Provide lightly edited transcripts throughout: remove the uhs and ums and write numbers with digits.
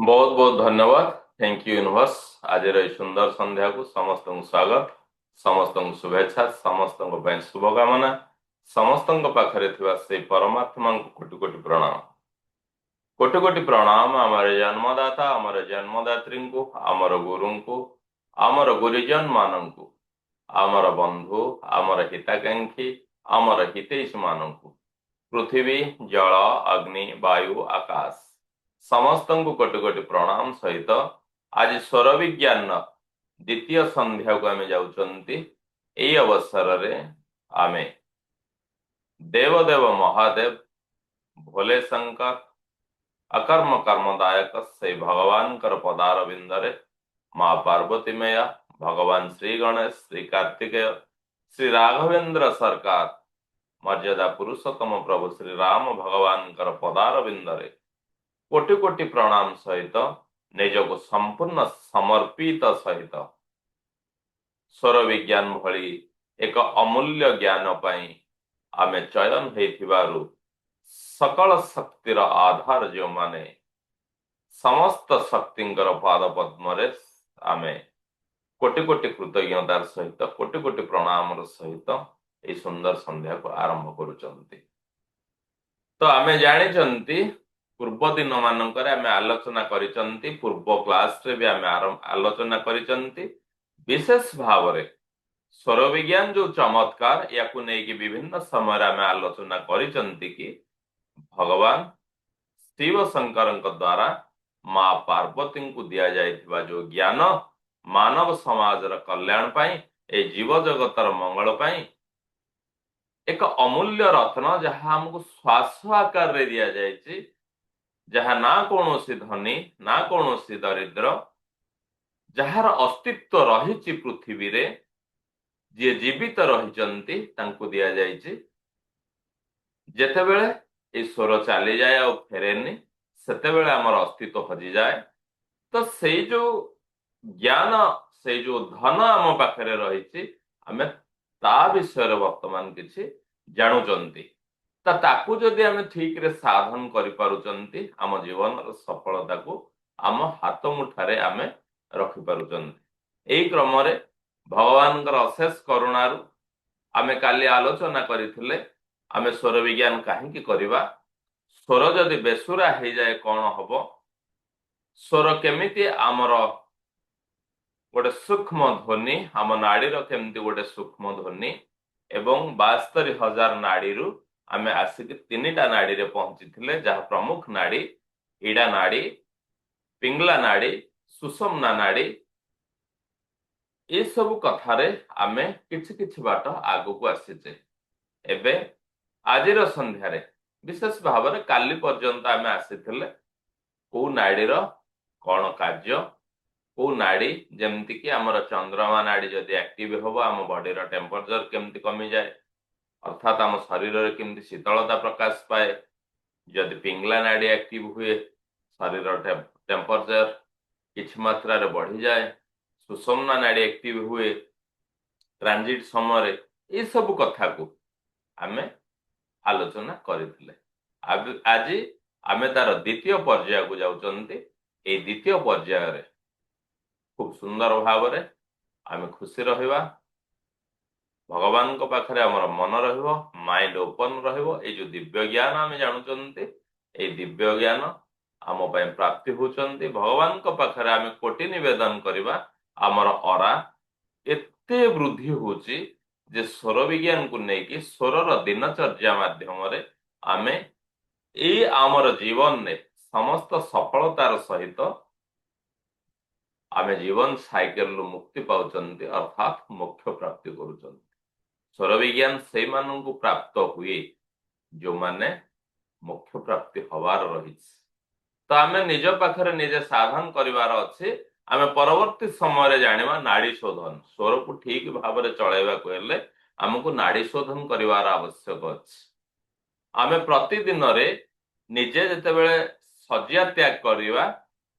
बहुत बहुत धन्यवाद। Thank you universe. आज सुंदर संध्या को समस्त स्वागत, समस्त शुभेच्छा, समस्त शुभकामना, समस्त पाखरे थिबा से परमात्मा को कोटि कोटि प्रणाम। कोटि कोटि प्रणाम आमर जन्मदाता, आमर जन्मदात्री को, आमर गुरु को, आमर गुरुजन मान को, आमर बंधु, आमर हिताकांक्षी, आमर हितैषी मान को, पृथ्वी जल अग्नि वायु आकाश समस्त को कोटि कोटि प्रणाम सहित आज स्वर विज्ञान द्वितीय संध्या को आम जाउचंती। एई अवसर रे आमे देवदेव महादेव भोले शंकर अकर्म कर्मदायक से भगवान कर पदार बिंदरे माँ पार्वती मैया, भगवान श्री गणेश, श्री कार्तिकेय, श्री राघवेंद्र सरकार, मर्यादा पुरुषोत्तम प्रभु श्री राम भगवान कर पदार बिंदरे कोटि कोटि प्रणाम सहित निजको संपूर्ण समर्पित सहित स्वर विज्ञान भली एक अमूल्य ज्ञान पाई आमे चयन हेथिबारु सकल शक्तिर आधार जो माने समस्त शक्तिंकर पाद पद्म रे आमे कोटि कोटि कृतज्ञतार सहित कोटि कोटि प्रणाम सहित ए सुंदर संध्या को आरंभ करुचंती। तो आमे जानिचंती पूर्व दिन मानकर आमे आलोचना करिचंती, पूर्व क्लास रे भी आमे आलोचना करिचंती। विशेष भाव रे स्वर विज्ञान जो चमत्कार याकु नै कि विभिन्न समय आमे आलोचना करिचंती कि भगवान शिव शंकर द्वारा माँ पार्वती को दिया जाइथिबा जो ज्ञान मानव समाज र कल्याण पाई, ए जीव जगतर मंगल पाई एक अमूल्य रत्न जहाँ हमको श्वास आकार रे दिया जाइछि, जहाँ ना कौनसी धनी ना कौनसी दरिद्र, जार अस्तित्व रही पृथ्वी रे जी जीवित रही तांको दिया जाइछि। जेतेबेले ए स्वर चली जाए और फेरेनी सेतेबेले हमर अस्तित्व हजि जाए। तो से जो ज्ञान से जो धन आम पाखरे रही आमे ता विषय वर्तमान किछि जानुचंती। ताकू जदि आमे ठीक रे साधन करि पारुचंती आम जीवन सफलता को आम हाथ मुठारे आमे रखि पारुचंती। एई क्रम रे भगवान अशेष करुणारु आमे काली आलोचना करिथिले आमे स्वर विज्ञान काहींकी करिबा, स्वर जदि बेसुरा हो जाए कौन हबो, स्वर केमिति आमर गोटे सूक्ष्म ध्वनि आम नाड़ीर केमती गोटे सूक्ष्म ध्वनि एवं 72,000 नाड़ी आमे आसिक 3टा नाड़ी रे पहुंची जहाँ प्रमुख नाड़ी इड़ा नाड़ी, पिंगला नाड़ी, सुषुम्ना नाड़ी, ये सब कथारे आमे किछि किछि बाट आगु को आसीचे। एबे आजिर संध्यारे विशेष भाव रे काली पर्यंत आमे आसीथिले को नाड़ीर कौन कार्य, को नाड़ी जेमती कि आमर चंद्रमा नाड़ी जदि एक्टिव होबो आम बॉडी रो टेम्परेचर केमती कमी जाए, अर्थात आम शरीर रे केमती शीतलता प्रकाश पाए। जदि पिंगला नाड़ी एक्टिव हुए शरीर टेम्परेचर किछि मात्रा रे बढ़ी जाए, सुषुम्ना नाड़ी एक्टिव हुए ट्रांजिट समय ये सब कथा को आमे आलोचना करिथिले। आज आमे तार द्वितीय पर्याय को जाउचंती। ए द्वितीय पर्याय रे खूब सुंदर भाव रे आमे खुशी रहिबा, भगवान को पाखरे हमर मन रहिबो, माइंड ओपन रहिबो। ए जो दिव्य ज्ञान आमे जानुचंती ए दिव्य ज्ञान आम पय प्राप्ति होचंती। भगवान को पाखरे आमे कोटि निवेदन करिबा हमर अरा एते वृद्धि होची जे स्वर विज्ञान को नेकी स्वर दिनचर्या माध्यम रे आमे ए आमर जीवन ने समस्त सफलतार सहित आमे जीवन साइकेल मुक्ति पाउचंती, अर्थात मोक्ष प्राप्ति करुचंती। स्वर विज्ञान से मानन को प्राप्त हुए जो माने मोक्ष प्राप्ति हवार रही। तो आमे निज पाखरे निजे साधन करिवार अछि। आमे परवर्ती समय रे जानिबा नाड़ी शोधन, स्वर को ठीक भाव रे चलाइबा को हेले हमको नाड़ी शोधन करिवार आवश्यक अछि। आमे प्रतिदिन रे निजे जेतेबेले सज्जा त्याग करिवा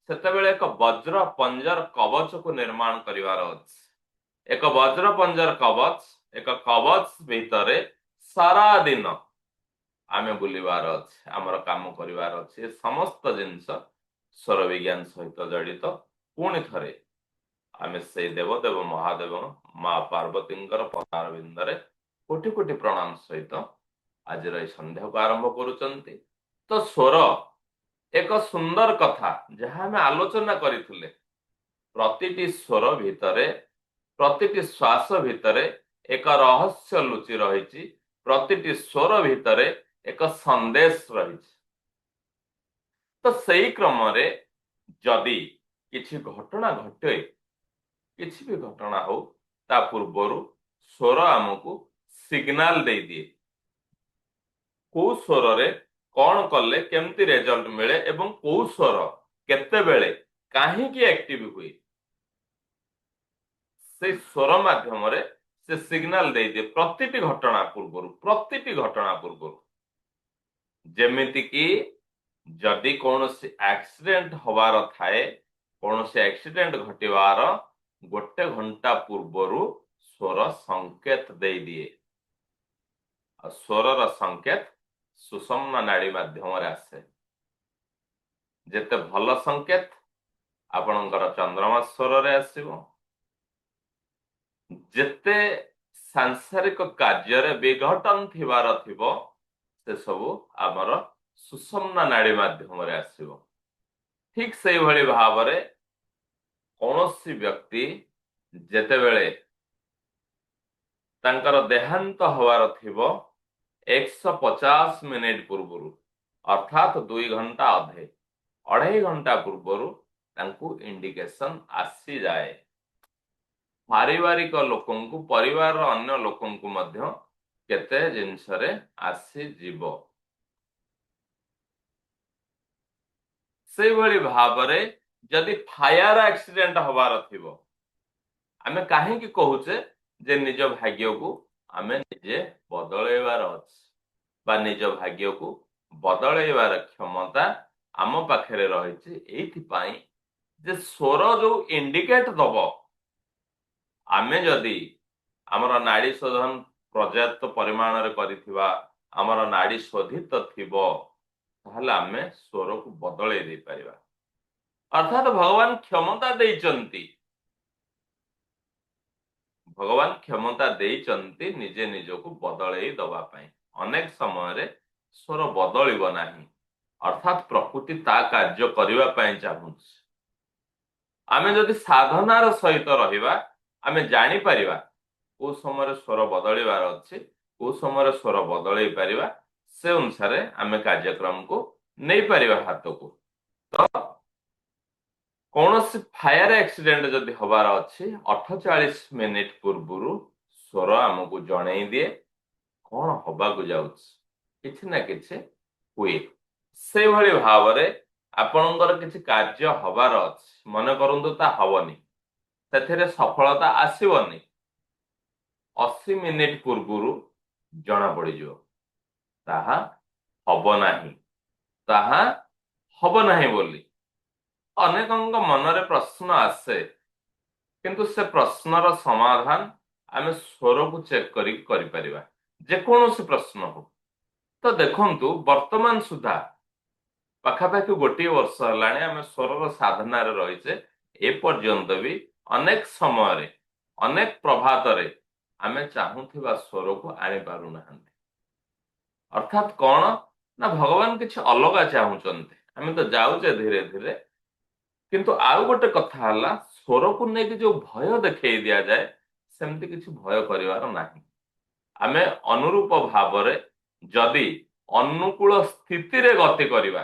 सेतेबेले एक वज्र पंजर कवच को निर्माण करिवार अछि। एक वज्र पंजर कवच, एक कवच भितरे सारा दिन आमे बुलिवार अछि, हमर काम करिवार अछि। समस्त जिंस ସ୍ୱର ବିଜ୍ଞାନ ସହିତ ଜଡ଼ିତ ପୁଣି ଥରେ ଆମେ ସେଇ ଦେବଦେବ ମହାଦେବ ମା ପାର୍ବତୀଙ୍କର ପଦାରବିନ୍ଦରେ କୋଟି କୋଟି ପ୍ରଣାମ ସହିତ ଆଜିର ଏଇ ସନ୍ଧ୍ୟାକୁ ଆରମ୍ଭ କରୁଛନ୍ତି। ତ ସ୍ୱର ଏକ ସୁନ୍ଦର କଥା ଯାହା ଆମେ ଆଲୋଚନା କରିଥିଲେ। ପ୍ରତିଟି ସ୍ୱର ଭିତରେ, ପ୍ରତିଟି ଶ୍ୱାସ ଭିତରେ ଏକ ରହସ୍ୟ ଲୁଚି ରହିଛି। ପ୍ରତିଟି ସ୍ୱର ଭିତରେ ଏକ ସନ୍ଦେଶ ରହିଛି। ତ ସେଇ କ୍ରମରେ ଯଦି କିଛି ଘଟଣା ଘଟେ, କିଛି ବି ଘଟଣା ହଉ, ତା ପୂର୍ବରୁ ସ୍ୱର ଆମକୁ ସିଗ୍ନାଲ ଦେଇଦିଏ। କୋଉ ସ୍ୱରରେ କଣ କଲେ କେମିତି ରେଜଲ୍ଟ ମିଳେ ଏବଂ କୋଉ ସ୍ୱର କେତେବେଳେ କାହିଁକି ଆକ୍ଟିଭ ହୁଏ, ସେଇ ସ୍ୱର ମାଧ୍ୟମରେ ସେ ସିଗ୍ନାଲ ଦେଇଦିଏ ପ୍ରତିଟି ଘଟଣା ପୂର୍ବରୁ। ଯେମିତି କି ଯଦି କୌଣସି ଆକ୍ସିଡେଣ୍ଟ ହବାର ଥାଏ, କୌଣସି ଆକ୍ସିଡେଣ୍ଟ ଘଟିବାର 1 ଘଣ୍ଟା ପୂର୍ବରୁ ସ୍ୱର ସଂକେତ ଦେଇଦିଏ। ଆଉ ସ୍ୱରର ସଂକେତ ସୁଷୁମ୍ନା ନାଡି ମାଧ୍ୟମରେ ଆସେ। ଯେତେ ଭଲ ସଂକେତ ଆପଣଙ୍କର ଚନ୍ଦ୍ରମା ସ୍ୱରରେ ଆସିବ, ଯେତେ ସାଂସାରିକ କାର୍ଯ୍ୟରେ ବିଘଟନ ଥିବାର ଥିବ, ସେ ସବୁ ଆମର ସୁଷୁମ୍ନା ନାଡି ମାଧ୍ୟମରେ ଆସିବ। ଠିକ ସେଇଭଳି ଭାବରେ କୌଣସି ବ୍ୟକ୍ତି ଯେତେବେଳେ ତାଙ୍କର ଦେହାନ୍ତ ହବାର ଥିବ 150 ମିନିଟ ପୂର୍ବରୁ, ଅର୍ଥାତ 2 ଘଣ୍ଟା ଅଧେ, 2.5 ଘଣ୍ଟା ପୂର୍ବରୁ ତାଙ୍କୁ ଇଣ୍ଡିକେସନ ଆସିଯାଏ। ପାରିବାରିକ ଲୋକଙ୍କୁ, ପରିବାରର ଅନ୍ୟ ଲୋକଙ୍କୁ ମଧ୍ୟ କେତେ ଜିନିଷରେ ଆସିଯିବ। ସେଇଭଳି ଭାବରେ ଯଦି ଫାୟାର ଆକ୍ସିଡେଣ୍ଟ ହବାର ଥିବ, ଆମେ କାହିଁକି କହୁଛେ ଯେ ନିଜ ଭାଗ୍ୟକୁ ଆମେ ନିଜେ ବଦଳେଇବାର ଅଛି, ବା ନିଜ ଭାଗ୍ୟକୁ ବଦଳେଇବାର କ୍ଷମତା ଆମ ପାଖରେ ରହିଛି। ଏଇଥିପାଇଁ ଯେ ସ୍ୱର ଯୋଉ ଇଣ୍ଡିକେଟ ଦବ, ଆମେ ଯଦି ଆମର ନାଡି ଶୋଧନ ପର୍ଯ୍ୟାପ୍ତ ପରିମାଣରେ କରିଥିବା, ଆମର ନାଡି ଶୋଧିତ ଥିବ, ତାହେଲେ ଆମେ ସ୍ୱରକୁ ବଦଳେଇ ଦେଇପାରିବା। ଅର୍ଥାତ ଭଗବାନ କ୍ଷମତା ଦେଇଛନ୍ତି ନିଜେ ନିଜକୁ ବଦଳେଇ ଦବା ପାଇଁ। ଅନେକ ସମୟରେ ସ୍ୱର ବଦଳିବ ନାହିଁ, ଅର୍ଥାତ ପ୍ରକୃତି ତା କାର୍ଯ୍ୟ କରିବା ପାଇଁ ଚାହୁଁଛି। ଆମେ ଯଦି ସାଧନାର ସହିତ ରହିବା, ଆମେ ଜାଣିପାରିବା କୋଉ ସମୟରେ ସ୍ୱର ବଦଳିବାର ଅଛି, କୋଉ ସମୟରେ ସ୍ୱର ବଦଳେଇ ପାରିବା। ସେ ଅନୁସାରେ ଆମେ କାର୍ଯ୍ୟକ୍ରମକୁ ନେଇପାରିବା ହାତକୁ। ତ କୌଣସି ଫାୟାର ଆକ୍ସିଡେଣ୍ଟ ଯଦି ହବାର ଅଛି, 48 ମିନିଟ ପୂର୍ବରୁ ସ୍ୱର ଆମକୁ ଜଣେଇ ଦିଏ କଣ ହବାକୁ ଯାଉଛି, କିଛି ନା କିଛି ହୁଏ। ସେଇଭଳି ଭାବରେ ଆପଣଙ୍କର କିଛି କାର୍ଯ୍ୟ ହବାର ଅଛି, ମନେ କରନ୍ତୁ ତା ହବନି, ସେଥିରେ ସଫଳତା ଆସିବନି, 80 ମିନିଟ ପୂର୍ବରୁ ଜଣା ପଡିଯିବ ତାହା ହବ ନାହିଁ ବୋଲି। ଅନେକଙ୍କ ମନରେ ପ୍ରଶ୍ନ ଆସେ, କିନ୍ତୁ ସେ ପ୍ରଶ୍ନର ସମାଧାନ ଆମେ ସ୍ୱରକୁ ଚେକ୍ କରିକି କରିପାରିବା। ଯେକୌଣସି ପ୍ରଶ୍ନ ହଉ। ତ ଦେଖନ୍ତୁ, ବର୍ତ୍ତମାନ ସୁଦ୍ଧା ପାଖାପାଖି 1 ବର୍ଷ ହେଲାଣି ଆମେ ସ୍ୱରର ସାଧନାରେ ରହିଛେ। ଏପର୍ଯ୍ୟନ୍ତ ବି ଅନେକ ସମୟରେ, ଅନେକ ପ୍ରଭାତରେ ଆମେ ଚାହୁଁଥିବା ସ୍ୱରକୁ ଆଣିପାରୁନାହାନ୍ତି। ଅର୍ଥାତ କଣ ନା, ଭଗବାନ କିଛି ଅଲଗା ଚାହୁଁଛନ୍ତି। ଆମେ ତ ଯାଉଛେ ଧୀରେ ଧୀରେ, କିନ୍ତୁ ଆଉ ଗୋଟେ କଥା ହେଲା, ସ୍ୱରକୁ ନେଇକି ଯୋଉ ଭୟ ଦେଖେଇ ଦିଆଯାଏ, ସେମିତି କିଛି ଭୟ କରିବାର ନାହିଁ। ଆମେ ଅନୁରୂପ ଭାବରେ ଯଦି ଅନୁକୂଳ ସ୍ଥିତିରେ ଗତି କରିବା,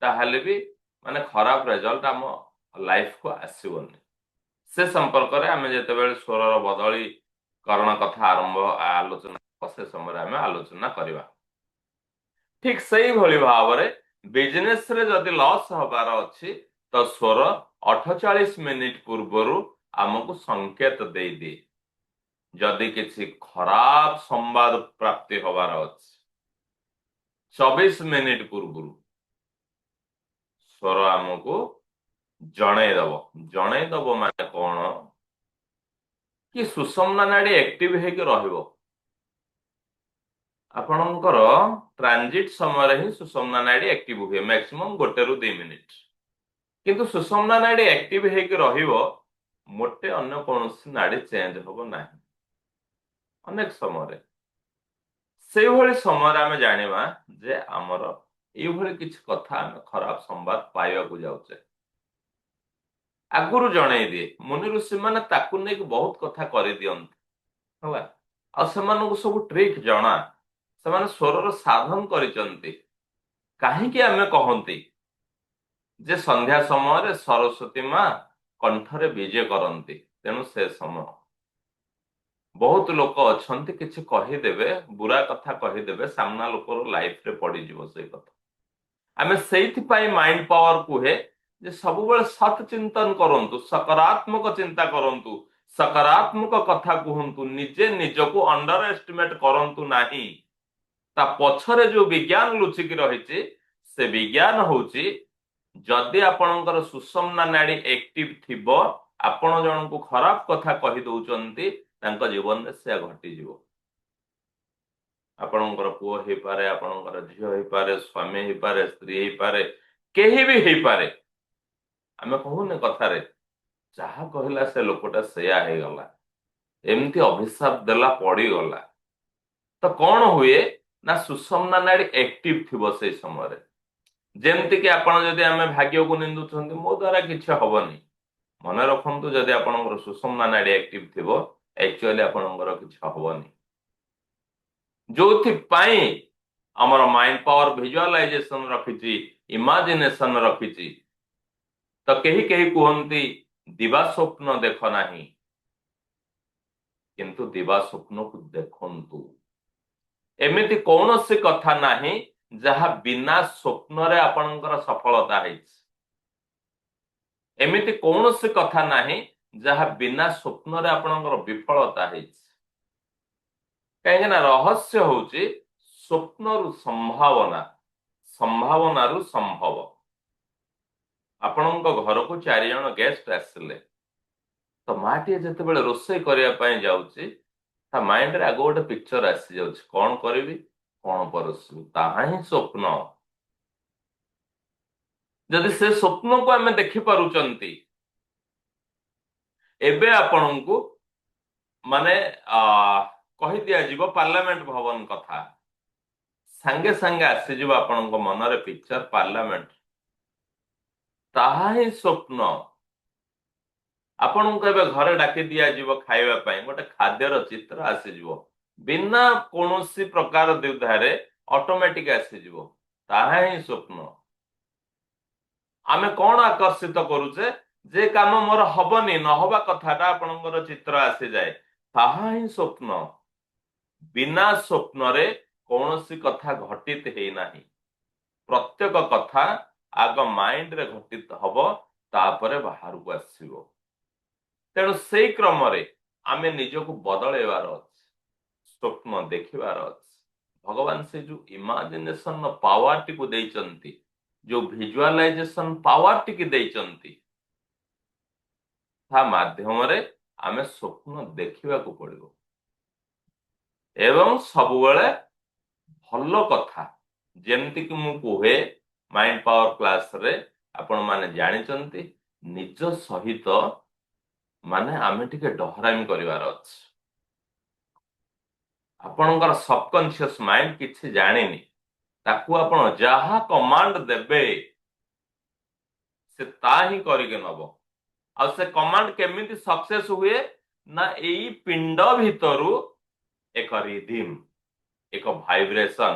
ତାହେଲେ ବି ଖରାପ ରେଜଲ୍ଟ ଆମ ଲାଇଫକୁ ଆସିବନି। ସେ ସମ୍ପର୍କରେ ଆମେ ଯେତେବେଳେ ସ୍ୱରର ବଦଳୀକରଣ କଥା ଆଲୋଚନା ସେ ସମୟରେ ଆମେ ଆଲୋଚନା କରିବା। ଠିକ ସେଇଭଳି ଭାବରେ ବିଜନେସରେ ଯଦି ଲସ୍ ହବାର ଅଛି, ତ ସ୍ୱର 48 ମିନିଟ ପୂର୍ବରୁ ଆମକୁ ସଂକେତ ଦେଇଦିଏ। ଯଦି କିଛି ଖରାପ ସମ୍ବାଦ ପ୍ରାପ୍ତି ହବାର ଅଛି, 24 ମିନିଟ ପୂର୍ବରୁ ସ୍ୱର ଆମକୁ ଜଣେଇଦବ ମାନେ କଣ କି ସୁଷୁମ୍ନା ନାଡି ଆକ୍ଟିଭ ହେଇକି ରହିବ। ଆପଣଙ୍କର ଟ୍ରାନଜିଟ ସମୟରେ ହିଁ ସୁଷୁମ୍ନା ନାଡି ଆକ୍ଟିଭ ହୁଏ ମ୍ୟାକ୍ସିମମ୍ 1 ରୁ 2 ମିନିଟ। କିନ୍ତୁ ସୁଷୁମ୍ନା ନାଡି ଆକ୍ଟିଭ ହେଇକି ରହିବ, ମୋଟେ ଅନ୍ୟ କୌଣସି ନାଡି ଚେଞ୍ଜ ହବ ନାହିଁ ଅନେକ ସମୟରେ। ସେଇଭଳି ସମୟରେ ଆମେ ଜାଣିବା ଯେ ଆମର ଏଇଭଳି କିଛି କଥା ଆମେ ଖରାପ ସମ୍ବାଦ ପାଇବାକୁ ଯାଉଛେ। ଆଗରୁ ଜଣେଇ ଦିଏ, ମୁନି ଋଷି ମାନେ ତାକୁ ନେଇକି ବହୁତ କଥା କରିଦିଅନ୍ତି ହେଲା। ଆଉ ସେମାନଙ୍କୁ ସବୁ ଟ୍ରିକ୍ ଜଣା, ସେମାନେ ସ୍ୱରର ସାଧନ କରିଛନ୍ତି। କାହିଁକି ଆମେ କହନ୍ତି ଯେ ସନ୍ଧ୍ୟା ସମୟରେ ସରସ୍ୱତୀ ମା କଣ୍ଠରେ ବିଜେ କରନ୍ତି, ତେଣୁ ସେ ସମୟ ବହୁତ ଲୋକ ଅଛନ୍ତି କିଛି କହିଦେବେ, ବୁରା କଥା କହିଦେବେ, ସାମ୍ନା ଲୋକର ଲାଇଫରେ ପଡିଯିବ ସେଇ କଥା। ଆମେ ସେଇଥିପାଇଁ ମାଇଣ୍ଡ ପାୱାର କୁହେ ଯେ ସବୁବେଳେ ସତ୍ ଚିନ୍ତନ କରନ୍ତୁ, ସକାରାତ୍ମକ ଚିନ୍ତା କରନ୍ତୁ, ସକାରାତ୍ମକ କଥା କୁହନ୍ତୁ, ନିଜେ ନିଜକୁ ଅଣ୍ଡର ଏଷ୍ଟିମେଟ କରନ୍ତୁ ନାହିଁ। ତା ପଛରେ ଯୋଉ ବିଜ୍ଞାନ ଲୁଚିକି ରହିଛି, ସେ ବିଜ୍ଞାନ ହଉଛି ଯଦି ଆପଣଙ୍କର ସୁଷୁମ୍ନା ନାଡି ଆକ୍ଟିଭ ଥିବ, ଆପଣ ଜଣଙ୍କୁ ଖରାପ କଥା କହି ଦଉଛନ୍ତି, ତାଙ୍କ ଜୀବନରେ ସେୟା ଘଟିଯିବ। ଆପଣଙ୍କର ପୁଅ ହେଇପାରେ, ଆପଣଙ୍କର ଝିଅ ହେଇପାରେ, ସ୍ୱାମୀ ହେଇପାରେ, ସ୍ତ୍ରୀ ହେଇପାରେ, କେହି ବି ହେଇପାରେ। ଆମେ କହୁନେ କଥାରେ, ଯାହା କହିଲା ସେ ଲୋକଟା ସେୟା ହେଇଗଲା, ଏମିତି ଅଭିଶାପ ଦେଲା ପଡିଗଲା। ତ କଣ ହୁଏ ନା ସୁଷୁମ୍ନା ନାଡି ଆକ୍ଟିଭ ଥିବ ସେଇ ସମୟରେ। ଯେମିତି କି ଆପଣ ଯଦି ଆମେ ଭାଗ୍ୟକୁ ନିନ୍ଦୁଛନ୍ତି, ମୋ ଦ୍ଵାରା କିଛି ହବନି, ମନେ ରଖନ୍ତୁ ଯଦି ଆପଣଙ୍କର ସୁଷୁମ୍ନା ନାଡି ଆକ୍ଟିଭ ଥିବ, ଆକ୍ଚୁଆଲି ଆପଣଙ୍କର କିଛି ହବନି। ଯୋଉଥିପାଇଁ ଆମର ମାଇଣ୍ଡ ପାୱାର ଭିଜୁଆଲାଇଜେସନ ରଖିଛି, ଇମାଜିନେସନ ରଖିଛି। ତ କେହି କେହି କୁହନ୍ତି ଦିବା ସ୍ୱପ୍ନ ଦେଖ ନାହିଁ, କିନ୍ତୁ ଦିବା ସ୍ୱପ୍ନକୁ ଦେଖନ୍ତୁ। ଏମିତି କୌଣସି କଥା ନାହିଁ ଯାହା ବିନା ସ୍ୱପ୍ନରେ ଆପଣଙ୍କର ସଫଳତା ହେଇଛି। ଏମିତି କୌଣସି କଥା ନାହିଁ ଯାହା ବିନା ସ୍ୱପ୍ନରେ ଆପଣଙ୍କର ବିଫଳତା ହେଇଛି। କାହିଁକି ନା ରହସ୍ୟ ହଉଛି ସ୍ୱପ୍ନରୁ ସମ୍ଭାବନା, ସମ୍ଭାବନାରୁ ସମ୍ଭବ। ଆପଣଙ୍କ ଘରକୁ 4 ଜଣ ଗେଷ୍ଟ ଆସିଲେ, ତ ମାଟିଏ ଯେତେବେଳେ ରୋଷେଇ କରିବା ପାଇଁ ଯାଉଛି, ତା ମାଇଣ୍ଡରେ ଆଗ ଗୋଟେ ପିକ୍ଚର ଆସିଯାଉଛି, କଣ କରିବି, କଣ ପରସିବି, ତାହା ହିଁ ସ୍ୱପ୍ନ। ଯଦି ସେ ସ୍ୱପ୍ନକୁ ଆମେ ଦେଖିପାରୁଛନ୍ତି, ଏବେ ଆପଣଙ୍କୁ ମାନେ କହି ଦିଆଯିବ ପାର୍ଲାମେଣ୍ଟ ଭବନ କଥା, ସାଙ୍ଗେ ସାଙ୍ଗେ ଆସିଯିବ ଆପଣଙ୍କ ମନରେ ପିକ୍ଚର ପାର୍ଲାମେଣ୍ଟ, ତାହା ହିଁ ସ୍ୱପ୍ନ। ଆପଣଙ୍କୁ ଏବେ ଘରେ ଡାକି ଦିଆଯିବ ଖାଇବା ପାଇଁ, ଗୋଟେ ଖାଦ୍ୟର ଚିତ୍ର ଆସିଯିବ, ବିନା କୌଣସି ପ୍ରକାର ଦ୍ୱିଧାରେ ଅଟୋମେଟିକ ଆସିଯିବ, ତାହା ହିଁ ସ୍ୱପ୍ନ। ଆମେ କଣ ଆକର୍ଷିତ କରୁଛେ, ଯେ କାମ ମୋର ହବନି, ନହବା କଥାଟା ଆପଣଙ୍କର ଚିତ୍ର ଆସିଯାଏ, ତାହା ହିଁ ସ୍ୱପ୍ନ। ବିନା ସ୍ୱପ୍ନରେ କୌଣସି କଥା ଘଟିତ ହେଇନାହିଁ। ପ୍ରତ୍ୟେକ କଥା ଆଗ ମାଇଣ୍ଡରେ ଘଟିତ ହବ, ତାପରେ ବାହାରକୁ ଆସିବ। ତେଣୁ ସେଇ କ୍ରମରେ ଆମେ ନିଜକୁ ବଦଳେଇବାର ଅଛି, ସ୍ୱପ୍ନ ଦେଖିବାର ଅଛି। ଭଗବାନ ସେ ଯୋଉ ଇମାଜିନେସନ ପାୱାରଟିକୁ ଦେଇଛନ୍ତି, ଯୋଉ ଭିଜୁଆଲାଇଜେସନ ପାୱାରଟିକୁ ଦେଇଛନ୍ତି, ତା ମାଧ୍ୟମରେ ଆମେ ସ୍ୱପ୍ନ ଦେଖିବାକୁ ପଡିବ। ଏବଂ ସବୁବେଳେ ଭଲ କଥା, ଯେମିତିକି ମୁଁ କୁହେ ମାଇଣ୍ଡ ପାୱାର କ୍ଲାସରେ, ଆପଣ ମାନେ ଜାଣିଛନ୍ତି, ନିଜ ସହିତ ମାନେ ଆମେ ଟିକେ ଡହରାମି କରିବାର ଅଛି। ଆପଣଙ୍କର ସବକନସିୟସ ମାଇଣ୍ଡ କିଛି ଜାଣିନି, ତାକୁ ଆପଣ ଯାହା କମାଣ୍ଡ ଦେବେ ସେ ତା ହିଁ କରିକି ନବ। ଆଉ ସେ କମାଣ୍ଡ କେମିତି ସକ୍ସେସ ହୁଏ ନା, ଏଇ ପିଣ୍ଡ ଭିତରୁ ଏକ ରିଧିମ, ଏକ ଭାଇବ୍ରେସନ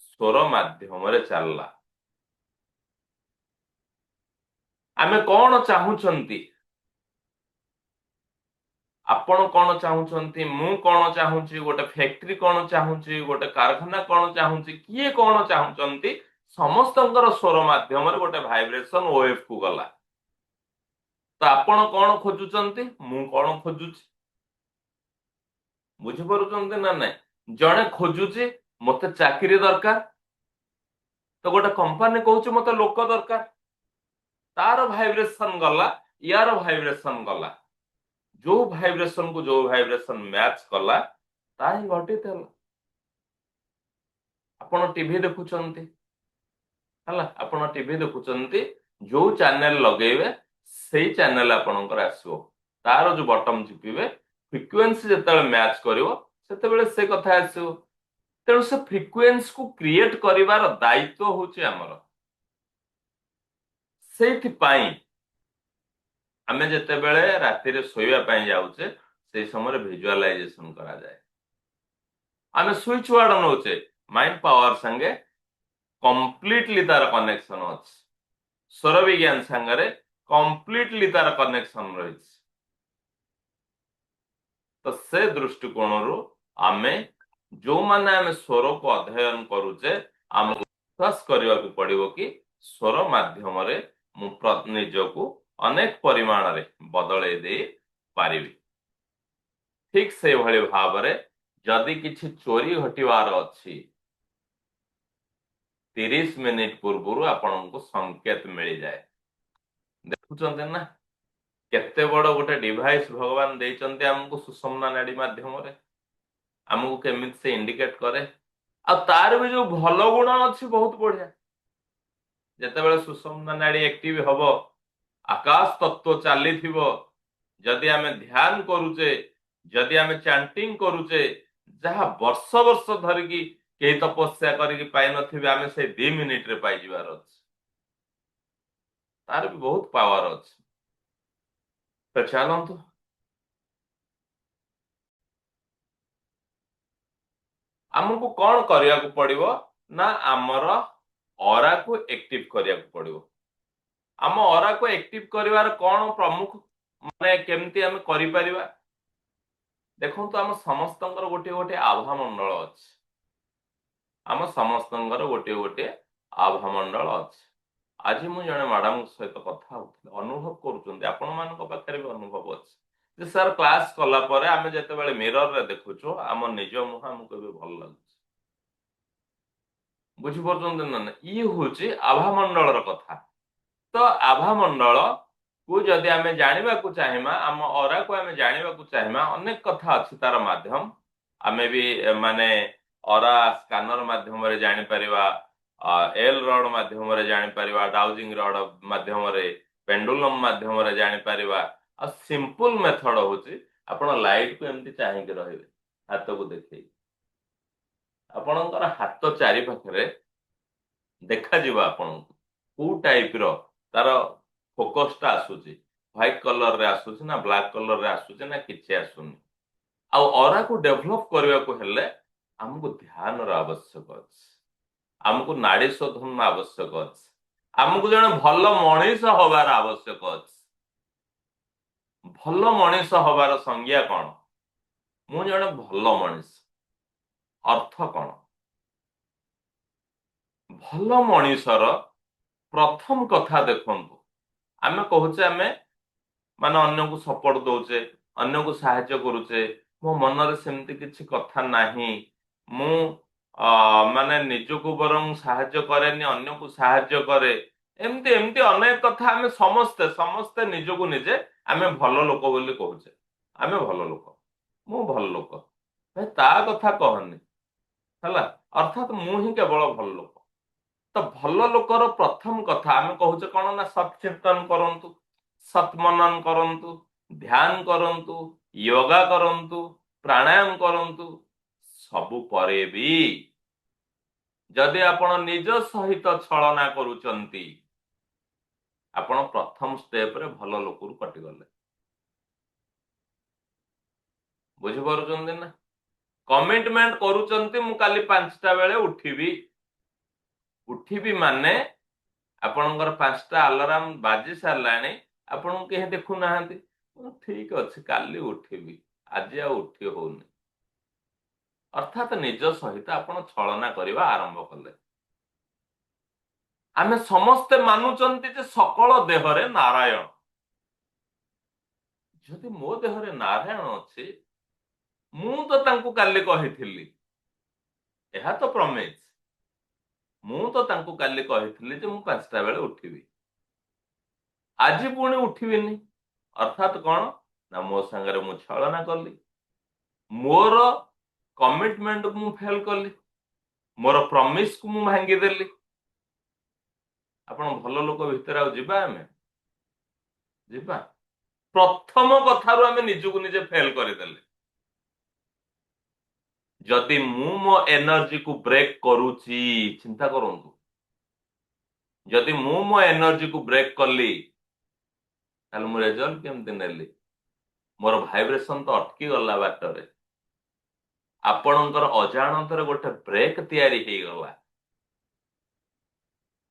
ସ୍ୱର ମାଧ୍ୟମରେ ଚାଲିଲା। ଆମେ କଣ ଚାହୁଁଛନ୍ତି, ଆପଣ କଣ ଚାହୁଁଛନ୍ତି, ମୁଁ କଣ ଚାହୁଁଛି, ଗୋଟେ ଫ୍ୟାକ୍ଟ୍ରି କଣ ଚାହୁଁଛି, ଗୋଟେ କାରଖାନା କଣ ଚାହୁଁଛି, କିଏ କଣ ଚାହୁଁଛନ୍ତି, ସମସ୍ତଙ୍କର ସ୍ୱର ମାଧ୍ୟମରେ ଗୋଟେ ଭାଇବ୍ରେସନ ୱେଭ କୁ ଗଲା। ତ ଆପଣ କଣ ଖୋଜୁଛନ୍ତି, ମୁଁ କଣ ଖୋଜୁଛି, ବୁଝିପାରୁଛନ୍ତି ନା ନାଇଁ? ଜଣେ ଖୋଜୁଛି ମତେ ଚାକିରି ଦରକାର, ତ ଗୋଟେ କମ୍ପାନୀ କହୁଛି ମତେ ଲୋକ ଦରକାର, ତାର ଭାଇବ୍ରେସନ ଗଲା, ୟାର ଭାଇବ୍ରେସନ ଗଲା, ଯୋଉ ଭାଇବ୍ରେସନ କୁ ଯୋଉ ଭାଇବ୍ରେସନ ମ୍ୟାଚ କଲା, ତା ହିଁ ଘଟିତ ହେଲା। ଆପଣ टीवी देखुचंती हला आपण टीवी देखुचंती जो चैनल लगेबे सेही चैनल आपणकर आसीबो तार जो बटन चिपिबे फ्रिक्वेंसी जेतेबेले मैच करिवो सेतेबेले से कथा आसीबो तेणु से फ्रिक्वेंसी को क्रिएट करिवार दायित्व होची हमर सेथि पाई आमे जेतेबेले राति रे सोइबा पाई जाउचे से समय विजुअलाइजेशन करा जाए आमे स्विच वार्ड नोचे माइंड पावर संगे कंप्लीटली तार कनेक्शन अछि स्वर विज्ञान संगे कंप्लीटली तार कनेक्शन रही तो से दृष्टिकोण रु आमे जो माने आमे स्वर को अध्ययन करूचे आमको विश्वास करने को पड़िबो कि स्वर माध्यम रे मु निजको अनेक परिमाण रे बदले दे पारिबी ठीक से भली भाव रे जदि किछि चोरी घटिवार अछि 30 मिनिट पूर्व आपको संकेत मिल जाए देखुचंते ना केते बड़ गोटे डिवाइस भगवान देइचंते हमको सुषुम्ना नाड़ी माध्यम रे हमको केमिति से इंडिकेट करे आ तार भी जो भलो गुण अछि बहुत बढ़िया जेतेबेले सुषुम्ना नाड़ी एक्टिव हबो आकाश तत्व चाली थिबो जदि आमे ध्यान करूचे जदि आमे चैंटिंग करूचे जहा वर्ष वर्ष धरिकी केही तपस्या करिकी पाइ नथिबे आमे से 2 मिनिट रे पाइ जिवार अछि तार भी बहुत पावर अछि तो चलंतु हमको कौन करिया को पड़िबो ना हमर ऑरा को एक्टिव करिया को पड़िबो हम ऑरा को एक्टिव करिवार कौन प्रमुख माने केमती हम करि परिबा देखो तो हम समस्तंकर गोटे गोटे आभा मंडल अछि हम समस्तंकर गोटे गोटे आभा मंडल अछि आज मु जने मैडम सहित कथा होते अनुभव करूचंदी आपण मान को पाखरे भी अनुभव अछि जे सर क्लास कला परे आमे जते बेले मिरर रे देखुचो हम निज मुह हमको भी भल लागुच बुझि परचंदी ना ई होची आभा मंडल र कथा तो आभा मंडल को जदि आमे जानिबा को चाहिमा हम ऑरा को आमे जानिबा को चाहिमा अनेक कथा अछि तार माध्यम आमे भी माने ऑरा स्कैनर माध्यम रे जानि परिबा एल रॉड माध्यम रे जानि परिबा डाउजिंग रॉड माध्यम रे पेंडुलम माध्यम रे जानि परिबा आ सिंपल मेथड होची आपण लाइट को एमती चाहि के रहिबे हाथ को देखै आपणकर हाथ चारि पाखरे देखा जिबा आपण को टाइप रो तार फोकस टा आसुची व्हाइट कलर रे आसुची ना ब्लैक कलर रे आसुची ना किछि आसुनी आ ऑरा को डेवलप करबा को हेले हमको ध्यान र आवश्यक अछि हमको नाड़ी शोधन आवश्यक अछि हमको जने भल मनीष होबार आवश्यक अछि भल मनीष होबार संज्ञा कोन मु जने भल मनीष अर्थ कोन भल मनीषर प्रथम कथा देखंतु आमे कहूचे आमे माने अन्य को सपोर्ट दउचे अन्य को सहायता करूचे मो मन रे सेमती किछि कथा नाही मु माने निजको बरं सहायता करेनी अन्य को सहायता करे एमती एमती अनेक कथा आमे समस्ते समस्ते निजको निजे आमे भलो लोक बोली कहूचे आमे भलो लोक मु भलो लोक भाई ता कथा कहनी हला अर्थात मु ही केवल भलो लोक तो भल लोकर प्रथम कथा आमे कहूचे कोन ना सत्चिंतन करंतु सत्मनन करंतु ध्यान करंतु योगा करंतु प्राणायाम करंतु सबु परे भी जदि आपण निज सहित छलना करूचंती आपण प्रथम स्टेप रे भल लोकरु कटि गले बुझि पारुचंदी ना कमिटमेंट करूचंती मु काली 5टा बेले उठिबी माने आपणकर 5टा अलार्म बाजी सारलाणी आपण के देखु नाहंती ठीक अछि काली उठिबी आज आ उठी होउनी अर्थात निज सहित आपण छलना करबा आरंभ कले आमे समस्त मानुचंती जे सकल देहरे नारायण जदि मो देहरे नारायण अछि मु तो तांकु काली कहिथिली एहा तो प्रमेय मु तो तांकु काली कहिथिली जे मु 5टा बेले उठिबी आज पुणी उठिबिनी अर्थात कौन ना मो संगे मु छलना कली मोर कमिटमेंट मु फेल कली मोर प्रमिस को मु भांगीदेली आपण भल लोक भितर आ जिबा आमे जिबा प्रथम कथारू आमे निजको निजे फेल करदेले जदि मु मो एनर्जी को ब्रेक करूची चिंता करंतु जदि मु मो एनर्जी को ब्रेक कली ताले मु रिजल्ट केमते नेली मोर भाइब्रेशन तो अटकी गला बाटरे आपणकर अजाणतर गोटे ब्रेक तैयारी हे गला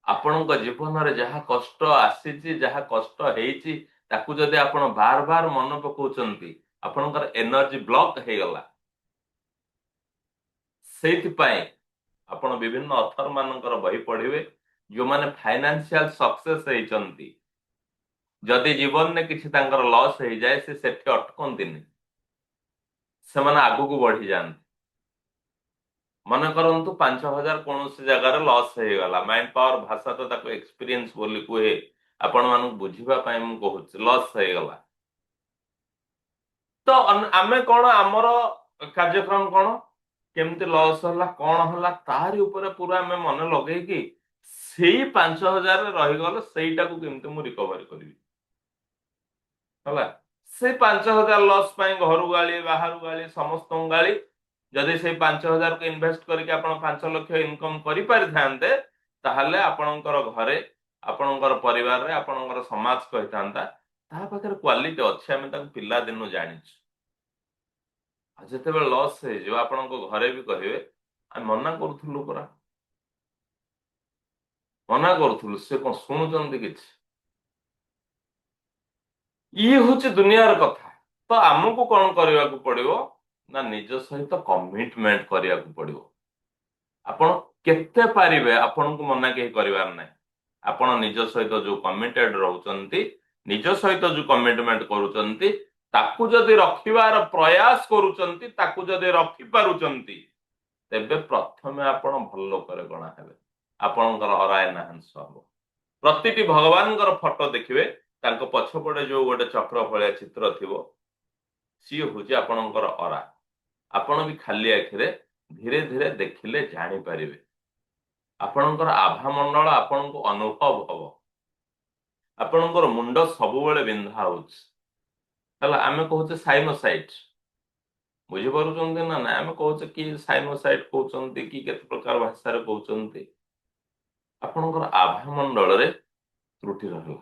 आपणक जीवन रे जहा कष्ट आसीची जहा कष्ट हेची ताकू जदि आपण बार बार मन पकाउचंती आपणकर एनर्जी ब्लॉक हे गला सेइथिपाई आपण विभिन्न ऑथर मानकर बही पढ़िबे जो माने फाइनेंशियल सक्सेस हेचंती जदि जीवन में किसी तांकर लॉस हो जाए से सेठी अटकंतीनि से माने आगु को बढ़ी जाते मन करंतु 5000 कौन से जगह लॉस हो गला माइंड पावर भाषा तो ताको एक्सपीरियंस बोली कहे आपण मानू बुझिबा पई मु कहूच लॉस हो गला तो आमे कोन हमर कार्यक्रम कोन केमती लॉस होला कोन होला तारी ऊपर पूरा आमे मन लगे कि सेही 5000 रही गलो सेहीटा को केमती मु रिकवर करबी होला से 5000 लॉस पाई घर गाली बाहर गाली समस्त गाली जदि से 5000 को इन्वेस्ट करके आपण 5 लाख इनकम करि पारि थांते ताहले आपणकर घरे आपणकर परिवार रे आपणकर समाज कहितांता ता पाखर क्वालिटी अछि हम ताक पिल्ला दिनु जानिछु आ जते बेल लॉस हे जो आपणको घरे भी कहिवे आ मना करथुलु परा मना करथुलु से कोन सुनुचंदी किछ ये होची दुनियार कथा तो आमको कौन करने को पड़िबो ना निज सहित कमिटमेंट करिया को पड़िबो आपण केते पारिबे आपण को मना के करिवार नै आपण निज सहित जो कमिटेड रहउचंती निज सहित जो कमिटमेंट करूचंती ताकू जदि रखिबार प्रयास करूचंती ताकू जदि रखि पारुचंती तेबे प्रथमे आपण भल लोकरे गणा हेबे आपणकर अरा एनहांस हबो प्रतिटी भगवानकर फोटो देखिबे तांको पछपड़े जो गोटे चक्र भलिया चित्र थिबो सी होची आपणकर अरा आपण भी खाली आखिरे धीरे धीरे देखिले जानि परिबे आपणकर आभा मंडल आपणको अनुभव हबो आपणकर मुंड सब बेले बिंधा होउछ हला आमे कहूचे साइनोसाइट बुझि पारुचंती ना ना आमे कहूचे कि साइनोसाइट कहउचंती कि केते प्रकार भाषा रे कहउचंती आपणकर आभा मंडल रे त्रुटि रहला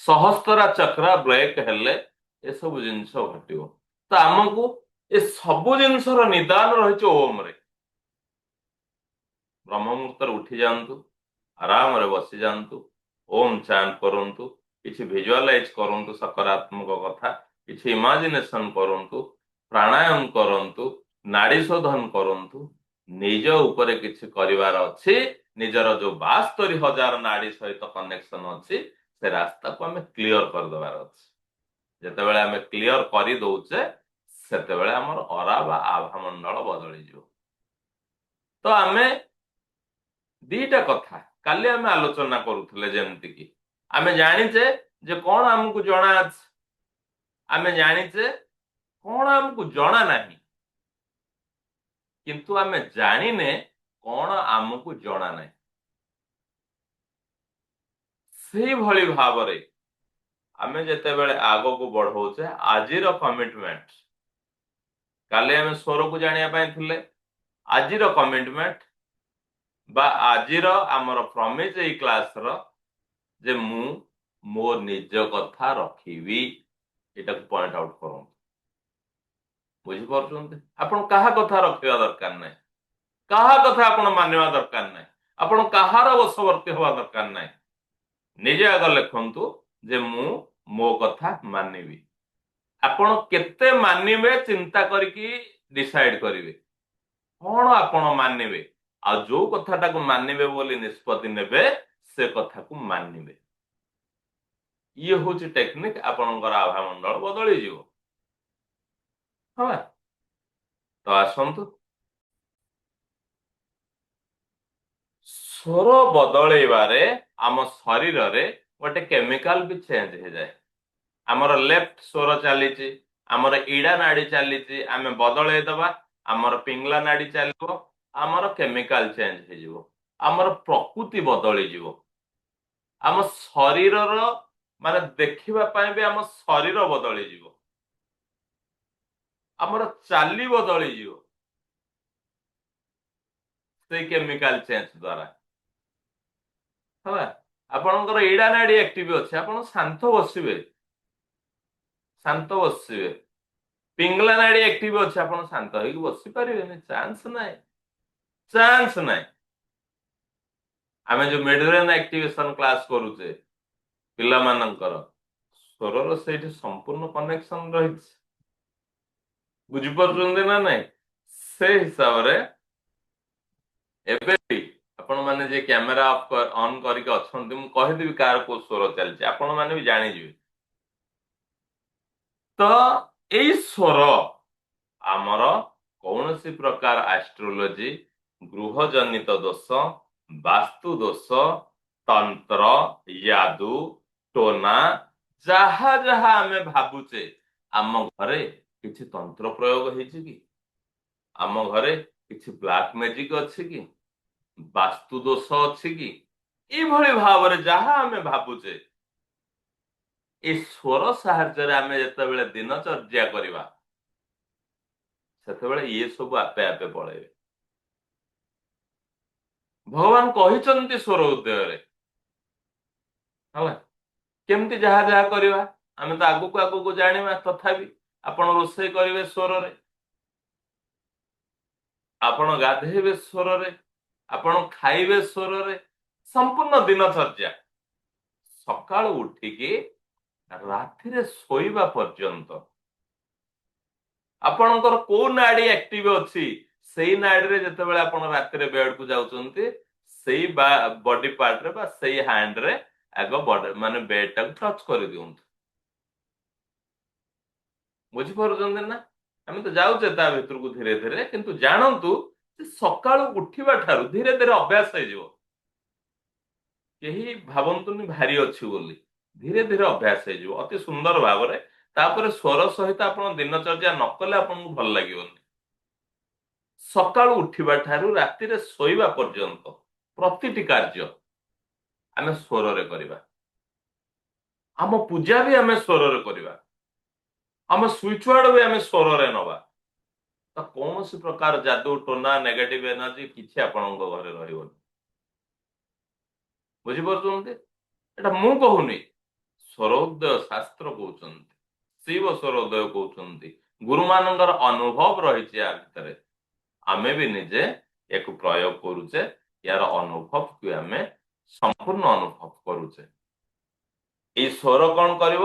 सहस्त्रा चक्र ब्रेक हेले ए सब जिंस घटिबो तो आमको ए सब जिंसर निदान रही ओम रे ब्रह्म मुहूर्त उठी जातु आराम रे बसी जातु ओम चांट करंतु किछि विजुअलाइज करंतु सकारात्मक कथा किछि इमेजिनेशन करंतु प्राणायाम करंतु नाड़ी शोधन करंतु निज ऊपर किछि करिवार अछि निजर जो 72,000 नाड़ी सहित कनेक्शन अछि से रास्ता को हमें क्लियर कर दबार अछि जते बेले हमें क्लियर करि दउचे सेते बेले हमर अरा बा आभा मंडल बदली जो तो हमें दीटा कथा काली आम आलोचना करूले जेमती कि आमे जानिचे जे कौन आमको जना अछि आमे जानिचे कौन आमको जना नहीं किंतु आमे जानिने कौन आमको जना नहीं से भली भावरे आमे जेते बेले आगो को बढ़ौचे आजिर कमिटमेंट काले आमे स्वर को जानिया पाए थिले आजिर कमिटमेंट बा आजिर आमर प्रमिस ए क्लास रो जे मु मो निज कथा रखिबी एटा को पॉइंट आउट करूँ बुझी पारुचंती आपण कहा कथा रखिबा दरकार नै कहा कथा आपण मानिबा दरकार नै आपण कहार वशवर्ती होबा दरकार नै निजे आग लिखंतु जे मु मो कथा मानिबी आपण केते मानिबे चिंता करके डिसाइड करिवे कोन आपण मानिबे आ जो कथाटा को मानिबे बोली निष्पत्ति नेबे से कथा को मानिबे ये होची टेक्निक आपणकर आभा मंडल बदली जीवो हाँ तो आसंतु स्वर बदलैबारे आम शरीर रे गोटे केमिकल भी चेंज हो जाए आमर लेफ्ट स्वर चली आमर इड़ा नाड़ी चली आम बदलै दबा आमर पिंगला नाड़ी चलो ଆମର କେମିକାଲ ଚେଞ୍ଜ ହେଇଯିବ, ଆମର ପ୍ରକୃତି ବଦଳିଯିବ, ଆମ ଶରୀରର ମାନେ ଦେଖିବା ପାଇଁ ବି ଆମ ଶରୀର ବଦଳିଯିବ, ଆମର ଚାଲି ବଦଳିଯିବ ସେଇ କେମିକାଲ ଚେଞ୍ଜ ଦ୍ଵାରା। ହେଲା, ଆପଣଙ୍କର ଏଇଡା ନାଡି ଆକ୍ଟିଭ ଅଛି, ଆପଣ ଶାନ୍ତ ବସିବେ, ଶାନ୍ତ ବସିବେ। ପିଙ୍ଗଲା ନାଡି ଆକ୍ଟିଭ ଅଛି, ଆପଣ ଶାନ୍ତ ହେଇକି ବସି ପାରିବେନି, ଚାନ୍ସ ନାହିଁ, ଚାନ୍ସ ନାହିଁ। ଆମେ ଯୋଉ ମେଡୁଲାର ଆକ୍ଟିଭେସନ କ୍ଲାସ କରୁଛେ ପିଲାମାନଙ୍କର, ସ୍ୱରର ସେଇଠି ସମ୍ପୂର୍ଣ୍ଣ କନେକ୍ସନ ରହିଛି, ବୁଝିପାରୁଛନ୍ତି ନା ନାଇଁ? ସେ ହିସାବରେ ଏବେ ବି ଆପଣ ମାନେ ଯେ କ୍ୟାମେରା ଅନ୍ କରିକି ଅଛନ୍ତି, ମୁଁ କହିଦେବି କାହାର କୋଉ ସ୍ୱର ଚାଲିଛି, ଆପଣ ମାନେ ବି ଜାଣିଯିବେ। ତ ଏଇ ସ୍ୱର ଆମର କୌଣସି ପ୍ରକାର ଆଷ୍ଟ୍ରୋଲୋଜି, ଗୃହ ଜନିତ ଦୋଷ, ବାସ୍ତୁ ଦୋଷ, ତନ୍ତ୍ର, ୟାଦୁ, ଟୋନା, ଯାହା ଯାହା ଆମେ ଭାବୁଛେ, ଆମ ଘରେ କିଛି ତନ୍ତ୍ର ପ୍ରୟୋଗ ହେଇଛି କି, ଆମ ଘରେ କିଛି ବ୍ଲାକ୍ ମ୍ୟାଜିକ ଅଛି କି, ବାସ୍ତୁ ଦୋଷ ଅଛି କି, ଏଇଭଳି ଭାବରେ ଯାହା ଆମେ ଭାବୁଛେ, ଏଇ ସ୍ୱର ସାହାଯ୍ୟରେ ଆମେ ଯେତେବେଳେ ଦିନଚର୍ଯ୍ୟା କରିବା, ସେତେବେଳେ ଇଏ ସବୁ ଆପେ ଆପେ ପଳେଇବେ। ଭଗବାନ କହିଛନ୍ତି ସ୍ୱର ଉଦୟରେ, ହେଲା, କେମିତି ଯାହା ଯାହା କରିବା ଆମେ ତ ଆଗକୁ ଆଗକୁ ଜାଣିବା। ତଥାପି ଆପଣ ରୋଷେଇ କରିବେ ସ୍ୱରରେ, ଆପଣ ଗାଧେଇବେ ସ୍ୱରରେ, ଆପଣ ଖାଇବେ ସ୍ୱରରେ, ସମ୍ପୂର୍ଣ୍ଣ ଦିନଚର୍ଯ୍ୟା ସକାଳୁ ଉଠିକି ରାତିରେ ଶୋଇବା ପର୍ଯ୍ୟନ୍ତ ଆପଣଙ୍କର କୋଉ ନାଡି ଆକ୍ଟିଭ ଅଛି, ସେଇ ନାଡିରେ ଯେତେବେଳେ ଆପଣ ରାତିରେ ବେଡକୁ ଯାଉଛନ୍ତି, ସେଇ ବଡି ପାର୍ଟରେ ବା ସେଇ ହ୍ୟାଣ୍ଡରେ ଆଗ ମାନେ ବେଡ ଟାକୁ ଟଚ୍ କରିଦିଅନ୍ତୁ। ବୁଝିପାରୁଛନ୍ତି ନା? ଆମେ ତ ଯାଉଛେ ତା ଭିତରକୁ ଧୀରେ ଧୀରେ, କିନ୍ତୁ ଜାଣନ୍ତୁ ଯେ ସକାଳୁ ଉଠିବା ଠାରୁ ଧୀରେ ଧୀରେ ଅଭ୍ୟାସ ହେଇଯିବ। କେହି ଭାବନ୍ତୁନି ଭାରି ଅଛି ବୋଲି, ଧୀରେ ଧୀରେ ଅଭ୍ୟାସ ହେଇଯିବ ଅତି ସୁନ୍ଦର ଭାବରେ। ତାପରେ ସ୍ୱର ସହିତ ଆପଣ ଦିନଚର୍ଯ୍ୟା ନ କଲେ ଆପଣଙ୍କୁ ଭଲ ଲାଗିବନି। ସକାଳୁ ଉଠିବା ଠାରୁ ରାତିରେ ଶୋଇବା ପର୍ଯ୍ୟନ୍ତ ପ୍ରତିଟି କାର୍ଯ୍ୟ ଆମେ ସ୍ୱରରେ କରିବା। ଆମ ପୂଜା ବି ଆମେ ସ୍ୱରରେ କରିବା, ଆମ ସୁଇଚ୍ ୱାର୍ଡ ବି ଆମେ ସ୍ୱରରେ ନବା। ତ କୌଣସି ପ୍ରକାର ଯାଦୁ ଟୋନା ନେଗେଟିଭ ଏନର୍ଜି କିଛି ଆପଣଙ୍କ ଘରେ ରହିବନି। ବୁଝିପାରୁଛନ୍ତି? ଏଟା ମୁଁ କହୁନି, ସ୍ୱରୋଦୟ ଶାସ୍ତ୍ର କହୁଛନ୍ତି, ଶିବ ସ୍ୱରୋଦୟ କହୁଛନ୍ତି, ଗୁରୁମାନଙ୍କର ଅନୁଭବ ରହିଛି ୟା ଭିତରେ। ଆମେ ବି ନିଜେ ୟାକୁ ପ୍ରୟୋଗ କରୁଛେ, ୟାର ଅନୁଭବକୁ ଆମେ ସମ୍ପୂର୍ଣ୍ଣ ଅନୁଭବ କରୁଛେ। ଏଇ ସ୍ୱର କଣ କରିବ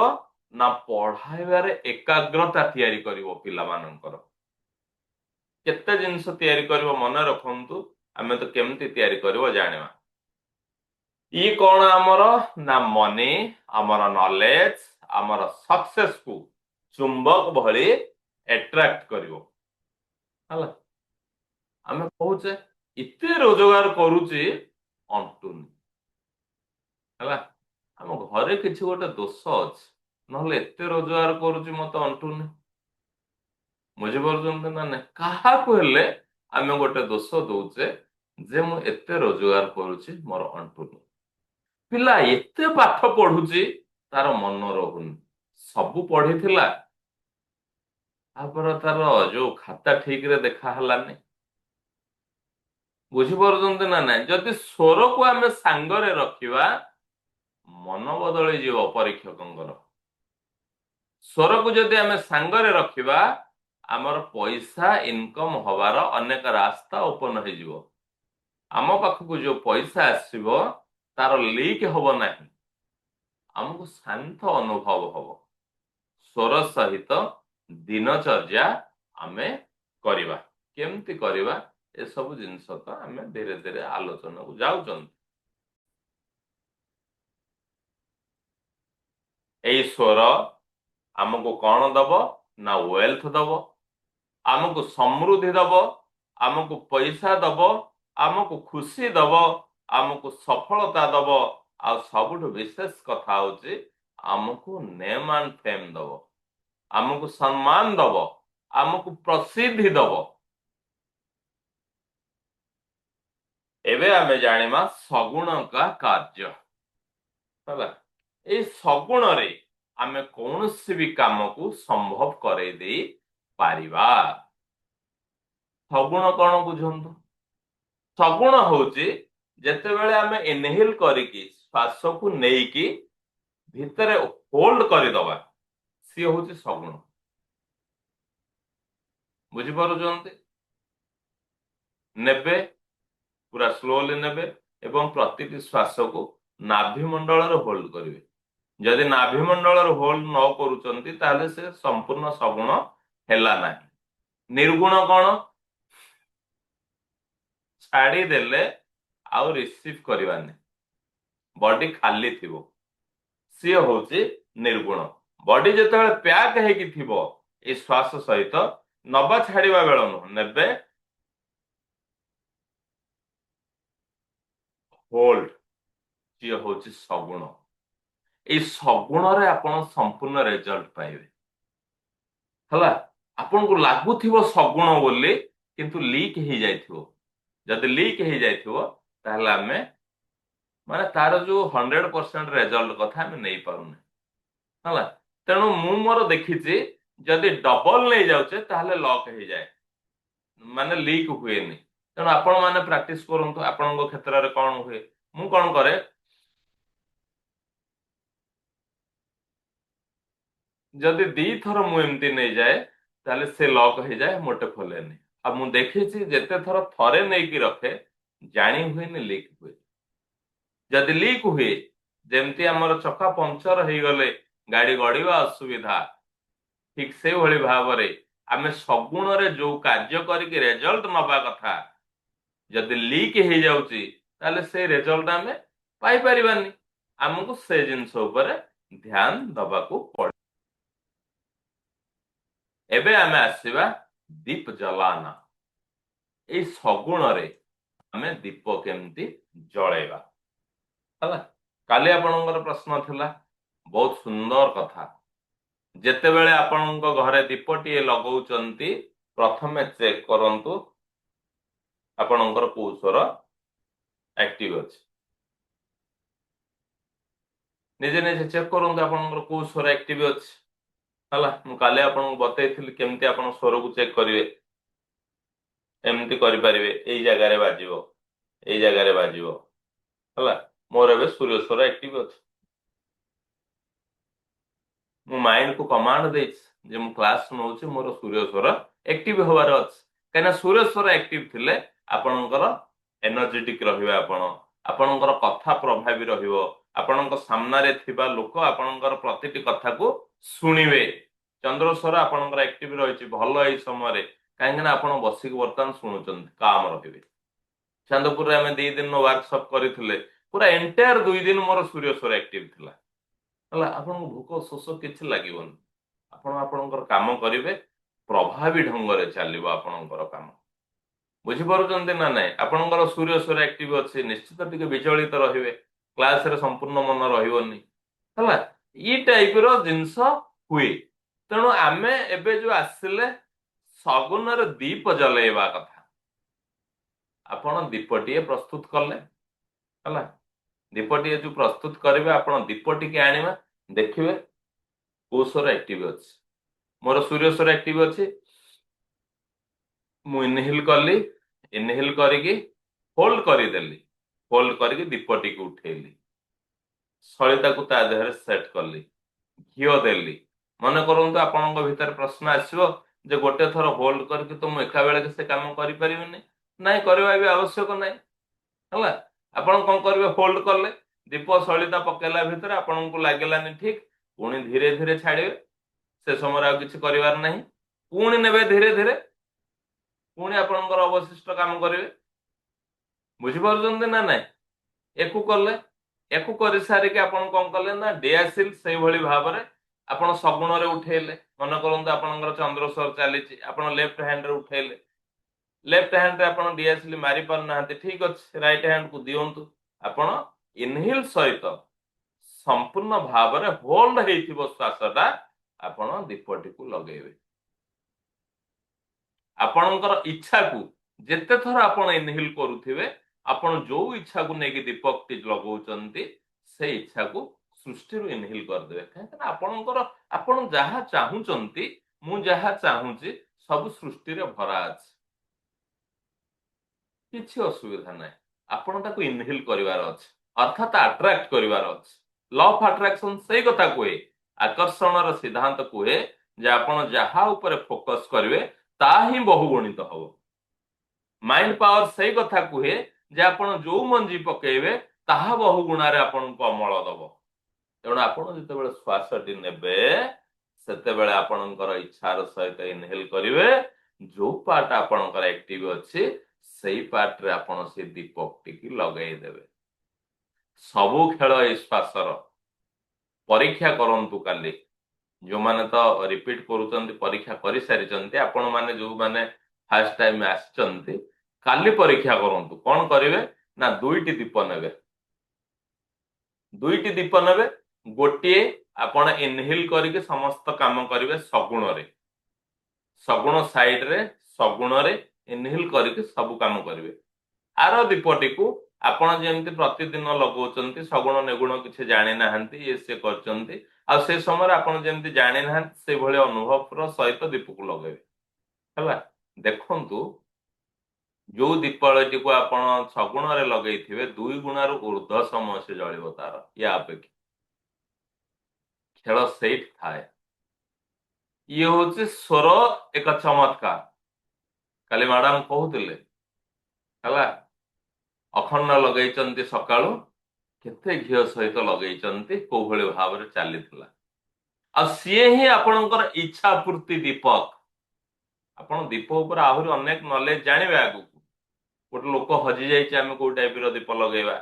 ନା ପଢାଇବାରେ ଏକାଗ୍ରତା ତିଆରି କରିବ ପିଲାମାନଙ୍କର। କେତେ ଜିନିଷ ତିଆରି କରିବ ମନେ ରଖନ୍ତୁ, ଆମେ ତ କେମିତି ତିଆରି କରିବ ଜାଣିବା। ଇଏ କଣ ଆମର ନା ମନି, ଆମର ନଲେଜ, ଆମର ସକ୍ସେସକୁ ଚୁମ୍ବକ ଭଳି ଆଟ୍ରାକ୍ଟ କରିବ। ହେଲା, ଆମେ କହୁଛେ ଏତେ ରୋଜଗାର କରୁଛି ଅଣ୍ଟୁନି, ହେଲା, ଆମ ଘରେ କିଛି ଗୋଟେ ଦୋଷ ଅଛି, ନହେଲେ ଏତେ ରୋଜଗାର କରୁଛି ମତେ ଅଣ୍ଟୁନି। ବୁଝିପାରୁଛନ୍ତି ନା ନାଇଁ? କାହାକୁ ହେଲେ ଆମେ ଗୋଟେ ଦୋଷ ଦଉଛେ ଯେ ମୁଁ ଏତେ ରୋଜଗାର କରୁଛି ମୋର ଅଣ୍ଟୁନି। ପିଲା ଏତେ ପାଠ ପଢୁଛି ତାର ମନ ରହୁନି, ସବୁ ପଢିଥିଲା ତାପରେ ତାର ଯୋଉ ଖାତା ଠିକରେ ଦେଖା ହେଲାନି। ବୁଝିପାରୁଛନ୍ତି ନା ନାଇଁ? ଯଦି ସ୍ୱରକୁ ଆମେ ସାଙ୍ଗରେ ରଖିବା, ମନ ବଦଳିଯିବ ପରୀକ୍ଷକଙ୍କର। ସ୍ୱରକୁ ଯଦି ଆମେ ସାଙ୍ଗରେ ରଖିବା, ଆମର ପଇସା ଇନକମ ହବାର ଅନେକ ରାସ୍ତା ଓପନ ହେଇଯିବ। ଆମ ପାଖକୁ ଯୋଉ ପଇସା ଆସିବ ତାର ଲିକ୍ ହବ ନାହିଁ, ଆମକୁ ଶାନ୍ତ ଅନୁଭବ ହବ। ସ୍ୱର ସହିତ ଦିନଚର୍ଯ୍ୟା ଆମେ କରିବା, କେମିତି କରିବା ଏସବୁ ଜିନିଷ ତ ଆମେ ଧୀରେ ଧୀରେ ଆଲୋଚନାକୁ ଯାଉଛନ୍ତି। ଏଇ ସ୍ୱର ଆମକୁ କଣ ଦବ ନା ୱେଲ୍ଥ ଦବ, ଆମକୁ ସମୃଦ୍ଧି ଦବ, ଆମକୁ ପଇସା ଦବ, ଆମକୁ ଖୁସି ଦବ, ଆମକୁ ସଫଳତା ଦବ, ଆଉ ସବୁଠୁ ବିଶେଷ କଥା ହଉଛି ଆମକୁ ନେମ୍ ଆଣ୍ଡ ଫେମ୍ ଦବ, ଆମକୁ ସମ୍ମାନ ଦବ, ଆମକୁ ପ୍ରସିଦ୍ଧି ଦବ। एबे आमे जानिमा सगुण का कार्य हला ए सगुण रे आमे कौनसी भी काम को संभव करे दे पारिबा सगुण कौन बुझंतु सगुण होची जेतेबेले आमे इनहेल करिकी श्वास को नेकी भितरे होल्ड करिदबा सी होची सगुण बुझी पारुचंती नेबे पूरा स्लोली नेबे एवं प्रतिटी श्वास को नाभि मंडल रे होल्ड करिवे जदि नाभि मंडल रे होल्ड न करूचंती ताले से संपूर्ण सगुण हेला नाही निर्गुण कौन छाड़ी देले आउ रिसीव करवानी बॉडी खाली थिबो सी होची निर्गुण बॉडी जेतेबेले पैक हेकी थिबो ए श्वास सहित नबा छाड़िबा बेल न नेबे होल्ड सी होची सगुण ए सगुण रे आपण संपूर्ण रिजल्ट पाइबे हला आपण को लागुथिबो सगुण बोली किंतु लीक हे जाइथिबो जदि लीक हे जाइथिबो ताहले आमे माने तार जो 100% रिजल्ट कथा आमे नै पारुने हला तेणु मु मोर देखिछि जदि डबल नै जाउचे ताहले लॉक हे जाए माने लीक हुएनी तेणु आपण माने प्रैक्टिस करंतु आपणको क्षेत्र रे कोन हुए मु कोन करे जदि दी थर मु एमती नै जाए ताहले से लॉक हे जाए मोटे खोलेनी अब मु देखिछि जेते थर थरे नै की रखे जानी हुएनी लीक हुए जदि लीक हुए जेमती हमर चक्का पंचर हे गले गाड़ी गड़ीवा असुविधा ठीक से भली भावरे आमे सगुण रे जो कार्य करिके रिजल्ट नबा कथा जदि लीक हे जाउची ताले से रिजल्ट आमे पाई परिबानी हमको से जिंस ऊपर ध्यान दबा को पड़े एबे आमे आसीबा दीप जलाना ए सगुण रे आमे दीप केमती जळेबा हला काली आपनकर प्रश्न थिला बहुत सुंदर कथा जेतेबेले आपनक घरे दीपटी लगौचंती प्रथमे चेक करंतु आपनकर कोसर एक्टिव अछि निजे निजे चेक करंतु आपनकर कोसर एक्टिव अछि हला मु काले आपन बतैथिली केमती आपन स्वर को चेक करिवे एमती करि परिवे एई जगह रे बाजिबो एई जगह रे बाजिबो हला मोर एबे सूर्य स्वर एक्टिव अछि मु माइंड को कमांड देछ जे मु क्लास नउछि मोर सूर्य स्वर एक्टिव होबार अछि कना सूर्य स्वर एक्टिव थिले आपनकर एनर्जेटिक रहिबे आपनकर कथा प्रभावी रहिबो आपनकर सामना रे थिबा लोक आपनकर प्रतिटी कथा को सुनिबे चंद्र स्वर आपनकर एक्टिव रहिछि भलो एई समय रे काहे ना आपण बसिक वर्तमान सुनुचंती काम रहिबे चांदपुर रे हमें 2 दिन नो वर्कशॉप करिथिले पूरा एंटायर 2 दिन मोर सूर्य स्वर एक्टिव थिला हला आपन भूख शोष किछि लागिबोन आपनकर काम करिवे प्रभावी ढंग रे चलिबो आपनकर काम बुझी पारुचंती ना नै आपनकर सूर्य स्वर एक्टिव अछि निश्चित टिके विचलित रहिबे क्लास रे संपूर्ण मन रहिबोनी हला ई टाइप रो जिंस हुए तेणु आमे एबे जो आसिले सगुण रे दीप जलेबा कथा आपण दीपटीए प्रस्तुत करले हला दीपटीए जो प्रस्तुत करिवे आपण दीपटी के आनिबा देखिबे कोसर एक्टिव अछि मोर सूर्य स्वर एक्टिव अछि मु इनहेल करली इनहेल करिके होल्ड करि देली होल्ड करिके दीपटी को उठेली सलिता को ता देहरे सेट करली घियो देली मन करंतु आपनक भीतर प्रश्न आसीबो जे गोटे थर होल्ड करके तो मु एका बेले के से काम करि परिबिनी नाही करबा भी आवश्यक नाही हला आपण कोन करबे होल्ड करले दीप सलिता पकेला भीतर आपण को लागेलानी ठीक पुणी धीरे धीरे छाड़िबे से समय आ किछि करिवार नाही पुणी नेबे धीरे धीरे पुणी आपनकर अवशिष्ट काम करिवे बुझी पारुचंती ना नाही एकु करले एकु करि सारी के आपण कोन करले ना डियासिल सेही भली भाव रे आपण सगुण रे उठेले मन करंतु आपनकर चंद्र स्वर चलीची आपण लेफ्ट हैंड रे उठेले लेफ्ट हैंड रे आपण डियासिल मारी पर नाहते ठीक अछि राइट हैंड को दियंतु आपण इनहेल सहित संपूर्ण भाव रे होल्ड हेथिबो श्वासटा आपण दीपटी को लगेबे आपणकर इच्छा को जेते थर आपण इनहेल करूथिबे ଆପଣ ଯୋଉ ଇଚ୍ଛା को ନେଇକି ଦୀପକଟି ଲଗାଉଛନ୍ତି ସେ ଇଚ୍ଛାକୁ ସୃଷ୍ଟିରୁ ଇନହିଲ କରିଦେବେ। କାହିଁକି ନା ଆପଣ ଯାହା ଚାହୁଁଛନ୍ତି, ମୁଁ ଯାହା ଚାହୁଁଛି ସବୁ ସୃଷ୍ଟିରେ ଭରା ଅଛି, କିଛି ଅସୁବିଧା ନାହିଁ। ଆପଣ ତାକୁ ଇନହିଲ କରିବାର ଅଛି, ଅର୍ଥାତ ଆଟ୍ରାକ୍ଟ କରିବାର ଅଛି। ଲ ଅଫ ଆଟ୍ରାକ୍ସନ ସେଇ କଥା କୁହେ, ଆକର୍ଷଣର ସିଦ୍ଧାନ୍ତ କୁହେ ଯେ ଆପଣ ଯାହା ଉପରେ ଫୋକସ କରିବେ ତାହା ହିଁ ବହୁଗୁଣିତ ହବ। ମାଇଣ୍ଡ ପାୱାର ସେଇ କଥା କୁହେ ଯେ ଆପଣ ଯୋଉ ମଞ୍ଜି ପକେଇବେ ତାହା ବହୁ ଗୁଣାରେ ଆପଣଙ୍କୁ ଅମଳ ଦବ। ତେଣୁ ଆପଣ ଯେତେବେଳେ ଶ୍ୱାସଟି ନେବେ ସେତେବେଳେ ଆପଣଙ୍କର ଇଚ୍ଛାର ସହିତ ଇନହେଲ କରିବେ, ଯୋଉ ପାର୍ଟ ଆପଣଙ୍କର ଆକ୍ଟିଭ ଅଛି ସେଇ ପାର୍ଟରେ ଆପଣ ସେ ଦୀପକଟିକି ଲଗେଇ ଦେବେ। ସବୁ ଖେଳ ଏଇ ଶ୍ୱାସର। ପରୀକ୍ଷା କରନ୍ତୁ କାଲି। ଯୋଉମାନେ ତ ରିପିଟ କରୁଛନ୍ତି ପରୀକ୍ଷା କରିସାରିଛନ୍ତି, ଆପଣ ମାନେ ଯୋଉମାନେ ଫାର୍ଷ୍ଟ ଟାଇମ ଆସିଛନ୍ତି କାଲି ପରୀକ୍ଷା କରନ୍ତୁ। କଣ କରିବେ ନା ଦୁଇଟି ଦୀପ ନେବେ। ଦୁଇଟି ଦୀପ ନେବେ, ଗୋଟିଏ ଆପଣ ଇନହିଲ କରିକି ସମସ୍ତ କାମ କରିବେ ସଗୁଣରେ, ସଗୁଣ ସାଇଡରେ ସଗୁଣରେ ଇନହିଲ କରିକି ସବୁ କାମ କରିବେ। ଆର ଦୀପଟିକୁ ଆପଣ ଯେମିତି ପ୍ରତିଦିନ ଲଗାଉଛନ୍ତି, ସଗୁଣ ନିଗୁଣ କିଛି ଜାଣିନାହାନ୍ତି, ଇଏ ସିଏ କରିଛନ୍ତି, ଆଉ ସେ ସମୟରେ ଆପଣ ଯେମିତି ଜାଣିନାହାନ୍ତି ସେଇଭଳି ଅନୁଭବର ସହିତ ଦୀପକୁ ଲଗେଇବେ। ହେଲା, ଦେଖନ୍ତୁ ଯୋଉ ଦୀପଟିକୁ ଆପଣ ସଗୁଣରେ ଲଗେଇଥିବେ 2 ଗୁଣରୁ ଉର୍ଦ୍ଧ୍ୱ ସମୟ ସେ ଜଳିବ ତାର, ୟା ଅପେକ୍ଷା। ଖେଳ ସେଇଠି ଥାଏ। ଇଏ ହଉଛି ସ୍ୱର ଏକ ଚମତ୍କାର। କାଲି ମ୍ୟାଡାମ କହୁଥିଲେ, ହେଲା, ଅଖଣ୍ଡ ଲଗେଇଛନ୍ତି ସକାଳୁ, କେତେ ଘିଅ ସହିତ ଲଗେଇଛନ୍ତି, କୋଉ ଭଳି ଭାବରେ ଚାଲିଥିଲା। ଆଉ ସିଏ ହିଁ ଆପଣଙ୍କର ଇଚ୍ଛା ପୂର୍ତ୍ତି ଦୀପକ। ଆପଣ ଦୀପ ଉପରେ ଆହୁରି ଅନେକ ନଲେଜ ଜାଣିବେ ଆଗକୁ। ଗୋଟେ ଲୋକ ହଜି ଯାଇଛି, ଆମେ କୋଉ ଟାଇପର ଦୀପ ଲଗେଇବା,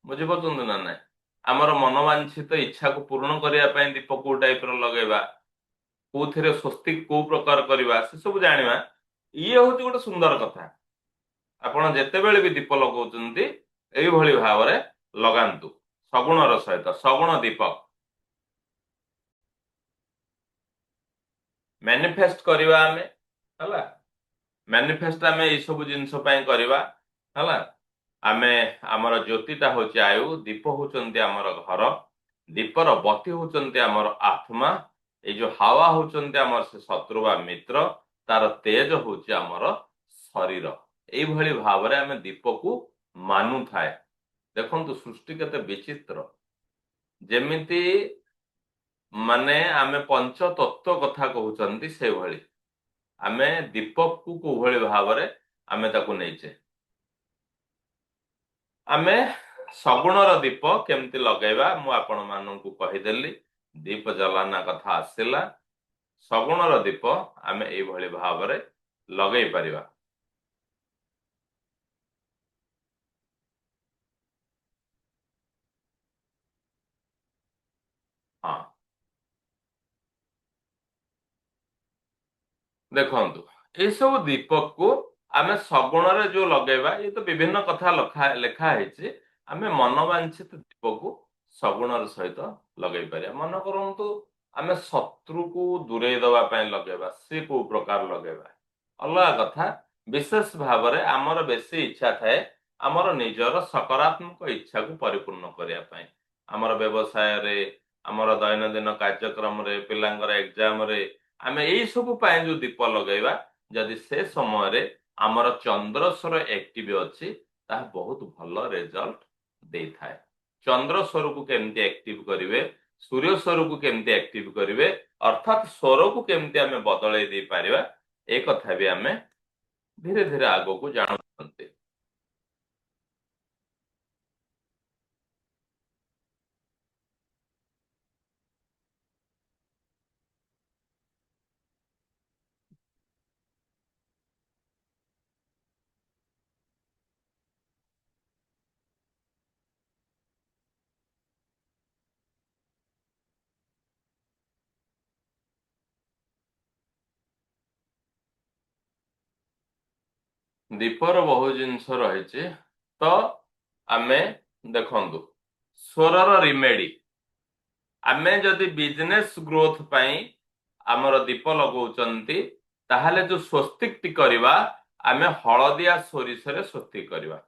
ବୁଝିପାରୁଛନ୍ତି ନା ନାଇଁ? ଆମର ମନୋବାଞ୍ଛିତ ଇଚ୍ଛାକୁ ପୂରଣ କରିବା ପାଇଁ ଦୀପ କୋଉ ଟାଇପର ଲଗେଇବା, କୋଉଥିରେ ସ୍ୱସ୍ତିକ କୋଉ ପ୍ରକାର କରିବା, ସେ ସବୁ ଜାଣିବା। ଇଏ ହଉଛି ଗୋଟେ ସୁନ୍ଦର କଥା। ଆପଣ ଯେତେବେଳେ ବି ଦୀପ ଲଗାଉଛନ୍ତି ଏଇଭଳି ଭାବରେ ଲଗାନ୍ତୁ, ସଗୁଣର ସହିତ, ସଗୁଣ ଦୀପକ। ମ୍ୟାନିଫେଷ୍ଟ କରିବା ଆମେ, ହେଲା, ମ୍ୟାନିଫେଷ୍ଟ ଆମେ ଏଇ ସବୁ ଜିନିଷ ପାଇଁ କରିବା। ହେଲା, ଆମେ ଆମର ଜ୍ୟୋତିଟା ହଉଛି ଆୟୁ, ଦୀପ ହଉଛନ୍ତି ଆମର ଘର, ଦୀପର ବତୀ ହଉଛନ୍ତି ଆମର ଆତ୍ମା, ଏଇ ଯୋଉ ହାୱା ହଉଛନ୍ତି ଆମର ସେ ଶତ୍ରୁ ବା ମିତ୍ର, ତାର ତେଜ ହଉଛି ଆମର ଶରୀର। ଏଇଭଳି ଭାବରେ ଆମେ ଦୀପକୁ ମାନୁଥାଏ। ଦେଖନ୍ତୁ ସୃଷ୍ଟି କେତେ ବିଚିତ୍ର। ଯେମିତି ମାନେ ଆମେ ପଞ୍ଚତତ୍ଵ କଥା କହୁଛନ୍ତି ସେଇଭଳି ଆମେ ଦୀପକକୁ କୋଉଭଳି ଭାବରେ ଆମେ ତାକୁ ନେଇଛେ। ଆମେ ସଗୁଣର ଦୀପ କେମିତି ଲଗେଇବା ମୁଁ ଆପଣ ମାନଙ୍କୁ କହିଦେଲି। ଦୀପ ଜଲାନା କଥା ଆସିଲା। ସଗୁଣର ଦୀପ ଆମେ ଏଇଭଳି ଭାବରେ ଲଗେଇ ପାରିବା। ହଁ, ଦେଖନ୍ତୁ ଏସବୁ ଦୀପକକୁ ଆମେ ସଗୁଣରେ ଯୋଉ ଲଗେଇବା, ଏ ତ ବିଭିନ୍ନ କଥା ଲେଖା ହେଇଛି। ଆମେ ମନୋବାଞ୍ଛିତ ଦୀପକୁ ସଗୁଣର ସହିତ ଲଗେଇ ପାରିବା। ମନେ କରନ୍ତୁ ଆମେ ଶତ୍ରୁକୁ ଦୂରେଇ ଦେବା ପାଇଁ ଲଗେଇବା, ସେ କୋଉ ପ୍ରକାର ଲଗେଇବା ଅଲଗା କଥା। ବିଶେଷ ଭାବରେ ଆମର ବେଶୀ ଇଚ୍ଛା ଥାଏ ଆମର ନିଜର ସକାରାତ୍ମକ ଇଚ୍ଛାକୁ ପରିପୂର୍ଣ୍ଣ କରିବା ପାଇଁ। ଆମର ବ୍ୟବସାୟରେ, ଆମର ଦୈନନ୍ଦିନ କାର୍ଯ୍ୟକ୍ରମରେ, ପିଲାଙ୍କର ଏକ୍ଜାମରେ ଆମେ ଏଇ ସବୁ ପାଇଁ ଯୋଉ ଦୀପ ଲଗେଇବା, ଯଦି ସେ ସମୟରେ ଆମର ଚନ୍ଦ୍ରସ୍ୱର ଆକ୍ଟିଭ ଅଛି ତାହା ବହୁତ ଭଲ ରେଜଲ୍ଟ ଦେଇଥାଏ। ଚନ୍ଦ୍ରସ୍ୱରକୁ କେମିତି ଆକ୍ଟିଭ କରିବେ, ସୂର୍ଯ୍ୟ ସ୍ୱରକୁ କେମିତି ଆକ୍ଟିଭ କରିବେ, ଅର୍ଥାତ ସ୍ୱରକୁ କେମିତି ଆମେ ବଦଳେଇ ଦେଇପାରିବା, ଏ କଥା ବି ଆମେ ଧୀରେ ଧୀରେ ଆଗକୁ ଜାଣୁଛନ୍ତି। ଦୀପର ବହୁ ଜିନିଷ ରହିଛି। ତ ଆମେ ଦେଖନ୍ତୁ ସ୍ୱରର ରିମେଡି, ଆମେ ଯଦି ବିଜନେସ ଗ୍ରୋଥ ପାଇଁ ଆମର ଦୀପ ଲଗାଉଛନ୍ତି ତାହେଲେ ଯୋଉ ସ୍ୱସ୍ତିକଟି କରିବା, ଆମେ ହଳଦିଆ ସୋରିଷରେ ସ୍ୱସ୍ତିକ କରିବା।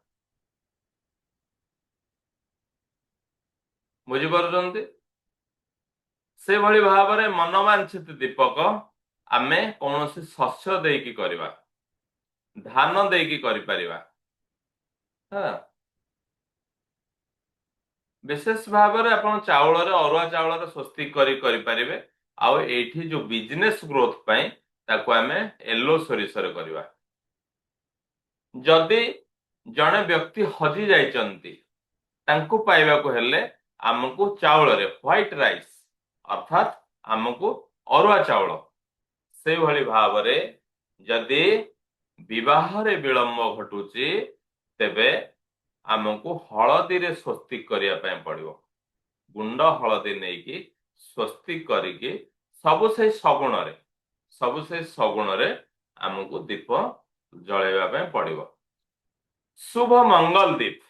ବୁଝିପାରୁଛନ୍ତି? ସେଭଳି ଭାବରେ ମନବାଞ୍ଛିତ ଦୀପକ ଆମେ କୌଣସି ଶସ୍ୟ ଦେଇକି କରିବା, ଧାନ ଦେଇକି କରିପାରିବା। ହଁ, ବିଶେଷ ଭାବରେ ଆପଣ ଚାଉଳରେ, ଅରୁଆ ଚାଉଳରେ ସ୍ୱସ୍ତିକ କରି କରିପାରିବେ। ଆଉ ଏଇଠି ଯୋଉ ବିଜନେସ ଗ୍ରୋଥ ପାଇଁ ତାକୁ ଆମେ ୟେଲୋ ସୋରିଷରେ କରିବା। ଯଦି ଜଣେ ବ୍ୟକ୍ତି ହଜି ଯାଇଛନ୍ତି, ତାଙ୍କୁ ପାଇବାକୁ ହେଲେ ଆମକୁ ଚାଉଳରେ ହ୍ୱାଇଟ ରାଇସ୍ ଅର୍ଥାତ୍ ଆମକୁ ଅରୁଆ ଚାଉଳ, ସେଇଭଳି ଭାବରେ ଯଦି ବିବାହରେ ବିଳମ୍ବ ଘଟୁଛି ତେବେ ଆମକୁ ହଳଦୀରେ ସ୍ୱସ୍ତିକ କରିବା ପାଇଁ ପଡିବ। ଗୁଣ୍ଡ ହଳଦୀ ନେଇକି ସ୍ୱସ୍ତିକ କରିକି ସବୁ ସେଇ ସଗୁଣରେ ଆମକୁ ଦୀପ ଜଳେଇବା ପାଇଁ ପଡିବ। ଶୁଭ ମଙ୍ଗଲ ଦୀପ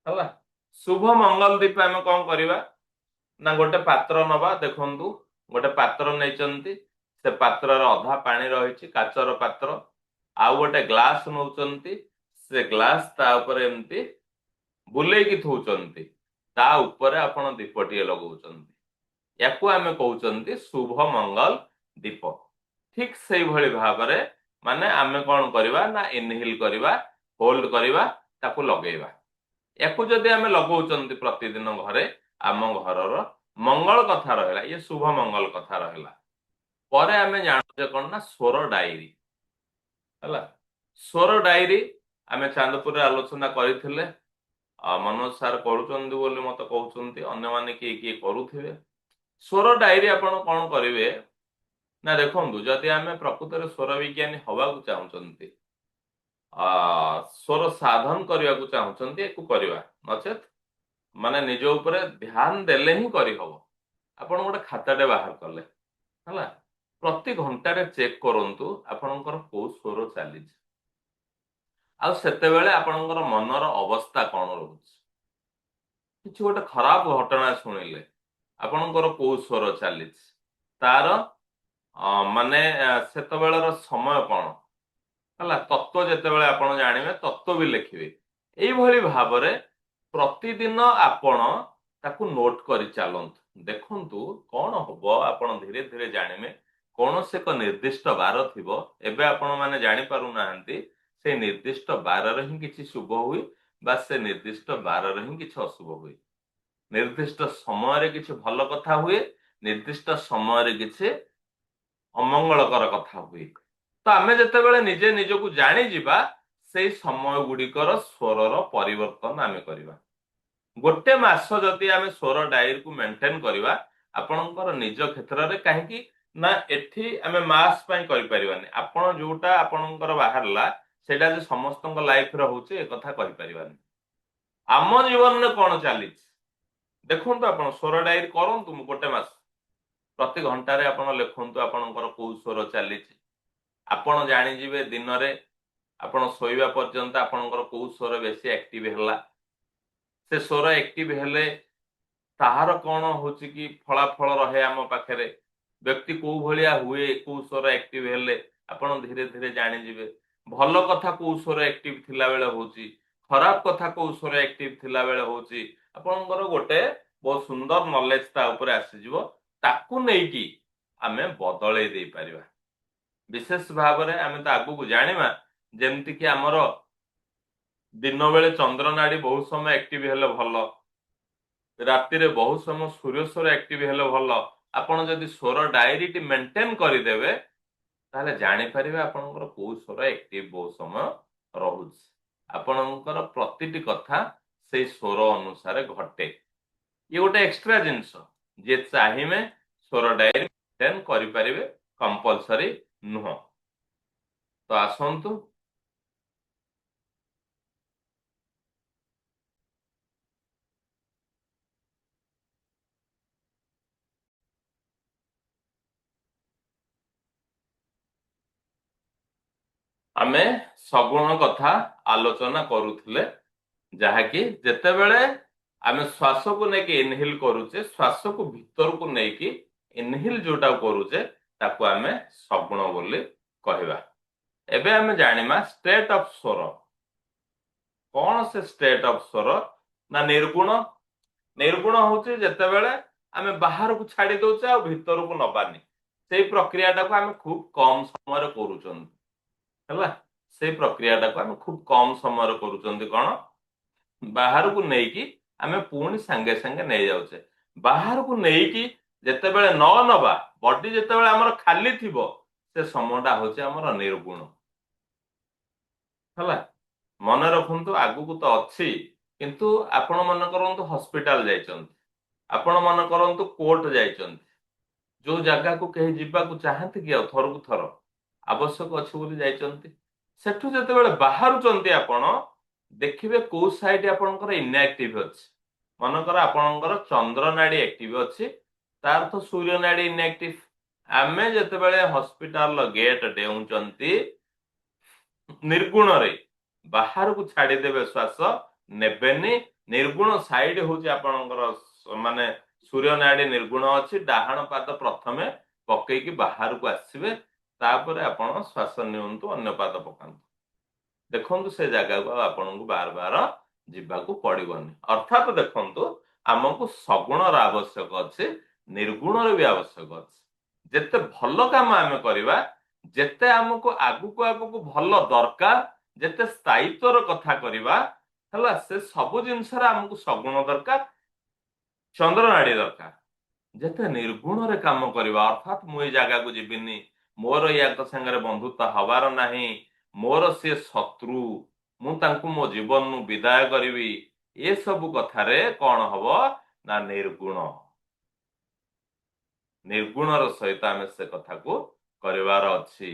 ହେଲା। ଶୁଭ ମଙ୍ଗଲ ଦୀପ ଆମେ କଣ କରିବା ନା ଗୋଟେ ପାତ୍ର ନବା। ଦେଖନ୍ତୁ ଗୋଟେ ପାତ୍ର ନେଇଛନ୍ତି, ସେ ପାତ୍ରରେ ଅଧା ପାଣି ରହିଛି, କାଚର ପାତ୍ର। ଆଉ ଗୋଟେ ଗ୍ଲାସ ନଉଛନ୍ତି, ସେ ଗ୍ଲାସ ତା ଉପରେ ଏମିତି ବୁଲେଇକି ଥଉଛନ୍ତି, ତା ଉପରେ ଆପଣ ଦୀପଟିଏ ଲଗଉଛନ୍ତି। ୟାକୁ ଆମେ କହୁଛନ୍ତି ଶୁଭ ମଙ୍ଗଲ ଦୀପ। ଠିକ ସେଇଭଳି ଭାବରେ ମାନେ ଆମେ କଣ କରିବା ନା ଇନହେଲ କରିବା, ହୋଲ୍ଡ କରିବା, ତାକୁ ଲଗେଇବା। ୟାକୁ ଯଦି ଆମେ ଲଗଉଛନ୍ତି ପ୍ରତିଦିନ ଘରେ, ଆମ ଘରର ମଙ୍ଗଳ କଥା ରହିଲା, ଇଏ ଶୁଭ ମଙ୍ଗଳ କଥା ରହିଲା। ପରେ ଆମେ ଜାଣୁଛେ କଣ ନା ସ୍ୱର ଡାଇରୀ ହେଲା। ସ୍ୱର ଡାଇରୀ ଆମେ ଚାନ୍ଦପୁରରେ ଆଲୋଚନା କରିଥିଲେ। ମନୋଜ ସାର୍ କରୁଛନ୍ତି ବୋଲି ମତେ କହୁଛନ୍ତି, ଅନ୍ୟମାନେ କିଏ କିଏ କରୁଥିବେ। ସ୍ୱର ଡାଇରୀ ଆପଣ କଣ କରିବେ ନା ଦେଖନ୍ତୁ, ଯଦି ଆମେ ପ୍ରକୃତରେ ସ୍ୱର ବିଜ୍ଞାନୀ ହବାକୁ ଚାହୁଁଛନ୍ତି, ସ୍ୱର ସାଧନ କରିବାକୁ ଚାହୁଁଛନ୍ତି, ୟାକୁ କରିବା। ନଚେତ ମାନେ ନିଜ ଉପରେ ଧ୍ୟାନ ଦେଲେ ହିଁ କରିହବ। ଆପଣ ଗୋଟେ ଖାତାଟେ ବାହାର କଲେ ହେଲା, ପ୍ରତି ଘଣ୍ଟାରେ ଚେକ୍ କରନ୍ତୁ ଆପଣଙ୍କର କୋଉ ସ୍ୱର ଚାଲିଛି, ଆଉ ସେତେବେଳେ ଆପଣଙ୍କର ମନର ଅବସ୍ଥା କଣ ରହୁଛି। କିଛି ଗୋଟେ ଖରାପ ଘଟଣା ଶୁଣିଲେ ଆପଣଙ୍କର କୋଉ ସ୍ୱର ଚାଲିଛି, ତାର ମାନେ ସେତେବେଳର ସମୟ କଣ ହେଲା, ତତ୍ତ୍ୱ ଯେତେବେଳେ ଆପଣ ଜାଣିବେ ତତ୍ତ୍ୱ ବି ଲେଖିବେ। ଏଇଭଳି ଭାବରେ ପ୍ରତିଦିନ ଆପଣ ତାକୁ ନୋଟ କରି ଚାଲନ୍ତୁ। ଦେଖନ୍ତୁ କଣ ହବ, ଆପଣ ଧୀରେ ଧୀରେ ଜାଣିବେ। କୌଣସି ଏକ ନିର୍ଦ୍ଦିଷ୍ଟ ବାର ଥିବ, ଏବେ ଆପଣ ମାନେ ଜାଣିପାରୁନାହାନ୍ତି, ସେ ନିର୍ଦ୍ଦିଷ୍ଟ ବାରରେ ହିଁ କିଛି ଶୁଭ ହୁଏ ବା ସେ ନିର୍ଦ୍ଦିଷ୍ଟ ବାରରେ ହିଁ କିଛି ଅଶୁଭ ହୁଏ। ନିର୍ଦ୍ଦିଷ୍ଟ ସମୟରେ କିଛି ଭଲ କଥା ହୁଏ, ନିର୍ଦ୍ଦିଷ୍ଟ ସମୟରେ କିଛି ଅମଙ୍ଗଳକର କଥା ହୁଏ। ତ ଆମେ ଯେତେବେଳେ ନିଜେ ନିଜକୁ ଜାଣିଯିବା, ସେଇ ସମୟ ଗୁଡିକର ସ୍ୱରର ପରିବର୍ତ୍ତନ ଆମେ କରିବା। ଗୋଟେ ମାସ ଯଦି ଆମେ ସ୍ୱର ଡାଇରୀକୁ ମେଣ୍ଟେନ କରିବା ଆପଣଙ୍କର ନିଜ କ୍ଷେତ୍ରରେ, କାହିଁକି ନା ଏଠି ଆମେ ମାସ ପାଇଁ କରିପାରିବାନି। ଆପଣ ଯୋଉଟା ଆପଣଙ୍କର ବାହାରିଲା ସେଇଟା ଯେ ସମସ୍ତଙ୍କ ଲାଇଫରେ ହଉଛି ଏ କଥା କହିପାରିବାନି। ଆମ ଜୀବନରେ କଣ ଚାଲିଛି ଦେଖନ୍ତୁ, ଆପଣ ସ୍ୱର ଡାଇରୀ କରନ୍ତୁ। ଗୋଟେ ମାସ ପ୍ରତି ଘଣ୍ଟାରେ ଆପଣ ଲେଖନ୍ତୁ ଆପଣଙ୍କର କୋଉ ସ୍ୱର ଚାଲିଛି। ଆପଣ ଜାଣିଯିବେ ଦିନରେ ଆପଣ ଶୋଇବା ପର୍ଯ୍ୟନ୍ତ ଆପଣଙ୍କର କୋଉ ସ୍ୱର ବେଶୀ ଆକ୍ଟିଭ ହେଲା। ସେ ସ୍ୱର ଆକ୍ଟିଭ ହେଲେ ତାହାର କଣ ହଉଛି କି ଫଳାଫଳ ରହେ ଆମ ପାଖରେ, ବ୍ୟକ୍ତି କୋଉ ଭଳିଆ ହୁଏ କୋଉ ସ୍ୱର ଆକ୍ଟିଭ ହେଲେ, ଆପଣ ଧୀରେ ଧୀରେ ଜାଣିଯିବେ। ଭଲ କଥା କୋଉ ସ୍ୱର ଆକ୍ଟିଭ ଥିଲା ବେଳେ ହଉଛି, ଖରାପ କଥା କୋଉ ସ୍ୱର ଆକ୍ଟିଭ ଥିଲା ବେଳେ ହଉଛି। ଆପଣଙ୍କର ଗୋଟେ ବହୁତ ସୁନ୍ଦର ନଲେଜ ତା ଉପରେ ଆସିଯିବ। ତାକୁ ନେଇକି ଆମେ ବଦଳେଇ ଦେଇପାରିବା। ବିଶେଷ ଭାବରେ ଆମେ ତ ଆଗକୁ ଜାଣିବା, ଯେମିତି କି ଆମର ଦିନ ବେଳେ ଚନ୍ଦ୍ର ନାଡି ବହୁତ ସମୟ ଆକ୍ଟିଭ ହେଲେ ଭଲ, ରାତିରେ ବହୁତ ସମୟ ସୂର୍ଯ୍ୟସ୍ୱର ଆକ୍ଟିଭ ହେଲେ ଭଲ। ଆପଣ ଯଦି ସ୍ୱର ଡାଇରୀଟି ମେଣ୍ଟେନ କରିଦେବେ, ତାହେଲେ ଜାଣିପାରିବେ ଆପଣଙ୍କର କୋଉ ସ୍ୱର ଆକ୍ଟିଭ ବହୁତ ସମୟ ରହୁଛି। ଆପଣଙ୍କର ପ୍ରତିଟି କଥା ସେଇ ସ୍ୱର ଅନୁସାରେ ଘଟେ। ଇଏ ଗୋଟେ ଏକ୍ସଟ୍ରା ଜିନିଷ, ଯିଏ ଚାହିଁବେ ସ୍ୱର ଡାଇରୀ ମେଣ୍ଟେନ କରିପାରିବେ, କମ୍ପଲସରି ନୁହଁ। ତ ଆସନ୍ତୁ ଆମେ ସଗୁଣ କଥା ଆଲୋଚନା କରୁଥିଲେ, ଯାହାକି ଯେତେବେଳେ ଆମେ ଶ୍ୱାସକୁ ନେଇକି ଇନହେଲ କରୁଛେ, ଶ୍ୱାସକୁ ଭିତରକୁ ନେଇକି ଇନହେଲ ଯୋଉଟା କରୁଛେ ତାକୁ ଆମେ ସଗୁଣ ବୋଲି କହିବା। ଏବେ ଆମେ ଜାଣିବା ଷ୍ଟେଟ ଅଫ ସ୍ୱର। କଣ ସେ ଷ୍ଟେଟ ଅଫ ସ୍ୱର ନା ନିର୍ଗୁଣ, निर्गुण होचे जेतेबेले आमे बाहर को छाड़ी दउचे आ भीतर को नबानी सेई प्रक्रियाटा को आमे खूब कम समय रे करूचंती हला सेई प्रक्रियाटा को आमे खूब कम समय रे करूचंती कोन बाहर को नेकी आमे पुणी संगे संगे नै जाउचे बाहर को नेकी जेतेबेले न नबा बॉडी जेतेबेले हमर खाली थिबो से समयटा होचे हमर निर्गुण हला मन रखंतु आगु को तो अछि किंतु आपण मन करंतु हॉस्पिटल जाइचंती आपण मन करंतु कोर्ट जाइचंती जो जगह को कहीं जीवा को चाहते कि थर को थर आवश्यक अच्छे बोली जाइचंती सेठु जेतेबेले बाहरुचंती आपण देखिबे को साइड आपणकर इनएक्टिव अछि मनकर आपणकर चंद्र नाड़ी एक्टिव अछि तार तो सूर्य नाड़ी इनएक्टिव आमे जेतेबेले हॉस्पिटल गेट डेउचंती निर्गुण रे बाहर को छाड़ी देबे श्वास नेबेनी निर्गुण साइड होची आपणकर माने सूर्य नाड़ी निर्गुण अछि डाहाण पाद प्रथमे पकई की बाहर को आसीबे तापर आपण श्वास नियंतु अन्य पाद पकांतु देखंतु से जगह को आपण को बार बार जिबा को पड़िबनी अर्थात देखंतु हमको सगुण र आवश्यक अछि निर्गुण र भी आवश्यक अछि जेते भलो काम आमे करिबा जेते हमको आगु को भलो दरकार जेते स्थायित्व र कथा करिबा हला से सब जिंस रा हमको सगुण दरकार चंद्र नाड़ी दरकार जेते निर्गुण रे काम करिबा अर्थात मु ए जगह को जिबिनी मोर या संगे बंधुत्व हबार नाही मोर से शत्रु मु तांकु मो जीवन नु विदाय करिवि ए सब कथा रे कोन हबो ना निर्गुण निर्गुण र सहित आमे से कथा को करिवार अछि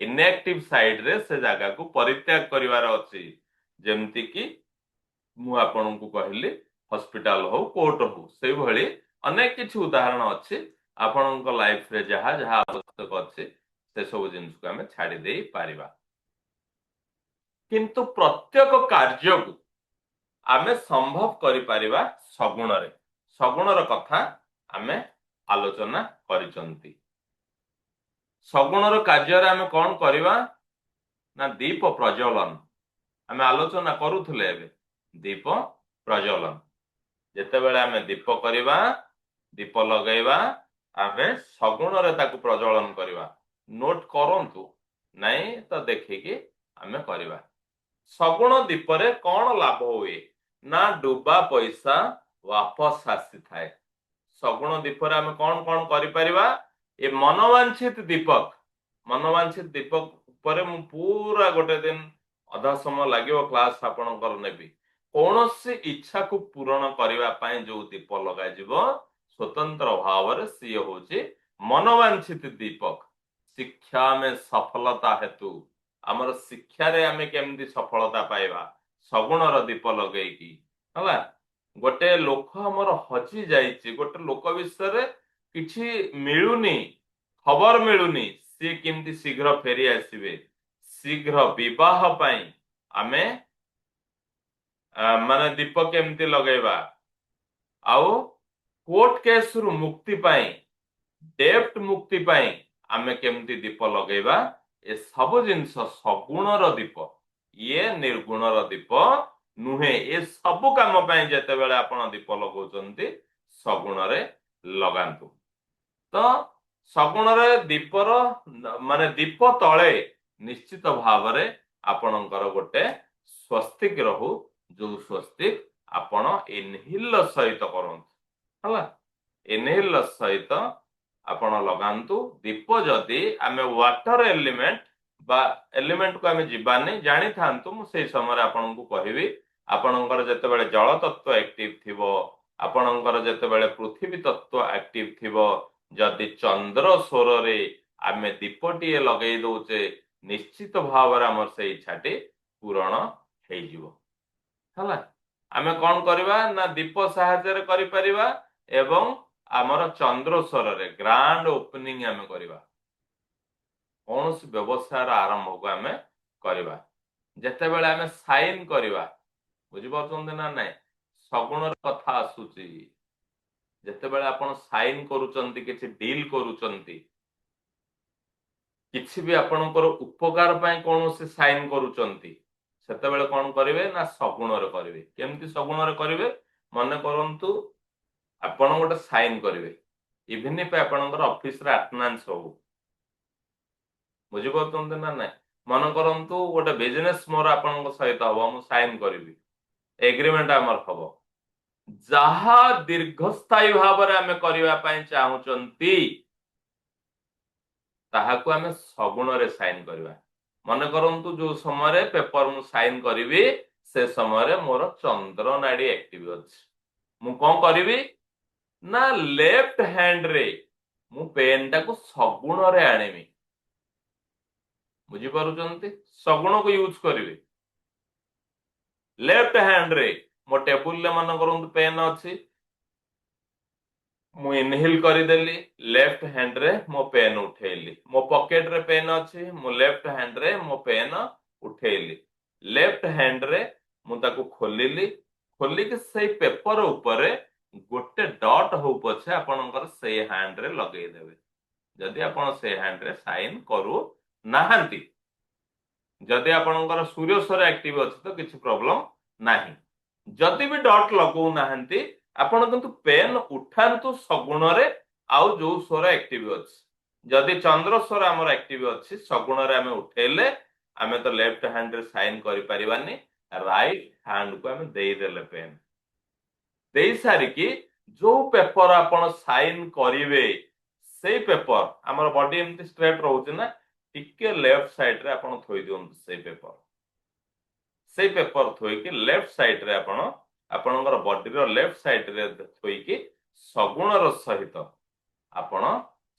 इनएक्टिव साइड रे से जगह को परित्याग करिवार अछि जेमति कि मु आपन को कहली हॉस्पिटल हो कोर्ट हो से भली अनेक किछि उदाहरण अछि आपन लाइफ रे जहा जहा आवश्यक अछि से सब जिनिस को आमे छाड़ी देई पारिबा किंतु प्रत्येक कार्य को आमे संभव करि पारिबा सगुण रे सगुण र कथा आमे आलोचना करिसंती सगुण र कार्य रे आमे कोन करिबा ना दीप प्रज्वलन आमे आलोचना करूथले एबे दीप प्रज्वलन जेतेबेले आमे दीप करिबा दीप लगैबा आमे सगुण रे ताकू प्रज्वलन करिबा नोट करंतु नै तो देखिकी आमे करिबा सगुण दीप रे कोन लाभ हुए ना डूबा पैसा वापस आसी थाए सगुण दीप रे आमे कोन कोन करि परिबा ए मनोवांछित दीपक ऊपर मु पूरा गोटे दिन अधा समय लागिवो क्लास आपणकर नेबी कौनसी इच्छा को पूरण करिवा पाए जो दीप लगा जिवो स्वतंत्र भाव रे सी होची मनोवांछित दीपक शिक्षा में सफलता हेतु हमर शिक्षा रे आमे केमती सफलता पाइबा सगुण र दीप लगेई की हला गोटे लोक हमर हजी जाईची गोटे लोक विषय रे किछि मिलुनी खबर मिलुनी सी केमती शीघ्र फेरी आसीबे शीघ्र विवाह पाई आमे माने दीप केमती लगेबा आउ कोर्ट केस रु मुक्ति पाई डेप्ट मुक्ति पाई आमे केमती दीप लगेबा ए सब जिंस सगुण र दीप ये निर्गुण र दीप नुहे ए सब काम पाई जेते बेले आपण दीप लगौचंती सगुण रे लगांतु तो सगुण रे दीपर माने दीप तळे निश्चित भाव रे आपणकर गोटे स्वस्तिक रहू जो स्वस्तिक आपण इनहिल सहित करंतु हला इनहिल सहित आपण लगांतु दीप जदि आमे वाटर एलिमेंट बा एलिमेंट को आमे जीवानी जानि थांतु मु सेई समय आपण को कहिबी आपणकर जते बेले जल तत्व एक्टिव थिबो आपणकर जते बेले पृथ्वी तत्व एक्टिव थिबो जदि चंद्र स्वर रे आमे दीपटी लगेई दोचे निश्चित भाव रे हमर से इच्छाटी पूर्ण हेई जिवो हला आमे कोन करबा ना दीप सहायता रे करि परिबा एवं आमर चंद्र स्वर रे ग्रांड ओपनिंग आमे करबा कौन सी व्यवसाय आरंभ को आमे करबा जेते बेले आमे साइन करबा बुझि पाछन ना नै सगुण र कथा आसुची जेते बेले आपण साइन करूचंती किछि डील करूचंती किछि भी आपणकर उपकार पाई कौन से साइन करूचंती सेते बेले कोन करिवे ना सगुण रे करिवे केमती सगुण रे करिवे मने करंतु ଆପଣ ଗୋଟେ ସାइन କରିବେ इवन इफ आपणकर ऑफिस रे अटेंडेंस हो बुझिपारुଛନ୍ତି ନା ନାଇଁ मन करंतु गोटे बिजनेस मोर आपन सहित हबो मु साइन करिवि एग्रीमेंट हमर हबो जहा दीर्घस्थायी भाव रे हमें करिवा पई चाहुचंती ताहाकू हमें सगुण रे साइन करवा मन करंतु जो समय पेपर मु साइन करिवि से समय मोर चंद्र नाड़ी एक्टिव अछि मु कोन करिवि ना लेफ्ट हैंड रे मु पेन टाकू सगुण रे आनिमि बुझी पारुचंती सगुण को यूज करिवि लेफ्ट हैंड रे मो टेबुल ले मन करंतु पेन अछि मु इनहेल करदेली लेफ्ट हैंड रे मो पेन उठेली मो पॉकेट रे पेन अछि मु लेफ्ट हैंड रे मो पेन उठेली लेफ्ट हैंड रे मु ताकू खोलिली खोली के सही पेपर ऊपर गोटे डॉट हो पछे आपनकर से हैंड रे लगेई देबे जदि आपण से हैंड रे साइन करू नाहंती जदि आपनकर सूर्य स्वर एक्टिव अछि तो किछि प्रॉब्लम नाही जदि भी डॉट लगौ नाहंती आपण किंतु पेन उठांतु सगुण रे आउ जो स्वर एक्टिव अछि जदि चंद्र स्वर हमर एक्टिव अछि सगुण रे हमें उठेले हमें तो लेफ्ट हैंड रे साइन करि परिबानी राइट हैंड को हमें देई देले पेन देई सारी की जो पेपर आपण साइन करिवे सेई पेपर हमर बॉडी एमती स्ट्रेट रहउछ ना टिके लेफ्ट साइड रे आपण थोई दियंतु सेई पेपर थोई के लेफ्ट साइड रे आपण आपणकर बॉडी रो लेफ्ट साइड रे थोई के सगुण रो सहित आपण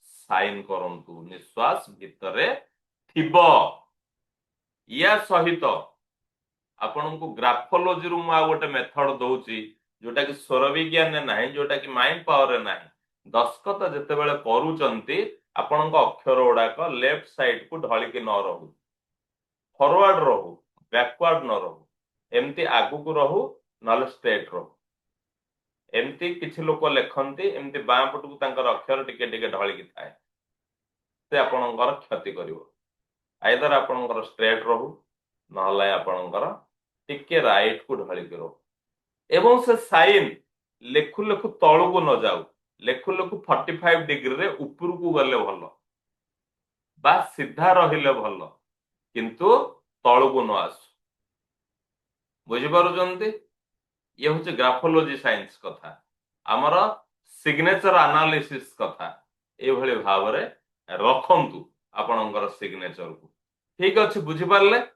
साइन करंतु निश्वास भितरे थिबो या सहित आपनको ग्राफोलॉजी रु आ गोटे मेथड दउची जोटा कि स्वर विज्ञान ने नाही जोटा कि माइंड पावर रे नाही दस्खत जते बेले करूचंती आपनको अक्षर उडाक लेफ्ट साइड को ढली के न रहू फॉरवर्ड रहू बैकवर्ड न रहू एमती आगु को रहू नले स्ट्रेट रहू एमती किछि लोक लेखंती एमती बां पटकू तांकर अक्षर टिके टिके ढली की थाए से आपणकर क्षति करिवो आइदर आपणकर स्ट्रेट रहू नहले आपणकर टिके राइट को ढली के रहू एवं से साइन लेखु लेखु तळु को न जाऊ लेखु लेखु 45 डिग्री रे ऊपर को गले भलो बा सीधा रहिले भलो किंतु तळु को न आसु बुझी पारुचंती ये हूँ ग्राफोलॉजी साइंस कथा आमर सिग्नेचर एनालिसिस कथा ये भाव रे रखंतु आपणकर सिग्नेचर को ठीक अच्छे बुझिपारे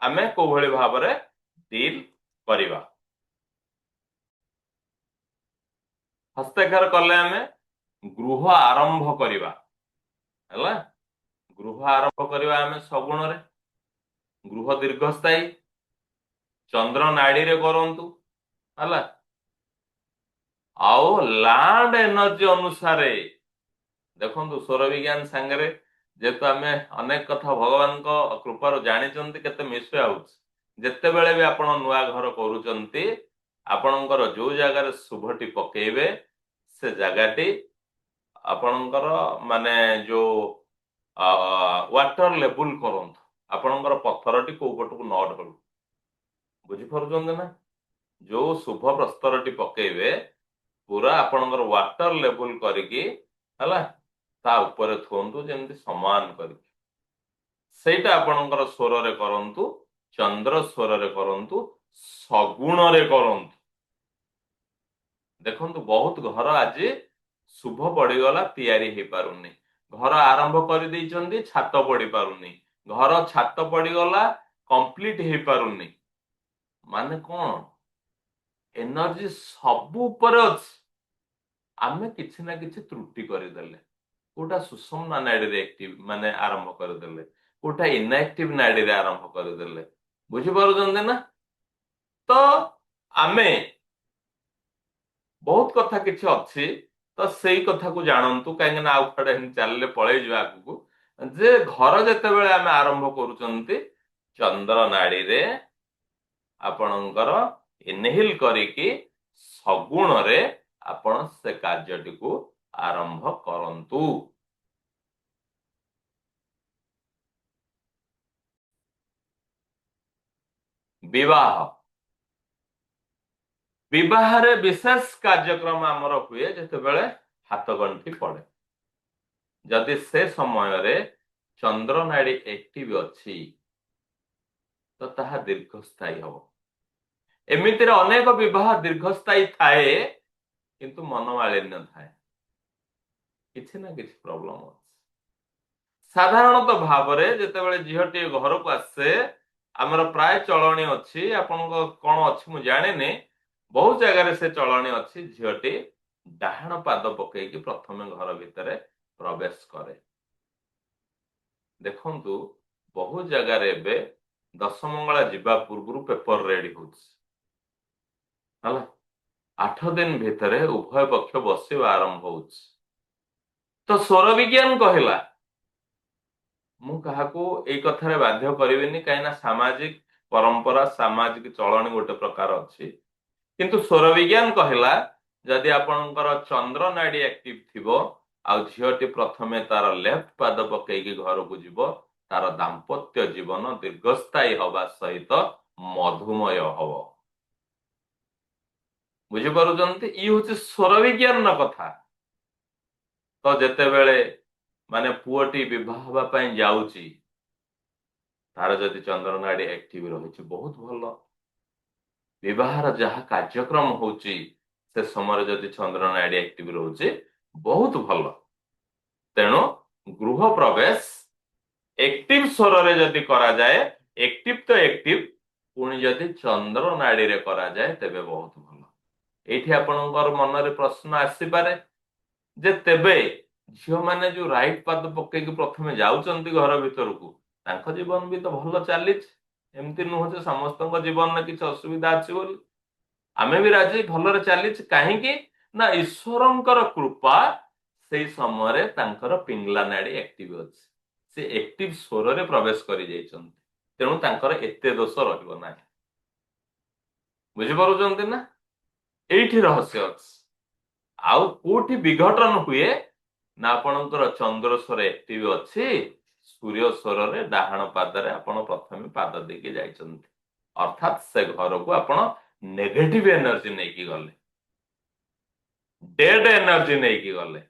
आमे को भली भाव रे डील करिवा हस्ताक्षर कले आमे गृह आरंभ करिवा हला गृह आरंभ करिवा आमे सगुण रे गृह दीर्घस्थायी चंद्र नाड़ी रे करंतु हला आओ लैंड एनर्जी अनुसार देखंतु सौर विज्ञान संगे जेतु आमे अनेक कथा भगवान को कृपा जानिचंती केते मिसवे आउछ जेते बेले भी आपण नुआ घर करूचंती आपणकर जो जगह रे शुभटी पकेइबे से जगहटी आपणकर माने जो वाटर लेवल करंतु आपणकर पत्थरटी को पटको न ढळू बुझी पारुचंती ना जो शुभ प्रस्तरटी पकेइबे पूरा आपणकर वाटर लेवल करिकी हला ता ऊपर थोंतु जेमति समान करिकी सेटा आपणकर स्वर रे करंतु चंद्र स्वर रे करंतु सगुण रे करंतु देखंतु बहुत घर आज शुभ पड़ीगला तैयारी हे पारुनी घर आरंभ कर देइचंदी छात पड़ी पारुनी घर छात पड़ीगला कंप्लीट हे पारुनी माने कौन एनर्जी सबु ऊपर अछि आमे किछि ना किछि त्रुटि करिदेले कोटा सुषुम्ना नाड़ी रे एक्टिव माने आरंभ करदेले कोटा इनएक्टिव नाड़ी रे आरंभ करदेले बुझी पारुचंदी ना तो आमे बहुत कथा किछि अछि तो सेई कथा को जानंतु काहे ना आउ खडे चलले पळै जिवा आगु जे घर जते बेले आमे आरंभ करूचंती चंद्र नाड़ी रे आपणकर इनहेल करिकी सगुण रे आपण से कार्यटी को आरंभ करंतु विवाह विवाह विशेष कार्यक्रम आमर हुए जितेबले हाथ गंठी पड़े जदि से समय चंद्र नाड़ी एक्टिव अच्छी तो ताहा दीर्घस्थायी हम एमितिर अनेक विवाह दीर्घस्थायी थाए किंतु मनोमालिन्य थाए किसी ना किसी प्रॉब्लम अच्छे साधारणतः भाव जितेबाला झीटी घर को आसे आमर प्राय चलनी अच्छी आपण कौन अच्छी मुझे जानी बहुत जगह से चलनी अच्छी झीटी डाहाण पाद पकईकि प्रथम घर भितर प्रवेश करे देखंतु बहुत जगह एबे दशमंगला जीवा पूर्व पेपर रेडी होला 8 दिन भितर उभय पक्ष बसवा आरंभ हो तो स्वर विज्ञान कहला मु काहाको एई कथारे बाध्य करिवेनी काइना सामाजिक परंपरा सामाजिक चलनी गोटे प्रकार अच्छी किंतु स्वर विज्ञान कहला जदि आपणकर चंद्र नाड़ी एक्टिव थिबो आ झीटी प्रथमे तार लेफ्ट पाद पकईकि घर को जीव तार दाम्पत्य जीवन दीर्घस्थायी हवा सहित मधुमय हव बुझिपारुचंती ई हूँ स्वर विज्ञान कथा तो जेतेबेले माने पुअटी विवाह हवा पई जाउची तार जदि चंद्र नाड़ी एक्टिव रही बहुत भल विवाहर जहाँ कार्यक्रम होची से समय जदि चंद्र नाड़ी एक्टिव रोचे बहुत भल तेणु गृह प्रवेश एक्टिव स्वर रे जदि करा जाए एक्टिव तो एक्टिव पुणी जदि चंद्र नाड़ी रे करा जाए तेबे बहुत भल एठी आपणकर मन रे प्रश्न आसी पारे जे तेबे झील मैंने जो राइट पाद पकईकि प्रथमे जाउचंती घर भीतर को तांको जीवन भी तो भल चली एमती नुह जे समस्त जीवन में किसी असुविधा अच्छी बोली आमे भी राजी भलरे चली कहीं ना ईश्वरंकर कृपा से समय तांकर पिंगला नाड़ी एक्टिव अच्छी से एक्टिव स्वर रे प्रवेश करि जाइछंती तेणु तांकर एते दोष रहिबो ना बुझी पारुचंती ना एठी रहस्य अछि आउ कोठी विघटन हुए ना आपणकर चंद्र स्वर एक्टिव अच्छी सूर्य स्वर रे डाहाण पादरे आपण प्रथमे पाद देके जाइछंती अर्थात से घर को आपण नेगेटिव एनर्जी नहीं की गले डेड एनर्जी नहीं की गले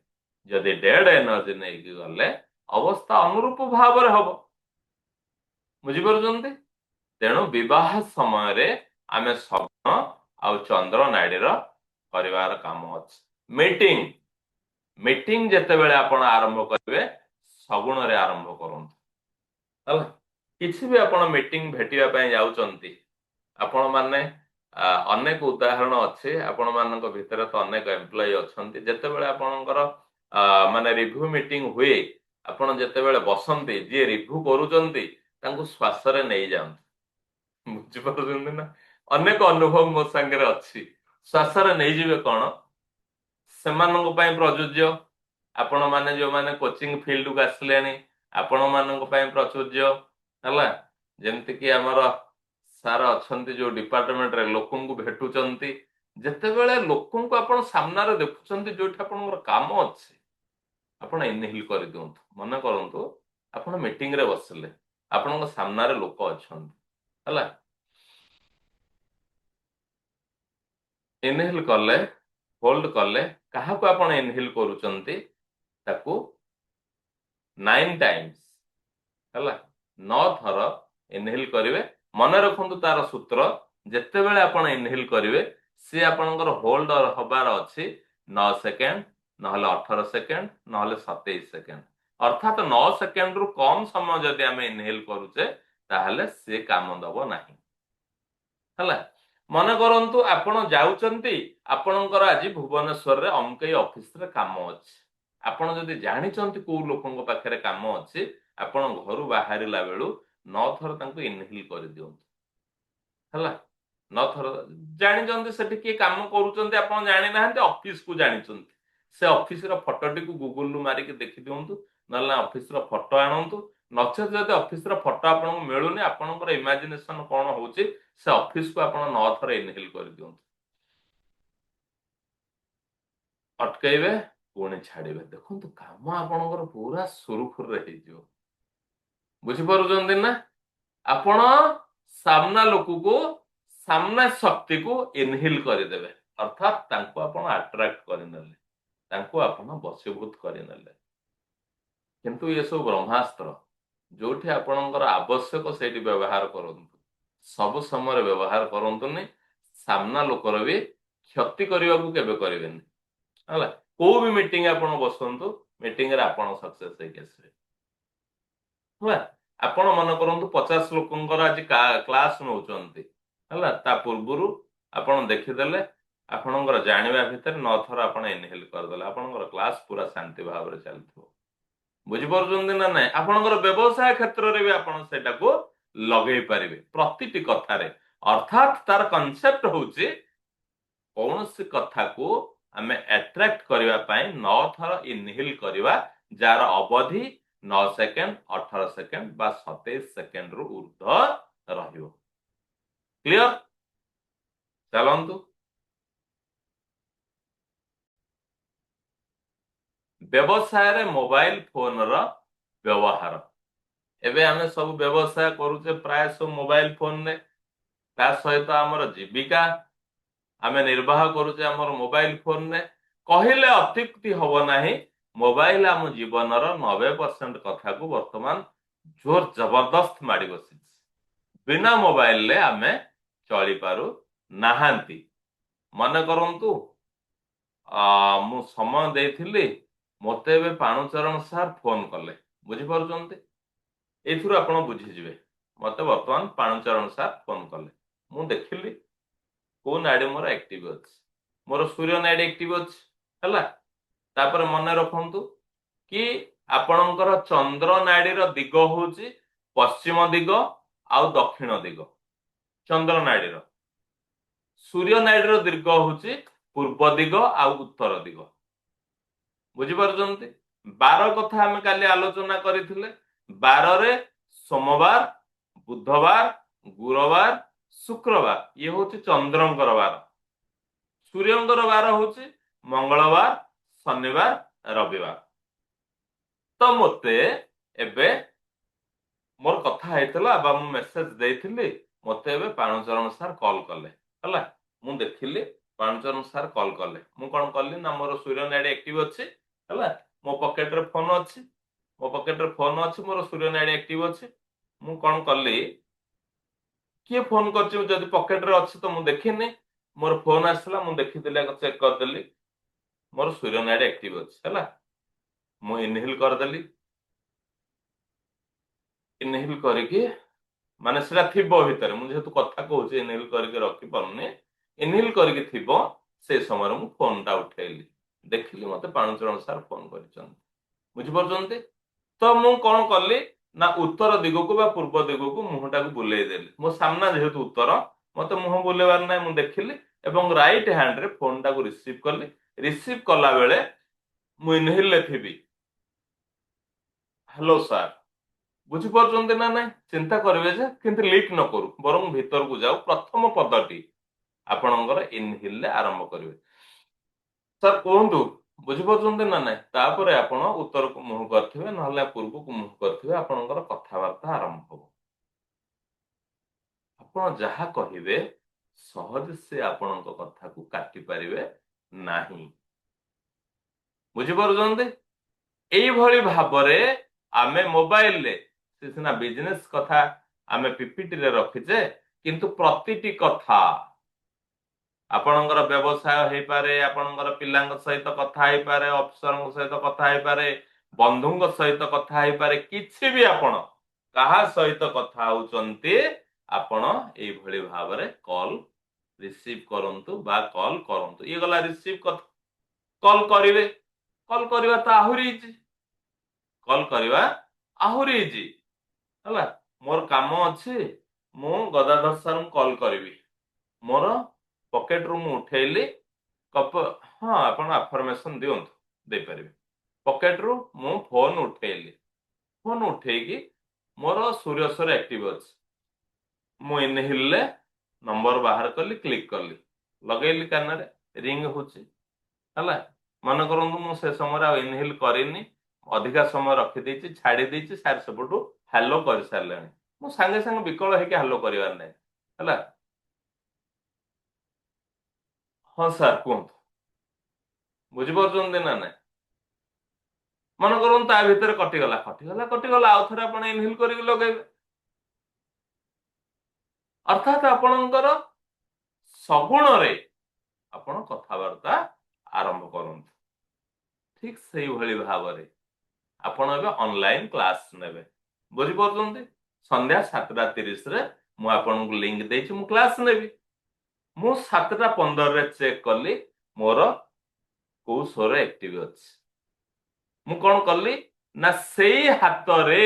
जदि डेड एनर्जी नहीं की गले अवस्था अनुरूप भाव रे हबो बुझी पारुचंती तेणु विवाह समय रे आमे सगुण आ चंद्र नाड़ी रो परिवार काम अछि मीटिंग मीटिंग जेतेबेले आपण आरंभ करिवे सगुण रे आरंभ करंतु हला किछि भी आपण मीटिंग भेटिया पय जाउचंती आपण माने अनेक उदाहरण अच्छे आपण मानक भितर तो अनेक एम्प्लॉय अछंती जेतेबेले आपणकर माने रिव्यू मीटिंग हुए आपण जेतेबेले बसंती जे रिव्यू करूचंती तांको श्वास रे नै जाउंती बुझि पारुचंती ना अनेक अनुभव मो संगे अच्छी श्वास रे नै जिवे कोन सेमानक पय प्रयोज्य आपण माने जो माने कोचिंग फील्ड को आसलेनी आपण मानक पय प्रयोज्य हला जेमति कि हमर सार अच्छे जो डिपार्टमेंट रे लोकन को भेटुचंती जेतेबेले लोकन को आपण सामना रे देखुचंती जोठी आपनकर काम अछि आपण इनहिल कर दियंतु मन करंतु आपण मीटिंग रे बसले आपनक सामना रे लोक अछंती हला इनहिल करले होल्ड करले कहा को आपण इनहिल करूचंती ताकू 9 टाइम्स हला 9 थर इनहिल करिवे मन रखंतु तार सूत्र जेतेबेले आपण इनहिल करिवे से आपनकर होल्ड हबार अछि 9 सेकेंड नहले 18 सेकेंड नहले 27 सेकेंड अर्थात 9 सेकेंड रु कम समय जदि आमे इनहेल करूचे ताहले से काम दबो नाही हला मन करंतु आपण जाउचंती आपणकर आज भुवनेश्वर रे अमकई ऑफिस रे काम अछि आपण जदि जानिचंती को लोकन पाखरे काम अछि आपण घर बाहरिला बेलु 9 थर तांको इनहेल कर दियंतु हला 9 थर जानिचंती सेठी के काम करूचंती आपण जानि नाहंती ऑफिस को जानिचंती से ऑफिस रो फोटोटी को गूगल रु मारी के देखि दियंतु नला ऑफिस रो फोटो आनंतु नचे जदि ऑफिस रो फोटो आपण को मिलुनी आपणकर इमेजिनेशन कोन होउची से ऑफिस को आपण 9 थर इनहेल कर दियंतु अटकैबे पुणी छाड़िबे देखंतु काम आपणकर पूरा सुरुखुर रे हेजियो बुझी पारुचंती ना आपण सामना लोक को सामना शक्ति को इनहिल करदेवे अर्थात तांको आपण अट्रैक्ट करनेले तांको आपण वशीभूत करनेले किंतु ये सब ब्रह्मास्त्र जोठी आपणकर आवश्यक से व्यवहार करूँ सब समय व्यवहार करतुनि सामना लोकर भी क्षति करने को केबे करेनि है को भी मीटिंग आपण बसंतु मीटिंग रे आपण सक्सेस होके आसबे आपण मन करंतु 50 लोकंकर आज क्लास नौचंती है ता पूर्वरु आपण देखिदेले आपणकर जानिबा भितर 9 थर आपण इनहेल करदेले आपणकर क्लास पूरा शांति भाव रे चलथो बुझी परछंती ना नाही आपणकर व्यवसाय क्षेत्र रे भी आपण सेटा को लगेई पारिबे प्रतिटी कथा रे अर्थात तार कांसेप्ट होउची कौनसी कथा को आमे अट्रैक्ट करबा पई 9 थर इनहेल करबा जार अवधि 9 सेकेंड 18 सेकेंड बा 27 सेकेंड रु ऊर्ध्व रहियो क्लियर चलंतु व्यवसाय रे मोबाइल फोन रो व्यवहार एबे आमे सब व्यवसाय करूचे प्राय सब मोबाइल फोन ने ता सहित हमर जीविका आमे निर्वाह करूचे हमर मोबाइल फोन ने कहिले अत्युक्ति हबो नाही मोबाइल आम जीवन 90% कथा को वर्तमान जोर जबरदस्त माड़ी बसी बिना मोबाइल ले आमे चली पारू नाहांती मन करंतु मु समय देथिली मते एबे पाणुचरण सार फोन कले बुझी परछंती एथुर आपण बुझी जिवे मते वर्तमान पाणुचरण सार फोन कले मु देखिली को नाडी मोर एक्टिव अछि मोर सूर्य नाडी एक्टिव अछि हला तापर मन रखंतु कि आपणकर चंद्र नाडी रो दिग होउची पश्चिम दिग आ दक्षिण दिग चंद्र नाडी रो सूर्य नाडी रो दिग होउची पूर्व दिग आ उत्तर दिग बुझी परछंती 12 कथा हम काली आलोचना करिथिले 12 रे सोमवार बुधवार गुरुवार शुक्रवार ये होची चंद्रंकर वार सूर्यंकर वार होची मंगलवार शनिवार रविवार तो मते एबे मोर कथा हेतला बा मु मेसेज देथिली मते एबे पाणुचरण सार कॉल कले हला मु देखिली पाणुचरण सार कॉल कले मु कोन कल्ली ना मोर सूर्य नाडी एक्टिव अछि हला मो पॉकेट रे फोन अछि मो पॉकेट रे फोन अछि मोर सूर्य नाडी एक्टिव अछि मु कोन कल्ली किए फोन करछि जदि पॉकेट रे अछि तो मु देखिनी मोर फोन आसला मु देखिदेले चेक कर देली मोर सूर्य नाडी एक्टिव अछि हला मु इनहेल कर देली इनहेल करके माने सेटा थिबो भीतर मु जेतु कथा कहूछि इनहेल करके रखि परने इनहेल करके थिबो से समय मु फोन टा उठेली देखिली मते पाणुचरण सार फोन करिसंती बुझि परछंती तो मु कोन करली ना उत्तर दिग को बा पूर्व दिग को मुहटा को बुलेई देली मो सामना जेहेतु उत्तर मते मुह बुलेबार नै मु देखिली एवं राइट हैंड रे फोन टा को रिसीव करली रिसीव कला बेले मु इनहेल ले थिबी हेलो सर बुझी परछंती ना नै चिंता करबे जे किंतु लीक न करू बरम भीतर को जाऊ प्रथम पदटी आपणकर इनहेल ले आरंभ करिवे सर कहंतु बुझी परछंती ना नै तापरे आपण उत्तर को मुह करथिबे नहले पूर्व को मुह करथिबे आपणकर कथावार्ता आरंभ हो आपण जहा कहिबे सहज से आपणक कथा को काटी परिबे नाही बुझी परछंती एई भली भाबरे आमे मोबाइल ले सिना बिजनेस कथा आमे पीपीटी रे रखिजे किंतु प्रतिटी कथा आपणकर व्यवसाय हेई पारे आपणकर पिलांग सहित कथा हेई पारे अफसर सहित कथा हेई पारे बंधुंग सहित कथा हेई पारे किछि भी आपण कहा सहित कथा होचंती आपण एई भली भाबरे कॉल रिसीव करंतु बा कॉल करंतु ये गला रिसीव कॉल करिवे कॉल करबा त आहुरी इजी कॉल करबा आहुरी इजी हला मोर काम अछि मु गदाधर सर कॉल करबी मोर पॉकेट रू मु उठेली कप हां आपण अफर्मेशन दियंतु दे परिबे पॉकेट रू मु फोन उठेली फोन उठेकी मोर सूर्यसर एक्टिव अछि मु इनहेल ले नंबर बाहर कली क्लिक कली लगेली कान रे रिंग होची हला मन करंतु मु से समय इनहेल करिनी अधिका समय रखी देछि छाड़ी देछि सार सबटू हेलो कर सारलेनी मु संगे संगे विकल हेके हेलो करिवार नै हला ହଁ ସାର୍ କୁହନ୍ତୁ। ବୁଝିପାରୁଛନ୍ତି ନା ନାଇଁ? ମନେ କରନ୍ତୁ ତା ଭିତରେ କଟିଗଲା କଟିଗଲା କଟିଗଲା, ଆଉ ଥରେ ଆପଣ ଇନହେଲ କରିକି ଲଗେଇବେ। ଅର୍ଥାତ୍ ଆପଣଙ୍କର ସଗୁଣରେ ଆପଣ କଥାବାର୍ତ୍ତା ଆରମ୍ଭ କରନ୍ତୁ। ଠିକ ସେଇଭଳି ଭାବରେ ଆପଣ ଏବେ ଅନଲାଇନ କ୍ଲାସ ନେବେ। ବୁଝିପାରୁଛନ୍ତି? ସନ୍ଧ୍ୟା 7:30ରେ ମୁଁ ଆପଣଙ୍କୁ ଲିଙ୍କ ଦେଇଛି, ମୁଁ କ୍ଲାସ ନେବି। ମୁଁ 7:15ରେ ଚେକ୍ କଲି ମୋର କୋଉ ସ୍ୱର ଆକ୍ଟିଭ ଅଛି। ମୁଁ କଣ କଲି ନା ସେଇ ହାତରେ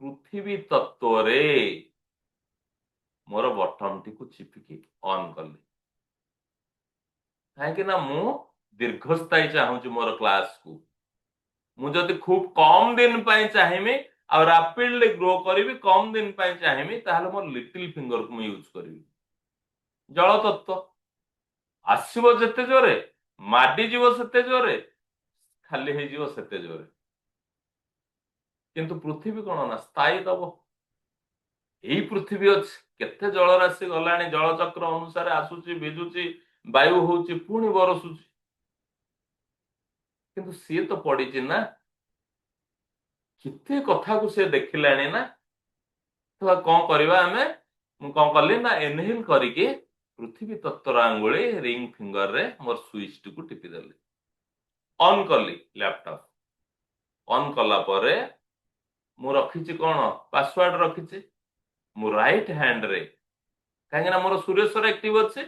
ପୃଥିବୀ ତତ୍ଵରେ ମୋର ବଟନଟିକୁ ଚିପିକି ଅନ୍ କଲି। କାହିଁକି ନା ମୁଁ ଦୀର୍ଘସ୍ଥାୟୀ ଚାହୁଁଛି ମୋର କ୍ଲାସକୁ। ମୁଁ ଯଦି ଖୁବ କମ ଦିନ ପାଇଁ ଚାହିଁବି ଆଉ ରାପିଡଲି ଗ୍ରୋ କରିବି, କମ ଦିନ ପାଇଁ ଚାହିଁବି, ତାହେଲେ ମୋର ଲିଟିଲ ଫିଙ୍ଗରକୁ ମୁଁ ୟୁଜ କରିବି। ଜଳ ତତ୍ଵ ଆସିବ ଯେତେ ଜୋରେ, ମାଡିଯିବ ସେତେ ଜୋରେ, ଖାଲି ହେଇଯିବ ସେତେ ଜୋରେ। କିନ୍ତୁ ପୃଥିବୀ କଣ ନା ସ୍ଥାୟୀ ଦବ। ଏଇ ପୃଥିବୀ ଅଛି, କେତେ ଜଳରାଶି ଗଲାଣି, ଜଳଚକ୍ର ଅନୁସାରେ ଆସୁଛି, ଭିଜୁଛି, ବାୟୁ ହଉଛି, ପୁଣି ବରସୁଛି। କିନ୍ତୁ ସିଏ ତ ପଡିଛି ନା, କେତେ କଥାକୁ ସେ ଦେଖିଲାଣି ନା। ତ କଣ କରିବା ଆମେ? ମୁଁ କଣ କଲି ନା ଇନହେଲ କରିକି ପୃଥିବୀ ତତ୍ଵର ଆଙ୍ଗୁଳି ରିଙ୍ଗ ଫିଙ୍ଗରରେ ମୋର ସୁଇଚ ଟିକୁ ଟିପିଦେଲି, ଅନ୍ କଲି ଲ୍ୟାପଟପ୍। ଅନ୍ କଲା ପରେ ମୁଁ ରଖିଛି କଣ, ପାସୱାର୍ଡ ରଖିଛି। ମୁଁ ରାଇଟ ହ୍ୟାଣ୍ଡରେ, କାହିଁକି ନା ମୋର ସୁରେଶ୍ୱର ଆକ୍ଟିଭ ଅଛି,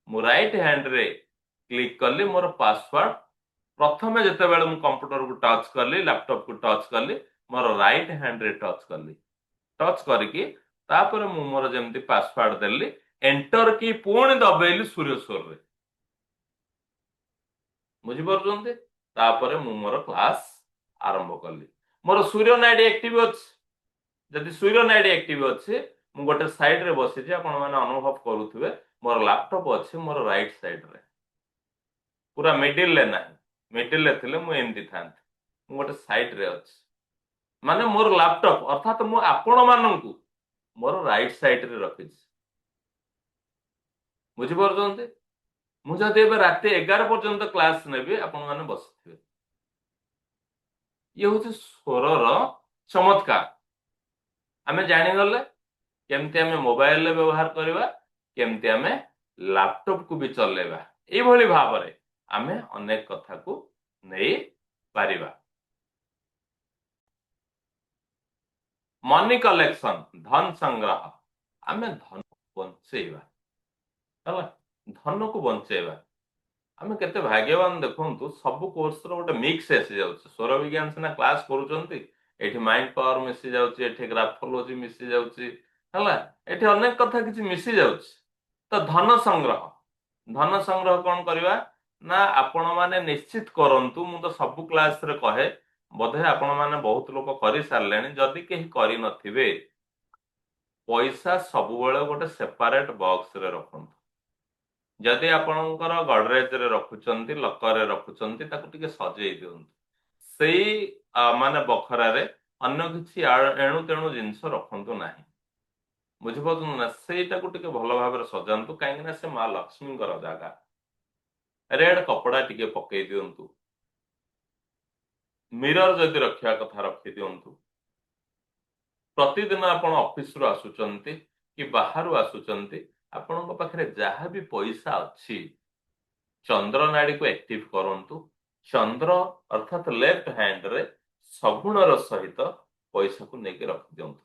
ମୁଁ ରାଇଟ ହ୍ୟାଣ୍ଡରେ କ୍ଲିକ କଲି ମୋର ପାସୱାର୍ଡ। ପ୍ରଥମେ ଯେତେବେଳେ ମୁଁ କମ୍ପ୍ୟୁଟରକୁ ଟଚ୍ କଲି, ଲ୍ୟାପଟପକୁ ଟଚ୍ କଲି, ମୋର ରାଇଟ ହ୍ୟାଣ୍ଡରେ ଟଚ୍ କଲି। ଟଚ୍ କରିକି ତାପରେ ମୁଁ ମୋର ଯେମିତି ପାସୱାର୍ଡ ଦେଲି, ଏଣ୍ଟର କି ପୁଣି ଦବେଇଲି ସୁରେଶ୍ୱରରେ। ବୁଝିପାରୁଛନ୍ତି? ତାପରେ ମୁଁ ମୋର କ୍ଲାସ ଆରମ୍ଭ କଲି। ମୋର ସୂର୍ଯ୍ୟ ନାଡି ଆକ୍ଟିଭ ଅଛି। ଯଦି ସୂର୍ଯ୍ୟ ନାଡି ଆକ୍ଟିଭ ଅଛି, ମୁଁ ଗୋଟେ ସାଇଡରେ ବସିଛି, ଆପଣ ମାନେ ଅନୁଭବ କରୁଥିବେ ମୋର ଲାପଟପ ଅଛି ମୋର ରାଇଟ ସାଇଡରେ, ପୁରା ମିଡିଲରେ ନାହିଁ। ମିଡିଲରେ ଥିଲେ ମୁଁ ଏମିତି ଥାନ୍ତି, ମୁଁ ଗୋଟେ ସାଇଡରେ ଅଛି। ମାନେ ମୋର ଲାପଟପ ଅର୍ଥାତ ମୁଁ ଆପଣ ମାନଙ୍କୁ ମୋର ରାଇଟ ସାଇଡରେ ରଖିଛି। ବୁଝିପାରୁଛନ୍ତି? ମୁଁ ଯଦି ଏବେ ରାତି 11 ପର୍ଯ୍ୟନ୍ତ କ୍ଲାସ ନେବି, ଆପଣ ମାନେ ବସିଥିବେ। ଇଏ ହଉଛି ସ୍ୱରର ଚମତ୍କାର। ଆମେ ଜାଣିଗଲେ କେମିତି ଆମେ ମୋବାଇଲରେ ବ୍ୟବହାର କରିବା, କେମିତି ଆମେ ଲାପଟପକୁ ବି ଚଲେଇବା। ଏଇଭଳି ଭାବରେ ଆମେ ଅନେକ କଥାକୁ ନେଇ ପାରିବା। ମନି କଲେକ୍ସନ, ଧନ ସଂଗ୍ରହ। ଆମେ ଧନ ବଞ୍ଚେଇବା, ହେଲା, ଧନକୁ ବଞ୍ଚେଇବା। ଆମେ କେତେ ଭାଗ୍ୟବାନ ଦେଖନ୍ତୁ, ସବୁ କୋର୍ସର ଗୋଟେ ମିକ୍ସ ଆସିଯାଉଛି। ସ୍ୱର ବିଜ୍ଞାନ ସିନା କ୍ଲାସ କରୁଛନ୍ତି, ଏଠି ମାଇଣ୍ଡ ପାୱାର ମିଶି ଯାଉଛି, ଏଠି ଗ୍ରାଫୋଲୋଜି ମିଶି ଯାଉଛି, ହେଲା, ଏଠି ଅନେକ କଥା କିଛି ମିଶି ଯାଉଛି। ତ ଧନ ସଂଗ୍ରହ, ଧନ ସଂଗ୍ରହ କଣ କରିବା ନା ଆପଣ ମାନେ ନିଶ୍ଚିତ କରନ୍ତୁ। ମୁଁ ତ ସବୁ କ୍ଲାସରେ କହେ, ବୋଧେ ଆପଣ ମାନେ ବହୁତ ଲୋକ କରିସାରିଲେଣି, ଯଦି କେହି କରିନଥିବେ, ପଇସା ସବୁବେଳେ ଗୋଟେ ସେପାରେଟ ବକ୍ସରେ ରଖନ୍ତୁ। ଯଦି ଆପଣଙ୍କର ଗଡରେଜରେ ରଖୁଛନ୍ତି, ଲକରରେ ରଖୁଛନ୍ତି, ତାକୁ ଟିକେ ସଜେଇ ଦିଅନ୍ତୁ। ସେଇ ମାନେ ବଖରାରେ ଅନ୍ୟ କିଛି ଏଣୁ ତେଣୁ ଜିନିଷ ରଖନ୍ତୁ ନାହିଁ। ବୁଝିପାରୁଛନ୍ତି ନା? ସେଇଟାକୁ ଟିକେ ଭଲ ଭାବରେ ସଜାନ୍ତୁ, କାହିଁକି ନା ସେ ମା ଲକ୍ଷ୍ମୀଙ୍କର ଜାଗା। ରେଡ କପଡା ଟିକେ ପକେଇ ଦିଅନ୍ତୁ। ମିରର ଯଦି ରଖିବା କଥା ରଖି ଦିଅନ୍ତୁ। ପ୍ରତିଦିନ ଆପଣ ଅଫିସରୁ ଆସୁଛନ୍ତି କି ବାହାରୁ ଆସୁଛନ୍ତି, ଆପଣଙ୍କ ପାଖରେ ଯାହା ବି ପଇସା ଅଛି, ଚନ୍ଦ୍ର ନାଡିକୁ ଆକ୍ଟିଭ କରନ୍ତୁ। ଚନ୍ଦ୍ର ଅର୍ଥାତ ଲେଫ୍ଟ ହ୍ୟାଣ୍ଡରେ ସଗୁଣର ସହିତ ପଇସାକୁ ନେଇକି ରଖିଦିଅନ୍ତୁ।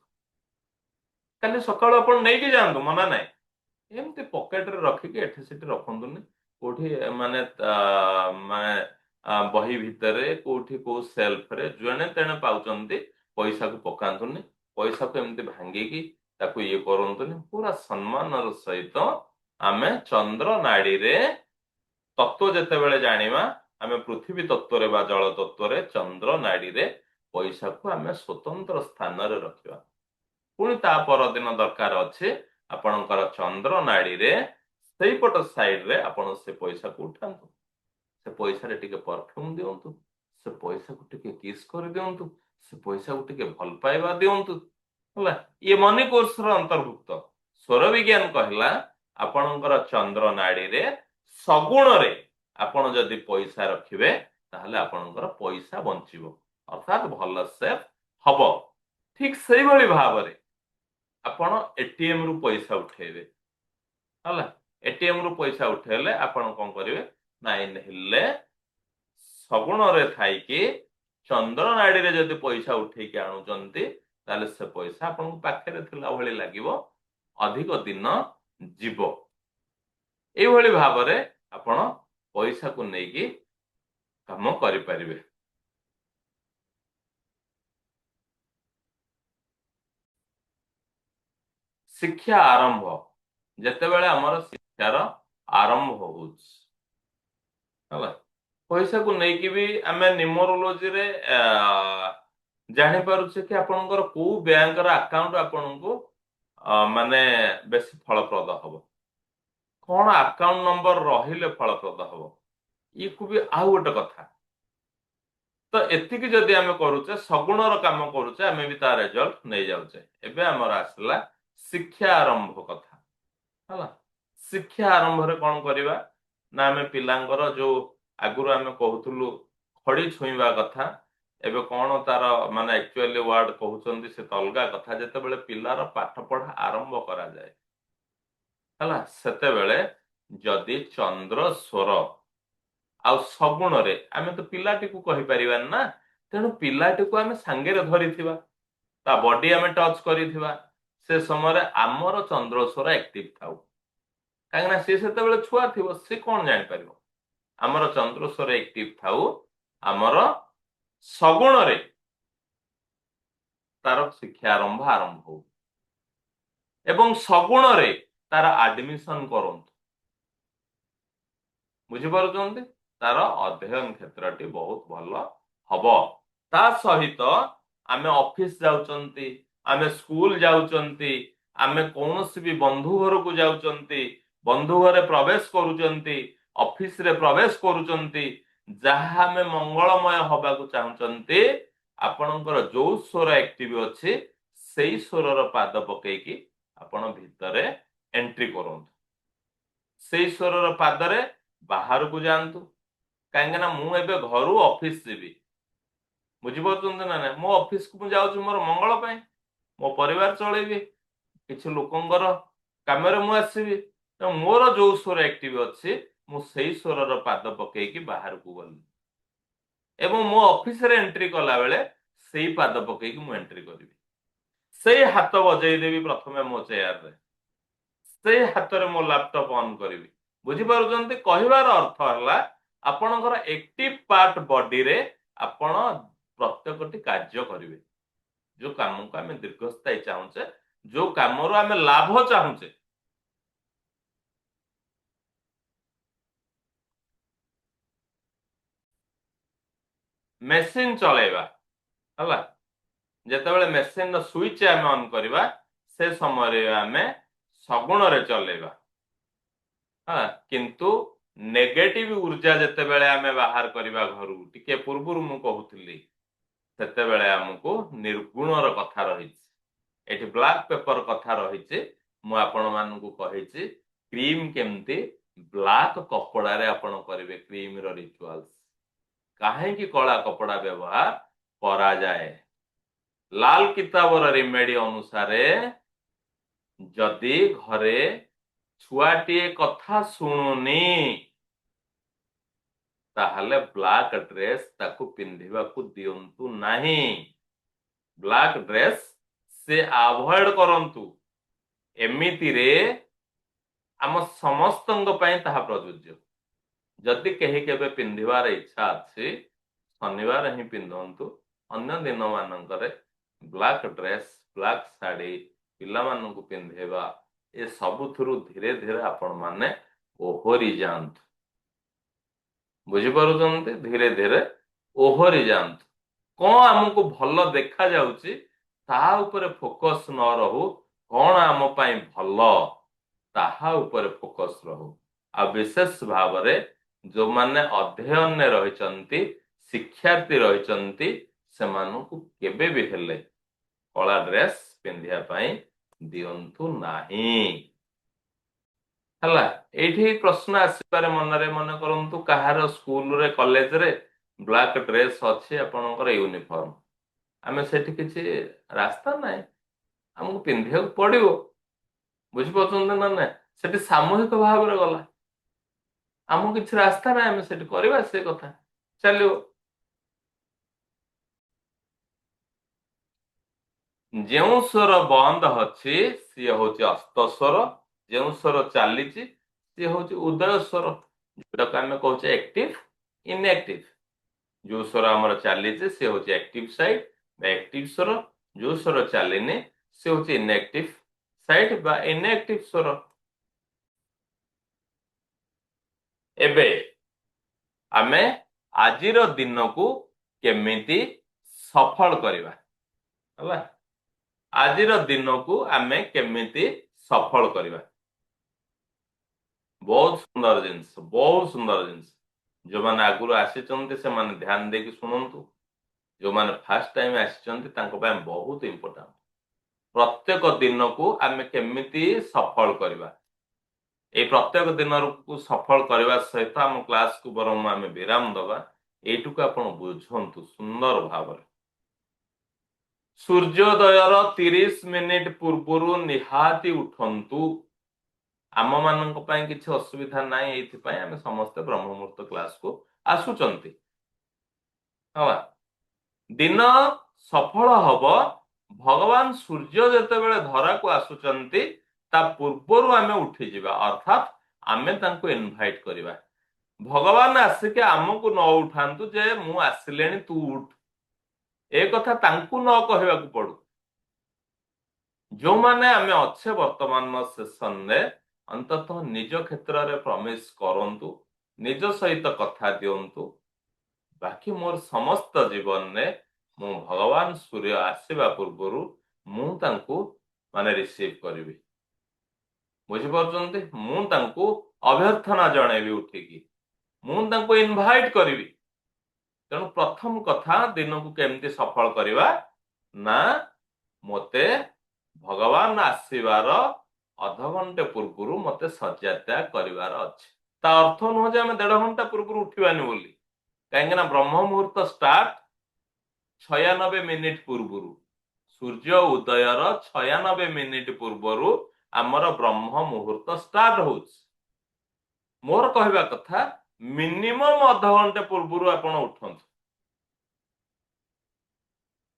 କାଲି ସକାଳୁ ଆପଣ ନେଇକି ଯାଆନ୍ତୁ, ମନା ନାହିଁ। ଏମିତି ପକେଟରେ ରଖିକି ଏଠି ସେଠି ରଖନ୍ତୁନି। କୋଉଠି ମାନେ ମାନେ ବହି ଭିତରେ, କୋଉଠି କୋଉ ସେଲ୍ଫରେ ଯେଣେ ତେଣେ ପାଉଛନ୍ତି ପଇସାକୁ ପକାନ୍ତୁନି। ପଇସାକୁ ଏମିତି ଭାଙ୍ଗିକି ତାକୁ ଇଏ କରନ୍ତୁନି। ପୁରା ସମ୍ମାନର ସହିତ ଆମେ ଚନ୍ଦ୍ର ନାଡିରେ ତତ୍ଵ ଯେତେବେଳେ ଜାଣିବା, ଆମେ ପୃଥିବୀ ତତ୍ଵରେ ବା ଜଳ ତତ୍ଵରେ, ଚନ୍ଦ୍ର ନାଡିରେ ପଇସାକୁ ଆମେ ସ୍ୱତନ୍ତ୍ର ସ୍ଥାନରେ ରଖିବା। ପୁଣି ତା ପରଦିନ ଦରକାର ଅଛି, ଆପଣଙ୍କର ଚନ୍ଦ୍ର ନାଡିରେ ସେଇପଟ ସାଇଡରେ ଆପଣ ସେ ପଇସାକୁ ଉଠାନ୍ତୁ। ସେ ପଇସାରେ ଟିକେ ପରଫ୍ୟୁମ ଦିଅନ୍ତୁ, ସେ ପଇସାକୁ ଟିକେ କିସ୍ କରିଦିଅନ୍ତୁ, ସେ ପଇସାକୁ ଟିକେ ଭଲ ପାଇବା ଦିଅନ୍ତୁ, ହେଲା। ଇଏ ମନି କୋର୍ସର ଅନ୍ତର୍ଭୁକ୍ତ। ସ୍ୱର ବିଜ୍ଞାନ କହିଲା ଆପଣଙ୍କର ଚନ୍ଦ୍ର ନାଡିରେ ସଗୁଣରେ ଆପଣ ଯଦି ପଇସା ରଖିବେ ତାହେଲେ ଆପଣଙ୍କର ପଇସା ବଞ୍ଚିବ, ଅର୍ଥାତ୍ ଭଲ ସେଭ୍ ହବ। ଠିକ ସେଇଭଳି ଭାବରେ ଆପଣ ଏଟିଏମ ରୁ ପଇସା ଉଠେଇବେ ହେଲା। ଏଟିଏମ ରୁ ପଇସା ଉଠେଇଲେ ଆପଣ କଣ କରିବେ ନା ହେଲେ ସଗୁଣରେ ଥାଇକି ଚନ୍ଦ୍ର ନାଡିରେ ଯଦି ପଇସା ଉଠେଇକି ଆଣୁଛନ୍ତି ତାହେଲେ ସେ ପଇସା ଆପଣଙ୍କ ପାଖରେ ଥିଲା ଭଳି ଲାଗିବ, ଅଧିକ ଦିନ ଯିବ। ଏଇଭଳି ଭାବରେ ଆପଣ ପଇସାକୁ ନେଇକି କାମ କରିପାରିବେ। ଶିକ୍ଷା ଆରମ୍ଭ, ଯେତେବେଳେ ଆମର ଶିକ୍ଷାର ଆରମ୍ଭ ହଉଛି ହେଲା, ପଇସାକୁ ନେଇକି ବି ଆମେ ନ୍ୟୁମରୋଲୋଜିରେ ଜାଣିପାରୁଛେ କି ଆପଣଙ୍କର କୋଉ ବ୍ୟାଙ୍କର ଆକାଉଣ୍ଟ ଆପଣଙ୍କୁ ମାନେ ବେଶୀ ଫଳପ୍ରଦ ହବ, କଣ ଆକାଉଣ୍ଟ ନମ୍ବର ରହିଲେ ଫଳପ୍ରଦ ହବ। ଇକୁ ବି ଆଉ ଗୋଟେ କଥା। ତ ଏତିକି ଯଦି ଆମେ କରୁଛେ, ସଗୁଣର କାମ କରୁଛେ, ଆମେ ବି ତା ରେଜଲ୍ଟ ନେଇଯାଉଛେ। ଏବେ ଆମର ଆସିଲା ଶିକ୍ଷା ଆରମ୍ଭ କଥା ହେଲା। ଶିକ୍ଷା ଆରମ୍ଭରେ କଣ କରିବା ନା ଆମେ ପିଲାଙ୍କର ଯୋଉ ଆଗରୁ ଆମେ କହୁଥିଲୁ ଖଡି ଛୁଇଁବା କଥା, ଏବେ କଣ ତାର ମାନେ ଆକ୍ଚୁଆଲି ୱାର୍ଡ କହୁଛନ୍ତି ସେ ତ ଅଲଗା କଥା। ଯେତେବେଳେ ପିଲାର ପାଠ ପଢା ଆରମ୍ଭ କରାଯାଏ ହେଲା, ସେତେବେଳେ ଯଦି ଚନ୍ଦ୍ର ସ୍ୱର ଆଉ ସଗୁଣରେ, ଆମେ ତ ପିଲାଟିକୁ କହିପାରିବାନି ନା, ତେଣୁ ପିଲାଟିକୁ ଆମେ ସାଙ୍ଗରେ ଧରିଥିବା, ତା ବଡି ଆମେ ଟଚ୍ କରିଥିବା, ସେ ସମୟରେ ଆମର ଚନ୍ଦ୍ରସ୍ୱର ଆକ୍ଟିଭ ଥାଉ। କାହିଁକି ନା ସିଏ ସେତେବେଳେ ଛୁଆ ଥିବ, ସେ କଣ ଜାଣିପାରିବ। ଆମର ଚନ୍ଦ୍ରସ୍ୱର ଆକ୍ଟିଭ ଥାଉ, ଆମର ସଗୁଣରେ ତାର ଶିକ୍ଷା ଆରମ୍ଭ ହଉ ଏବଂ ସଗୁଣରେ ତାର ଆଡମିସନ କରନ୍ତୁ। ବୁଝିପାରୁଛନ୍ତି, ତାର ଅଧ୍ୟୟନ କ୍ଷେତ୍ରଟି ବହୁତ ଭଲ ହବ। ତା ସହିତ ଆମେ ଅଫିସ ଯାଉଛନ୍ତି, ଆମେ ସ୍କୁଲ ଯାଉଛନ୍ତି, ଆମେ କୌଣସି ବି ବନ୍ଧୁ ଘରକୁ ଯାଉଛନ୍ତି, ବନ୍ଧୁ ଘରେ ପ୍ରବେଶ କରୁଛନ୍ତି, ଅଫିସରେ ପ୍ରବେଶ କରୁଛନ୍ତି, ଯାହା ଆମେ ମଙ୍ଗଳମୟ ହବାକୁ ଚାହୁଁଛନ୍ତି, ଆପଣଙ୍କର ଯୋଉ ସ୍ୱର ଆକ୍ଟିଭ ଅଛି ସେଇ ସ୍ୱରର ପାଦ ପକେଇକି ଆପଣ ଭିତରେ ଏଣ୍ଟ୍ରି କରନ୍ତୁ। ସେଇ ସ୍ୱରର ପାଦରେ ବାହାରକୁ ଯାଆନ୍ତୁ। କାହିଁକି ନା ମୁଁ ଏବେ ଘରୁ ଅଫିସ ଯିବି, ବୁଝିପାରୁଛନ୍ତି ନା ନାଇଁ। ମୋ ଅଫିସକୁ ମୁଁ ଯାଉଛି ମୋର ମଙ୍ଗଳ ପାଇଁ, ମୋ ପରିବାର ଚଳେଇବି, କିଛି ଲୋକଙ୍କର କାମରେ ମୁଁ ଆସିବି। ତ ମୋର ଯୋଉ ସ୍ୱର ଆକ୍ଟିଭ ଅଛି, ମୁଁ ସେଇ ସ୍ୱରର ପାଦ ପକେଇକି ବାହାରକୁ ଗଲି ଏବଂ ମୋ ଅଫିସରେ ଏଣ୍ଟ୍ରି କଲା ବେଳେ ସେଇ ପାଦ ପକେଇକି ମୁଁ ଏଣ୍ଟ୍ରି କରିବି। ସେଇ ହାତ ବଜେଇଦେବି ପ୍ରଥମେ ମୋ ଚେୟାରରେ, ସେଇ ହାତରେ ମୋ ଲାପଟପ ଅନ୍ କରିବି। ବୁଝିପାରୁଛନ୍ତି, କହିବାର ଅର୍ଥ ହେଲା ଆପଣଙ୍କର ଆକ୍ଟିଭ ପାର୍ଟ ବଡିରେ ଆପଣ ପ୍ରତ୍ୟେକଟି କାର୍ଯ୍ୟ କରିବେ। ଯୋଉ କାମକୁ ଆମେ ଦୀର୍ଘସ୍ଥାୟୀ ଚାହୁଁଛେ, ଯୋଉ କାମରୁ ଆମେ ଲାଭ ଚାହୁଁଛେ, ମେସିନ ଚଲେଇବା ହେଲା, ଯେତେବେଳେ ମେସିନର ସୁଇଚ ଆମେ ଅନ୍ କରିବା, ସେ ସମୟରେ ଆମେ ସଗୁଣରେ ଚଲେଇବା। ହଁ, କିନ୍ତୁ ନେଗେଟିଭ ଉର୍ଜା ଯେତେବେଳେ ଆମେ ବାହାର କରିବା ଘରୁ, ଟିକେ ପୂର୍ବରୁ ମୁଁ କହୁଥିଲି, ସେତେବେଳେ ଆମକୁ ନିର୍ଗୁଣର କଥା ରହିଛି। ଏଠି ବ୍ଲାକ୍ ପେପର କଥା ରହିଛି। ମୁଁ ଆପଣ ମାନଙ୍କୁ କହିଛି କ୍ରିମ କେମିତି ବ୍ଲାକ୍ କପଡାରେ ଆପଣ କରିବେ କ୍ରିମର ରିଚୁଆଲ୍ସ। କାହିଁକି କଳା କପଡା ବ୍ୟବହାର କରାଯାଏ? ଲାଲ କିତାବର ରିମେଡି ଅନୁସାରେ ଯଦି ଘରେ ଛୁଆଟିଏ କଥା ଶୁଣୁନି, ତାହେଲେ ବ୍ଲାକ୍ ଡ୍ରେସ୍ ତାକୁ ପିନ୍ଧିବାକୁ ଦିଅନ୍ତୁ ନାହିଁ। ବ୍ଲାକ୍ ଡ୍ରେସ୍ ସେ ଆଭଏଡ କରନ୍ତୁ। ଏମିତିରେ ଆମ ସମସ୍ତଙ୍କ ପାଇଁ ତାହା ପ୍ରଯୁଜ୍ୟ। ଯଦି କେହି କେବେ ପିନ୍ଧିବାର ଇଚ୍ଛା ଅଛି, ଶନିବାର ହିଁ ପିନ୍ଧନ୍ତୁ। ଅନ୍ୟ ଦିନ ମାନଙ୍କରେ ବ୍ଲାକ୍ ଡ୍ରେସ୍, ବ୍ଲାକ୍ ଶାଢୀ ପିଲାମାନଙ୍କୁ ପିନ୍ଧେଇବା, ଏ ସବୁଥିରୁ ଧୀରେ ଧୀରେ ଆପଣ ମାନେ ଓହରି ଯାଆନ୍ତୁ। ବୁଝିପାରୁଛନ୍ତି, ଧୀରେ ଧୀରେ ଓହରି ଯାଆନ୍ତୁ। କଣ ଆମକୁ ଭଲ ଦେଖା ଯାଉଛି ତା ଉପରେ ଫୋକସ ନ ରହୁ, କଣ ଆମ ପାଇଁ ଭଲ ତାହା ଉପରେ ଫୋକସ ରହୁ। ଆଉ ବିଶେଷ ଭାବରେ ଯୋଉମାନେ ଅଧ୍ୟୟନରେ ରହିଛନ୍ତି, ଶିକ୍ଷାର୍ଥୀ ରହିଛନ୍ତି, ସେମାନଙ୍କୁ କେବେ ବି ହେଲେ କଳା ଡ୍ରେସ୍ ପିନ୍ଧିବା ପାଇଁ ଦିଅନ୍ତୁ ନାହିଁ। ହେଲା। ଏଇଠି ପ୍ରଶ୍ନ ଆସିପାରେ ମନରେ, ମନେ କରନ୍ତୁ କାହାର ସ୍କୁଲରେ କଲେଜରେ ବ୍ଲାକ୍ ଡ୍ରେସ୍ ଅଛି ଆପଣଙ୍କର ୟୁନିଫର୍ମ, ଆମେ ସେଠି କିଛି ରାସ୍ତା ନାହିଁ, ଆମକୁ ପିନ୍ଧିବାକୁ ପଡିବ। ବୁଝିପାରୁଛନ୍ତି ନା ନାଇଁ? ସେଠି ସାମୂହିକ ଭାବରେ ଗଲା, ଆମକୁ କିଛି ରାସ୍ତା ନାହିଁ, ଆମେ ସେଠି କରିବା ସେ କଥା ଚାଲିବ। ଯେଉଁ ସ୍ୱର ବନ୍ଦ ଅଛି ସିଏ ହଉଛି ଅସ୍ତ ସ୍ୱର, ଯେଉଁ ସ୍ୱର ଚାଲିଛି ସିଏ ହଉଛି ଉଦୟ ସ୍ୱର, ଯୋଉଟାକୁ ଆମେ କହୁଛେ ଆକ୍ଟିଭ ଇନଆକ୍ଟିଭ। ଯୋଉ ସ୍ୱର ଆମର ଚାଲିଛି ସେ ହଉଛି ଆକ୍ଟିଭ ସାଇଡ ବା ଆକ୍ଟିଭ ସ୍ୱର, ଯୋଉ ସ୍ୱର ଚାଲିନି ସେ ହଉଛି ଇନଆକ୍ଟିଭ ସାଇଡ ବା ଇନଆକ୍ଟିଭ ସ୍ୱର। ଏବେ ଆମେ ଆଜିର ଦିନକୁ କେମିତି ସଫଳ କରିବା, ହେଲା। ଆଜିର ଦିନକୁ ଆମେ କେମିତି ସଫଳ କରିବା, ବହୁତ ସୁନ୍ଦର ଜିନିଷ, ବହୁତ ସୁନ୍ଦର ଜିନିଷ। ଯୋଉମାନେ ଆଗରୁ ଆସିଛନ୍ତି ସେମାନେ ଧ୍ୟାନ ଦେଇକି ଶୁଣନ୍ତୁ, ଯୋଉମାନେ ଫାର୍ଷ୍ଟ ଟାଇମ ଆସିଛନ୍ତି ତାଙ୍କ ପାଇଁ ବହୁତ ଇମ୍ପୋର୍ଟାଣ୍ଟ। ପ୍ରତ୍ୟେକ ଦିନକୁ ଆମେ କେମିତି ସଫଳ କରିବା, ଏଇ ପ୍ରତ୍ୟେକ ଦିନକୁ ସଫଳ କରିବା ସହିତ ଆମ କ୍ଲାସକୁ ବରଂ ଆମେ ବିରାମ ଦବା, ଏଇଟୁକୁ ଆପଣ ବୁଝନ୍ତୁ ସୁନ୍ଦର ଭାବରେ। ସୂର୍ଯ୍ୟୋଦୟର 30 ମିନିଟ ପୂର୍ବରୁ ନିହାତି ଉଠନ୍ତୁ। ଆମ ମାନଙ୍କ ପାଇଁ କିଛି ଅସୁବିଧା ନାହିଁ, ଏଇଥିପାଇଁ ଆମେ ସମସ୍ତେ ବ୍ରହ୍ମ ମୁହୂର୍ତ୍ତ କ୍ଲାସକୁ ଆସୁଛନ୍ତି। ହେଲା। ଦିନ ସଫଳ ହବ ଭଗବାନ ସୂର୍ଯ୍ୟ ଯେତେବେଳେ ଧରାକୁ ଆସୁଛନ୍ତି ତା ପୂର୍ବରୁ ଆମେ ଉଠିଯିବା, ଅର୍ଥାତ୍ ଆମେ ତାଙ୍କୁ ଇନଭାଇଟ କରିବା। ଭଗବାନ ଆସିକି ଆମକୁ ନ ଉଠାନ୍ତୁ ଯେ ମୁଁ ଆସିଲେଣି ତୁ ଉଠ, ଏ କଥା ତାଙ୍କୁ ନ କହିବାକୁ ପଡୁ। ଯୋଉମାନେ ଆମେ ଅଛେ ବର୍ତ୍ତମାନ ସେସନରେ, ଅନ୍ତତଃ ନିଜ କ୍ଷେତ୍ରରେ ପ୍ରମିସ୍ କରନ୍ତୁ, ନିଜ ସହିତ କଥା ଦିଅନ୍ତୁ, ବାକି ମୋର ସମସ୍ତ ଜୀବନରେ ମୁଁ ଭଗବାନ ସୂର୍ଯ୍ୟ ଆସିବା ପୂର୍ବରୁ ମୁଁ ତାଙ୍କୁ ରିସିଭ କରିବି। ବୁଝିପାରୁଛନ୍ତି? ମୁଁ ତାଙ୍କୁ ଅଭ୍ୟର୍ଥନା ଜଣେଇବି, ଉଠିକି ମୁଁ ତାଙ୍କୁ ଇନଭାଇଟ କରିବି। ତେଣୁ ପ୍ରଥମ କଥା, ଦିନକୁ କେମିତି ସଫଳ କରିବା ନା ମତେ ଭଗବାନ ଆସିବାର ଅଧଘଣ୍ଟେ ପୂର୍ବରୁ ମତେ ଶଯ୍ୟା ତ୍ୟାଗ କରିବାର ଅଛି। ତା ଅର୍ଥ ନୁହଁ ଯେ ଆମେ 1.5 ଘଣ୍ଟା ପୂର୍ବରୁ ଉଠିବାନି ବୋଲି, କାହିଁକି ନା ବ୍ରହ୍ମ ମୁହୂର୍ତ୍ତ ଷ୍ଟାର୍ଟ 96 ମିନିଟ ପୂର୍ବରୁ, ସୂର୍ଯ୍ୟ ଉଦୟର 96 ମିନିଟ ପୂର୍ବରୁ ଆମର ବ୍ରହ୍ମ ମୁହୂର୍ତ୍ତ ଷ୍ଟାର୍ଟ ହଉଛି। ମୋର କହିବା କଥା ମିନିମମ୍ ଅଧଘଣ୍ଟେ ପୂର୍ବରୁ ଆପଣ ଉଠନ୍ତୁ,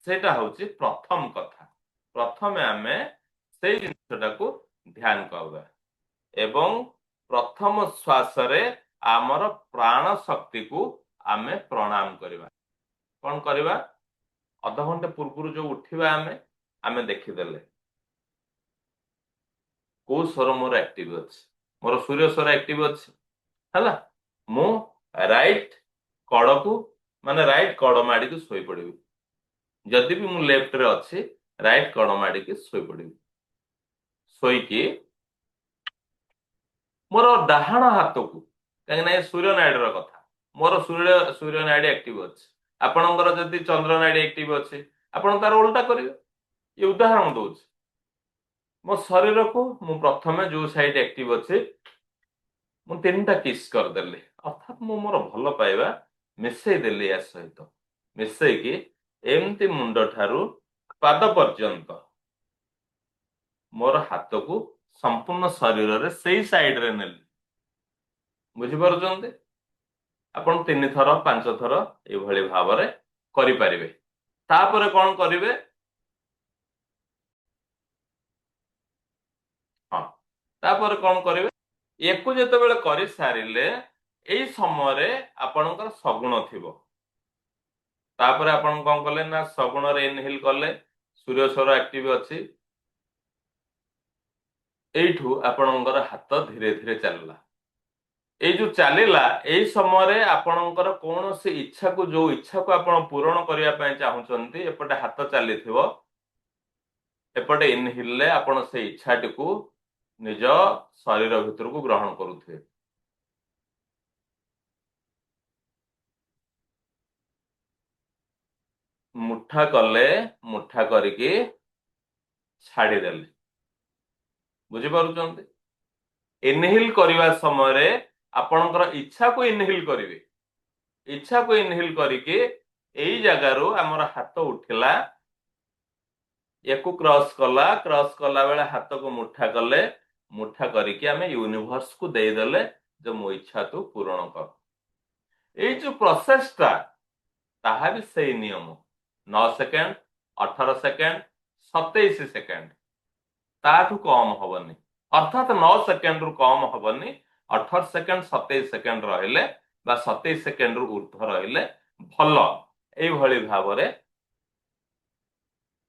ସେଇଟା ହଉଛି ପ୍ରଥମ କଥା। ପ୍ରଥମେ ଆମେ ସେଇ ଜିନିଷଟାକୁ ଧ୍ୟାନ କରିବା ଏବଂ ପ୍ରଥମ ଶ୍ୱାସରେ ଆମର ପ୍ରାଣ ଶକ୍ତିକୁ ଆମେ ପ୍ରଣାମ କରିବା। କଣ କରିବା? ଅଧଘଣ୍ଟେ ପୂର୍ବରୁ ଯୋଉ ଉଠିବା ଆମେ ଦେଖିଦେଲେ କୋଉ ସ୍ୱର ମୋର ଆକ୍ଟିଭ ଅଛି, ମୋର ସୂର୍ଯ୍ୟ ସ୍ୱର ଆକ୍ଟିଭ ଅଛି, ହେଲା। ମୁଁ ରାଇଟ କଡକୁ ରାଇଟ କଡ ମାଡିକି ଶୋଇପଡିବି। ଯଦି ବି ମୁଁ ଲେଫ୍ଟରେ ଅଛି, ରାଇଟ କଡ ମାଡିକି ଶୋଇପଡିବି। ଶୋଇକି ମୋର ଡାହାଣ ହାତକୁ, କାହିଁକି ନା ଏ ସୂର୍ଯ୍ୟ ନାଡିର କଥା, ମୋର ସୂର୍ଯ୍ୟ ନାଡି ଆକ୍ଟିଭ ଅଛି, ଆପଣଙ୍କର ଯଦି ଚନ୍ଦ୍ର ନାଡି ଆକ୍ଟିଭ ଅଛି ଆପଣ ତାର ଓଲଟା କରିବେ। ଏ ଉଦାହରଣ ଦଉଛି। ମୋ ଶରୀରକୁ ମୁଁ ପ୍ରଥମେ ଯୋଉ ସାଇଡ ଆକ୍ଟିଭ ଅଛି ମୁଁ 3ଟା କିସ୍ କରିଦେଲି, ଅର୍ଥାତ୍ ମୁଁ ମୋର ଭଲ ପାଇବା ମିଶେଇ ଦେଲି, ୟା ସହିତ ମିଶେଇକି ଏମିତି ମୁଣ୍ଡ ଠାରୁ ପାଦ ପର୍ଯ୍ୟନ୍ତ ମୋର ହାତକୁ ସମ୍ପୂର୍ଣ୍ଣ ଶରୀରରେ ସେଇ ସାଇଡରେ ନେଲି। ବୁଝିପାରୁଛନ୍ତି? ଆପଣ 3 ଥର 5 ଥର ଏଇଭଳି ଭାବରେ କରିପାରିବେ। ତାପରେ କଣ କରିବେ? ହଁ, ତାପରେ କଣ କରିବେ? ୟାକୁ ଯେତେବେଳେ କରିସାରିଲେ ଏଇ ସମୟରେ ଆପଣଙ୍କର ସଗୁଣ ଥିବ। ତାପରେ ଆପଣ କଣ କଲେ ନା ସଗୁଣରେ ଇନହେଲ କଲେ, ସୂର୍ଯ୍ୟ ସ୍ୱର ଆକ୍ଟିଭ ଅଛି। ଏଇଠୁ ଆପଣଙ୍କର ହାତ ଧୀରେ ଧୀରେ ଚାଲିଲା। ଏଇ ଯୋଉ ଚାଲିଲା, ଏଇ ସମୟରେ ଆପଣଙ୍କର କୌଣସି ଇଚ୍ଛାକୁ, ଯୋଉ ଇଚ୍ଛାକୁ ଆପଣ ପୂରଣ କରିବା ପାଇଁ ଚାହୁଁଛନ୍ତି, ଏପଟେ ହାତ ଚାଲିଥିବ, ଏପଟେ ଇନହିଲରେ ଆପଣ ସେଇ ଇଚ୍ଛାଟିକୁ ନିଜ ଶରୀର ଭିତରକୁ ଗ୍ରହଣ କରୁଥିବେ। ମୁଠା କଲେ, ମୁଠା କରିକି ଛାଡିଦେଲେ। ବୁଝିପାରୁଛନ୍ତି? इनहेल करवा समय आपणकर इच्छा को इनहेल करेंगे इच्छा को इनहेल करके एई जगार आमर हाथ उठिला क्रॉस कला बेले हाथ को मुठा कले मुठा करके आम यूनिवर्स को देदेले जो मो इच्छा तू पूरण कर ये जो प्रोसेसटा ताहा भी सही नियम 9 सेकेंड 18 सेकेंड 27 सेकेंड ताठू कम हबनी अर्थात 9 सेकेंड रु कम हबनी 18 सेकेंड 27 सेकेंड रहिले बा 27 सेकेंड रु ऊर्ध्व रहिले भल एई भली भाबरे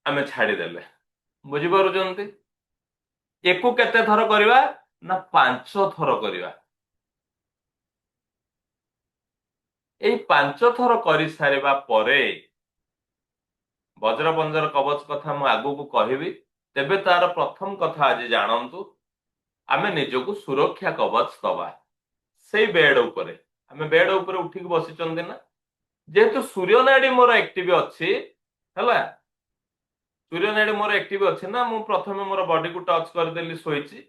आमे छाड़ी देले बुझी पारुचंती एकु केते थर करबा ना 5 थर करबा एई 5 थर करि सारिबा परे वज्र बंजर कवच कथा मु आगु को कहबी तेबे तार प्रथम कथा आज जानंतु आमे निजको सुरक्षा कवच दबा से बेड उपरे आमे बेड उपरे उठिक बसिचंदी ना जेहेतु सूर्य नाड़ी मोर एक्टिव अच्छी हला सूर्य नाड़ी मोर एक्टिव अच्छी ना मु प्रथमे मोर बॉडी को टच कर देली सोईची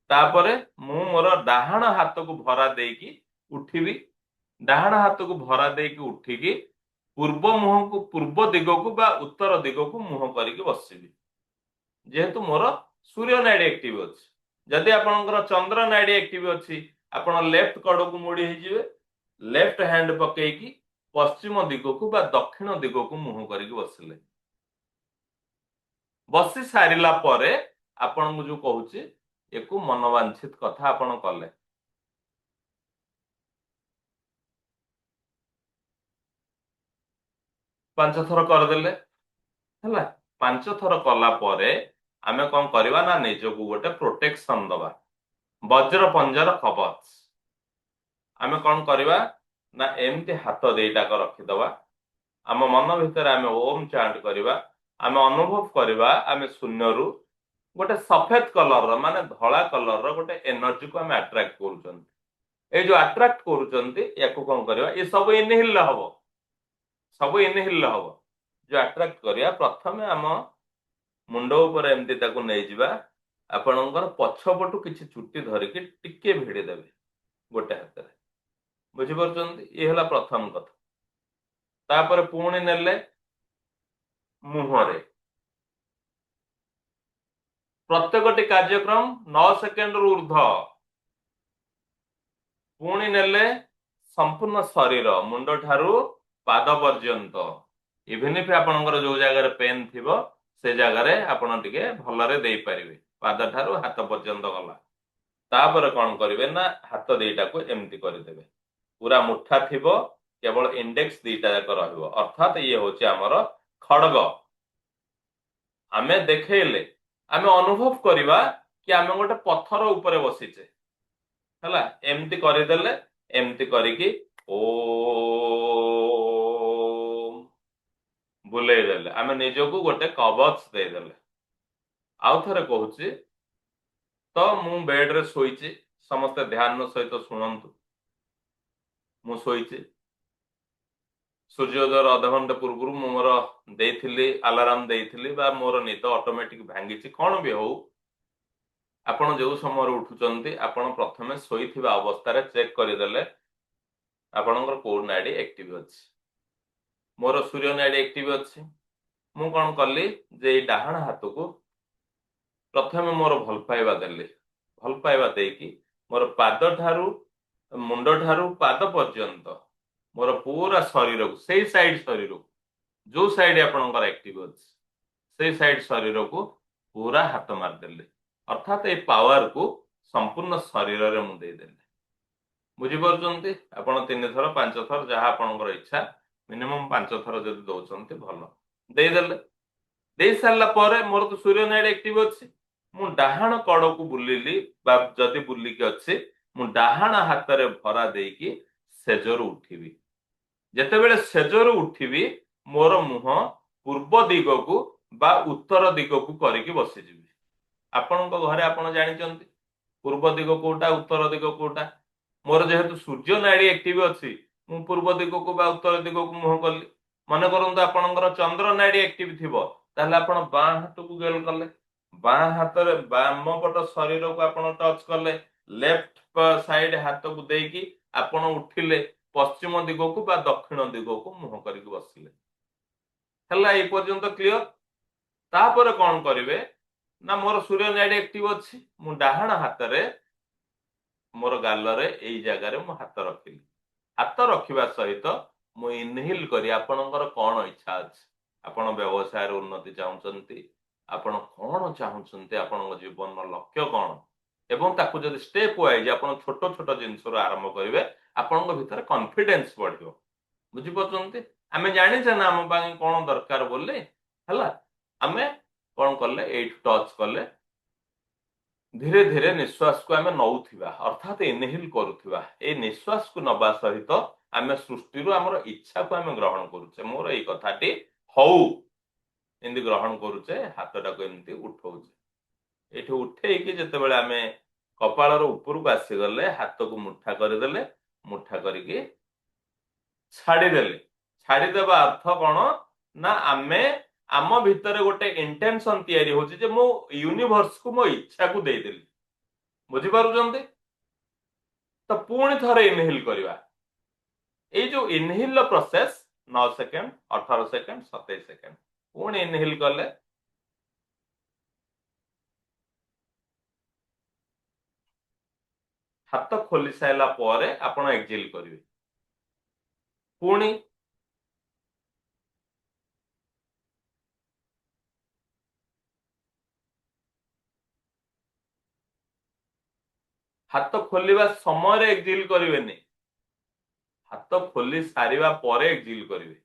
तापरे मु मोर डाहाण हाथ को भरा देकी उठिबी डाहाण हाथ को भरा देकी उठिकी पूर्व मुह को पूर्व दिग को बा उत्तर दिग को मुह करके बसिबी जेहेतु मोर सूर्य नाड़ी एक्टिव अच्छी जदि आपनकर चंद्र नाड़ी एक्टिव अच्छी आपण लेफ्ट कड़ को मोड़ी हिजिबे लेफ्ट हैंड पकेकी पश्चिम दिग को बा दक्षिण दिग को मुह करके बसिले बसी सारिला परे आपण को जो कहूची एको मनोवांछित कथा आपण कले 5 थर करदेले हला 5 थर कला परे आमे कौन करवा ना निजको गोटे प्रोटेक्शन दबा वज्र पंजर कवच आमे कौन करवा ना एमती हाथ देटाक रखिदबा आम मन भितर आमे ओम चांट करवा आमे अनुभव करवा आमे शून्य रु गोटे सफेद कलर माने धला कलर गोटे एनर्जी को आमे अट्रैक्ट करूचंती ए जो अट्रैक्ट करूचंती याको कौन करवा ये सब इनहेल हबो सब इनहेल हबो जो अट्रैक्ट करिया प्रथमे आम मुंड ऊपर एमती ताको नै जिबा आपणकर पछपटु किछि चुट्टी धरिकी टिके भिड़ी देबे गोटे हाथ रे बुझी परचंती ये हला प्रथम कथा तापर पुणी नेले मुहरे प्रत्येकटी कार्यक्रम 9 सेकेंड रु ऊर्ध्व पुणी नेले संपूर्ण शरीर मुंड ठारू पाद पर्यंत इवन इफ आपनकर जो जगह पेन थिबो से जगह रे आपण टिके भलरे देई परिबे पाद ठारू हाथ पर्यंत गला तापर कोन करिवे ना हाथ देईटा को एमती करि देबे पूरा मुठा थिबो केवल इंडेक्स दीटा जाक रहइबो अर्थात ये होचे हमर खड़ग आमे देखेले आमे अनुभव करिवा कि आमे गोटे पत्थर ऊपर बसिचे हला एमती करि देले एमती करिकी ओ बुलेई देले आमे निजको गोटे कवच दे देले आउ थरे कहूची तो मु बेड रे सोईची समस्त ध्यान सहित सुनंतु मु सोईची सूर्योदय अध घंटे पूर्व मोर देइथिली अलार्म देइथिली बा मोर निद ऑटोमेटिक भांगी कौन भी हो आपण जो समय उठुचंती आपण प्रथमे सोईथिबा अवस्था रे चेक करिदेले आपणकर कोड नाडी एक्टिव अछि मोर सूर्य नाडी एक्टिव अछि मु कोन करली जे डाहाण हाथ को प्रथमे मोर भल पाइबा देकी मोर पाद ठारू मुंड ठारू पाद पर्यंत मोर पूरा शरीर को सही साइड शरीर को जो साइड आपनकर एक्टिव अछि से साइड शरीर को पूरा हाथ मार देले अर्थात ए पावर को संपूर्ण शरीर रे मु दे देले बुझी परचंती आपण 3 थर 5 थर जहा आपनकर इच्छा मिनिमम 5 थर जदि दउचंती भलो दे देले दे सारला परे मोर तो सूर्य नाडी एक्टिव अछि मु डाहाण कड़ को बुलिली बा जदि बुली के अछि मु डाहाण हाथ रे भरा देकी सेजर उठिबी जेतेबेले सेजर उठिबी मोर मुह पूर्व दिग को बा उत्तर दिग को करिकी बसी जिबी आपण घरे आपण जानिचंती पूर्व दिग कोटा उत्तर दिग कोटा मोर जेहेतु सूर्य नाडी एक्टिव अछि मु पूर्व दिग को बा उत्तर दिग को मुह कली मन करंतु आपणकर चंद्र नाडी एक्टिव थिबो ताले आपण बां हाथ को गेल कले बां हाथ रे बाम पट शरीर को आपण टच कले लेफ्ट साइड हाथ को देकी आपण उठिले पश्चिम दिगକୁ ବା ଦକ୍ଷିଣ ଦିଗକୁ ମୁହଁ କରିକି ବସିଲେ। ହେଲା ଏଇ ପର୍ଯ୍ୟନ୍ତ କ୍ଲିୟର। ତାପରେ କଣ କରିବେ ନା ମୋର ସୂର୍ଯ୍ୟ ନାଡି ଆକ୍ଟିଭ ଅଛି, ମୁଁ ଡାହାଣ ହାତରେ ମୋର ଗାଲରେ ଏଇ ଜାଗାରେ ମୁଁ ହାତ ରଖିଲି। ହାତ ରଖିବା ସହିତ ମୁଁ ଇନହେଲ କରି ଆପଣଙ୍କର କଣ ଇଚ୍ଛା ଅଛି, ଆପଣ ବ୍ୟବସାୟରେ ଉନ୍ନତି ଚାହୁଁଛନ୍ତି, ଆପଣ କଣ ଚାହୁଁଛନ୍ତି, ଆପଣଙ୍କ ଜୀବନର ଲକ୍ଷ୍ୟ କଣ, ଏବଂ ତାକୁ ଯଦି ଷ୍ଟେପ ୱାଇଜ ଆପଣ ଛୋଟ ଛୋଟ ଜିନିଷରୁ ଆରମ୍ଭ କରିବେ ଆପଣଙ୍କ ଭିତରେ କନଫିଡେନ୍ସ ବଢିବ। ବୁଝିପାରୁଛନ୍ତି? ଆମେ ଜାଣିଛେ ନା ଆମ ପାଇଁ କଣ ଦରକାର ବୋଲି। ହେଲା, ଆମେ କଣ କଲେ ଏଇଠୁ ଟଚ୍ କଲେ, ଧୀରେ ଧୀରେ ନିଶ୍ୱାସକୁ ଆମେ ନଉଥିବା ଅର୍ଥାତ ଇନହେଲ କରୁଥିବା। ଏଇ ନିଶ୍ୱାସକୁ ନବା ସହିତ ଆମେ ସୃଷ୍ଟିରୁ ଆମର ଇଚ୍ଛାକୁ ଆମେ ଗ୍ରହଣ କରୁଛେ। ମୋର ଏଇ କଥାଟି ହଉ ଏମିତି ଗ୍ରହଣ କରୁଛେ, ହାତଟାକୁ ଏମିତି ଉଠଉଛେ। ଏଇଠି ଉଠେଇକି ଯେତେବେଳେ ଆମେ କପାଳର ଉପରକୁ ଆସିଗଲେ ହାତକୁ ମୁଠା କରିଦେଲେ, ମୁଠା କରିକି ଛାଡିଦେଲେ। ଛାଡିଦେବା ଅର୍ଥ କଣ ନା ଆମେ ଆମ ଭିତରେ ଗୋଟେ ଇଣ୍ଟେନସନ ତିଆରି ହଉଛି ଯେ ମୁଁ ୟୁନିଭର୍ସକୁ ମୋ ଇଚ୍ଛାକୁ ଦେଇଦେଲି। ବୁଝିପାରୁଛନ୍ତି? ତ ପୁଣି ଥରେ ଇନହେଲ କରିବା। ଏଇ ଯୋଉ ଇନହେଲ ପ୍ରୋସେସ 9 ସେକେଣ୍ଡ, 18 ସେକେଣ୍ଡ, 27 ସେକେଣ୍ଡ। ପୁଣି ଇନହେଲ କଲେ, ହାତ ଖୋଲି ସାରିଲା ପରେ ଆପଣ ଏକ୍ସହେଲ କରିବେ। ପୁଣି ହାତ ଖୋଲିବା ସମୟରେ ଏକ୍ସହେଲ କରିବେନି, ହାତ ଖୋଲି ସାରିବା ପରେ ଏକ୍ସହେଲ କରିବେ।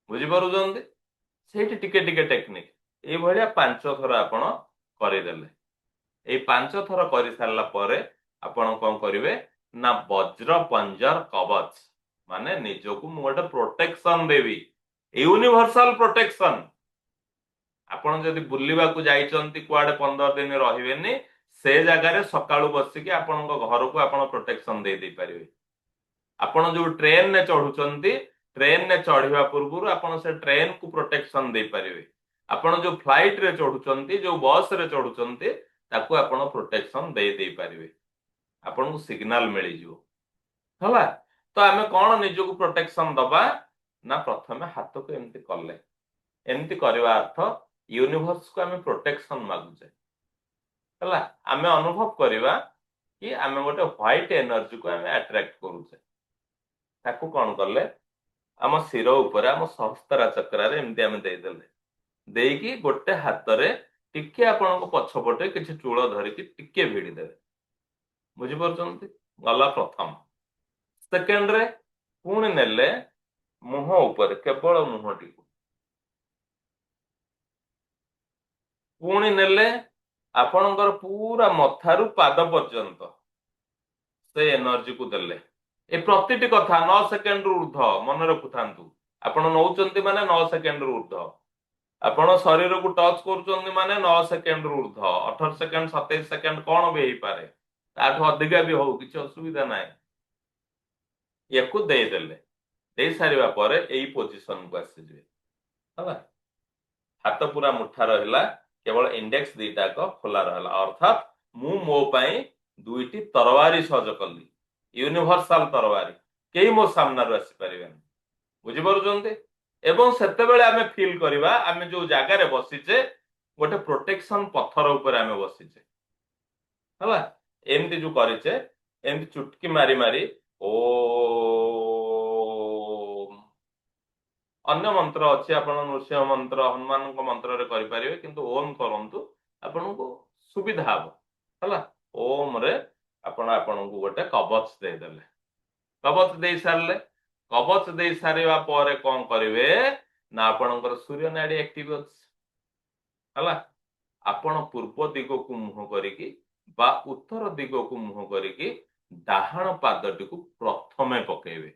ବୁଝିପାରୁଛନ୍ତି? ସେଇଠି ଟିକେ ଟିକେ ଟେକ୍ନିକ। ଏଇଭଳିଆ 5 ଥର ଆପଣ କରିଦେଲେ। ଏଇ 5 ଥର କରିସାରିଲା ପରେ ଆପଣ କଣ କରିବେ ନା ବଜ୍ର ପଞ୍ଜର କବଚ, ମାନେ ନିଜକୁ ମୁଁ ଗୋଟେ ପ୍ରୋଟେକ୍ସନ ଦେବି, ୟୁନିଭର୍ସାଲ ପ୍ରୋଟେକ୍ସନ। ଆପଣ ଯଦି ବୁଲିବାକୁ ଯାଇଛନ୍ତି କୁଆଡେ 15 ଦିନ ରହିବେନି, ସେ ଜାଗାରେ ସକାଳୁ ବସିକି ଆପଣଙ୍କ ଘରକୁ ଆପଣ ପ୍ରୋଟେକ୍ସନ ଦେଇ ପାରିବେ। ଆପଣ ଯୋଉ ଟ୍ରେନରେ ଚଢୁଛନ୍ତି, ଟ୍ରେନରେ ଚଢିବା ପୂର୍ବରୁ ଆପଣ ସେ ଟ୍ରେନକୁ ପ୍ରୋଟେକ୍ସନ ଦେଇପାରିବେ। ଆପଣ ଯୋଉ ଫ୍ଲାଇଟ ରେ ଚଢୁଛନ୍ତି, ଯୋଉ ବସ ରେ ଚଢୁଛନ୍ତି, ତାକୁ ଆପଣ ପ୍ରୋଟେକ୍ସନ ଦେଇପାରିବେ। ଆପଣଙ୍କୁ ସିଗ୍ନାଲ ମିଳିଯିବ। ହେଲା, ତ ଆମେ କଣ ନିଜକୁ ପ୍ରୋଟେକ୍ସନ ଦବା ନା ପ୍ରଥମେ ହାତକୁ ଏମିତି କଲେ, ଏମିତି କରିବା ଅର୍ଥ ୟୁନିଭର୍ସକୁ ଆମେ ପ୍ରୋଟେକ୍ସନ ମାଗୁଛେ। ହେଲା, ଆମେ ଅନୁଭବ କରିବା କି ଆମେ ଗୋଟେ ହ୍ୱାଇଟ ଏନର୍ଜିକୁ ଆମେ ଆଟ୍ରାକ୍ଟ କରୁଛେ। ତାକୁ କଣ କଲେ ଆମ ଶିର ଉପରେ, ଆମ ସହସ୍ତରା ଚକ୍ରରେ ଏମିତି ଆମେ ଦେଇଦେଲେ। ଦେଇକି ଗୋଟେ ହାତରେ ଟିକେ ଆପଣଙ୍କ ପଛପଟେ କିଛି ଚୂଳ ଧରିକି ଟିକେ ଭିଡି ଦେବେ। ବୁଝିପାରୁଛନ୍ତି? ଗଲା ପ୍ରଥମ। ସେକେଣ୍ଡରେ ପୁଣି ନେଲେ ମୁହଁ ଉପରେ, କେବଳ ମୁହଁଟିକୁ। ପୁଣି ନେଲେ ଆପଣଙ୍କର ପୁରା ମଥାରୁ ପାଦ ପର୍ଯ୍ୟନ୍ତ ସେ ଏନର୍ଜିକୁ ଦେଲେ। ଏ ପ୍ରତିଟି କଥା 9 ସେକେଣ୍ଡରୁ ଉର୍ଦ୍ଧ ମନେ ରଖୁଥାନ୍ତୁ। ଆପଣ ନଉଛନ୍ତି ମାନେ 9 ସେକେଣ୍ଡରୁ ଉର୍ଦ୍ଧ। ଆପଣ ଶରୀରକୁ ଟଚ୍ କରୁଛନ୍ତି ମାନେ 9 ସେକେଣ୍ଡରୁ ଉର୍ଦ୍ଧ। 18 ସେକେଣ୍ଡ, 27 ସେକେଣ୍ଡ କଣ ବି ହେଇପାରେ, ତାଠୁ ଅଧିକା ବି ହଉ, କିଛି ଅସୁବିଧା ନାହିଁ। ୟାକୁ ଦେଇଦେଲେ, ଦେଇ ସାରିବା ପରେ ଏଇ ପୋଜିସନକୁ ଆସିଯିବେ। ହେଲା, ହାତ ପୁରା ମୁଠା ରହିଲା, କେବଳ ଇଣ୍ଡେକ୍ସ ଦିଟାକ ଖୋଲା ରହିଲା, ଅର୍ଥାତ୍ ମୁଁ ମୋ ପାଇଁ ଦୁଇଟି ତରବାରୀ ସଜ କଲି, ୟୁନିଭର୍ସାଲ ତରବାରୀ। କେହି ମୋ ସାମ୍ନାରୁ ଆସିପାରିବେନି। ବୁଝିପାରୁଛନ୍ତି? ଏବଂ ସେତେବେଳେ ଆମେ ଫିଲ୍ କରିବା ଆମେ ଯୋଉ ଜାଗାରେ ବସିଛେ ଗୋଟେ ପ୍ରୋଟେକ୍ସନ ପଥର ଉପରେ ଆମେ ବସିଛେ। ହେଲା, ଏମିତି ଯୋଉ କରିଛେ, ଏମିତି ଚୁଟକି ମାରି ମାରି ଓ ଅନ୍ୟ ମନ୍ତ୍ର ଅଛି, ଆପଣ ନୃସିଂହ ମନ୍ତ୍ର, ହନୁମାନଙ୍କ ମନ୍ତ୍ରରେ କରିପାରିବେ, କିନ୍ତୁ ଓମ୍ କରନ୍ତୁ, ଆପଣଙ୍କୁ ସୁବିଧା ହବ। ହେଲା, ଓମ୍ ରେ ଆପଣ ଆପଣଙ୍କୁ ଗୋଟେ କବଚ ଦେଇଦେଲେ। କବଚ ଦେଇ ସାରିଲେ, କବଚ ଦେଇ ସାରିବା ପରେ କଣ କରିବେ ନା ଆପଣଙ୍କର ସୂର୍ଯ୍ୟ ନାଡି ଆକ୍ଟିଭ ଅଛି। ହେଲା, ଆପଣ ପୂର୍ବ ଦିଗକୁ ମୁହଁ କରିକି ବା ଉତ୍ତର ଦିଗକୁ ମୁହଁ କରିକି ଡାହାଣ ପାଦଟିକୁ ପ୍ରଥମେ ପକେଇବେ।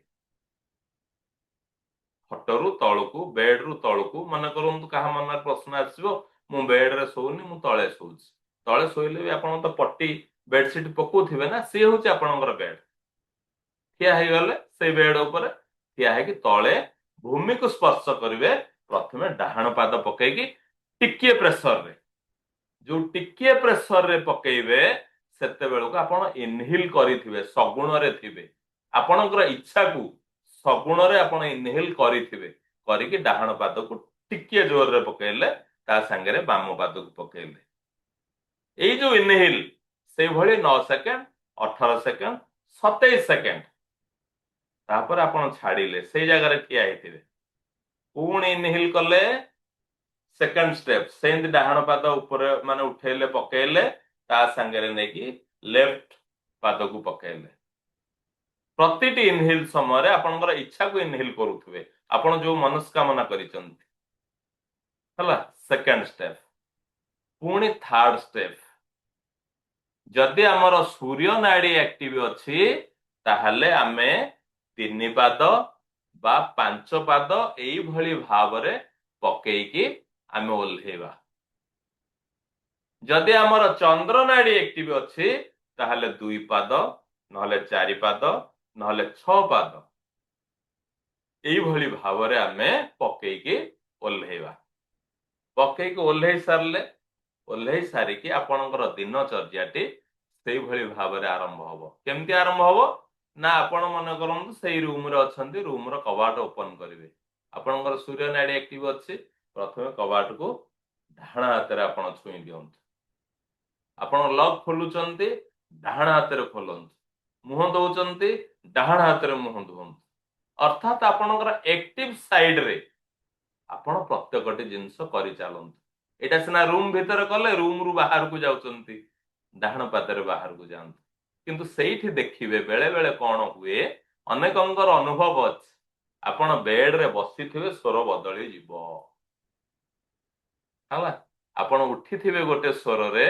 ଖଟରୁ ତଳକୁ, ବେଡରୁ ତଳକୁ। ମନେ କରନ୍ତୁ କାହା ମନରେ ପ୍ରଶ୍ନ ଆସିବ, ମୁଁ ବେଡରେ ଶୋଉନି, ମୁଁ ତଳେ ଶୋଉଛି। ତଳେ ଶୋଇଲେ ବି ଆପଣ ତ ପଟି ବେଡସିଟ୍ ପକଉଥିବେ ନା, ସିଏ ହଉଛି ଆପଣଙ୍କର ବେଡ। ଠିଆ ହେଇଗଲେ ସେଇ ବେଡ ଉପରେ, ଠିଆ ହେଇକି ତଳେ ଭୂମିକୁ ସ୍ପର୍ଶ କରିବେ। ପ୍ରଥମେ ଡାହାଣ ପାଦ ପକେଇକି ଟିକିଏ ପ୍ରେସରରେ, ଯୋଉ ଟିକିଏ ପ୍ରେସରରେ ପକେଇବେ, ସେତେବେଳକୁ ଆପଣ ଇନହେଲ କରିଥିବେ, ସଗୁଣରେ ଥିବେ। ଆପଣଙ୍କର ଇଚ୍ଛାକୁ ସଗୁଣରେ ଆପଣ ଇନହେଲ କରିଥିବେ, କରିକି ଡାହାଣ ପାଦକୁ ଟିକେ ଜୋରରେ ପକେଇଲେ, ତା ସାଙ୍ଗରେ ବାମ ପାଦକୁ ପକେଇଲେ। ଏଇ ଯୋଉ ଇନହେଲ ସେଇଭଳି 9 ସେକେଣ୍ଡ, 18 ସେକେଣ୍ଡ, 27 ସେକେଣ୍ଡ, ତାପରେ ଆପଣ ଛାଡିଲେ, ସେଇ ଜାଗାରେ ଠିଆ ହେଇଥିବେ। ପୁଣି ଇନହେଲ କଲେ, ସେକେଣ୍ଡ ଷ୍ଟେପ ସେମିତି ଡାହାଣ ପାଦ ଉପରେ ମାନେ ଉଠେଇଲେ, ପକେଇଲେ, ତା ସାଙ୍ଗରେ ନେଇକି ଲେଫ୍ଟ ପାଦକୁ ପକେଇଲେ। ପ୍ରତିଟି ଇନହେଲ ସମୟରେ ଆପଣଙ୍କର ଇଚ୍ଛାକୁ ଇନହେଲ କରୁଥିବେ, ଆପଣ ଯୋଉ ମନସ୍କାମନା କରିଛନ୍ତି। ହେଲା, ସେକେଣ୍ଡ ଷ୍ଟେପ। ପୁଣି ଥାର୍ଡ ଷ୍ଟେପ, ଯଦି ଆମର ସୂର୍ଯ୍ୟ ନାଡି ଆକ୍ଟିଭ ଅଛି, ତାହେଲେ ଆମେ 3 ପାଦ ବା 5 ପାଦ ଏଇଭଳି ଭାବରେ ପକେଇକି ଆମେ ଓହ୍ଲେଇବା। ଯଦି ଆମର ଚନ୍ଦ୍ର ନାଡି ଆକ୍ଟିଭ ଅଛି, ତାହେଲେ 2 ପାଦ, ନହେଲେ 4 ପାଦ, ନହେଲେ 6 ପାଦ ଏଇଭଳି ଭାବରେ ଆମେ ପକେଇକି ଓହ୍ଲେଇବା। ପକେଇକି ଓହ୍ଲେଇ ସାରିକି ଆପଣଙ୍କର ଦିନଚର୍ଯ୍ୟାଟି ସେଇଭଳି ଭାବରେ ଆରମ୍ଭ ହବ। କେମିତି ଆରମ୍ଭ ହବ ନା, ଆପଣ ମନେ କରନ୍ତୁ ସେଇ ରୁମରେ ଅଛନ୍ତି, ରୁମର କବାଟ ଓପନ କରିବେ। ଆପଣଙ୍କର ସୂର୍ଯ୍ୟ ନାଡି ଆକ୍ଟିଭ ଅଛି, ପ୍ରଥମେ କବାଟକୁ ଡାହାଣ ହାତରେ ଆପଣ ଛୁଇଁ ଦିଅନ୍ତୁ। ଆପଣ ଲକ୍ ଖୋଲୁଛନ୍ତି, ଡାହାଣ ହାତରେ ଖୋଲନ୍ତୁ। ମୁହଁ ଦଉଛନ୍ତି, ଡାହାଣ ହାତରେ ମୁହଁ ଧୁଅନ୍ତୁ। ଅର୍ଥାତ୍ ଆପଣଙ୍କର ଆକ୍ଟିଭ ସାଇଡରେ ଆପଣ ପ୍ରତ୍ୟେକଟି ଜିନିଷ କରିଚାଲନ୍ତୁ। ଏଇଟା ସିନା ରୁମ ଭିତରେ କଲେ, ରୁମରୁ ବାହାରକୁ ଯାଉଛନ୍ତି, ଡାହାଣ ପାଦରେ ବାହାରକୁ ଯାଆନ୍ତୁ। କିନ୍ତୁ ସେଇଠି ଦେଖିବେ ବେଳେ ବେଳେ କଣ ହୁଏ, ଅନେକଙ୍କର ଅନୁଭବ ଅଛି, ଆପଣ ବେଡରେ ବସିଥିବେ, ସ୍ୱର ବଦଳି ଯିବ। ହେଲା, ଆପଣ ଉଠିଥିବେ ଗୋଟେ ସ୍ୱରରେ,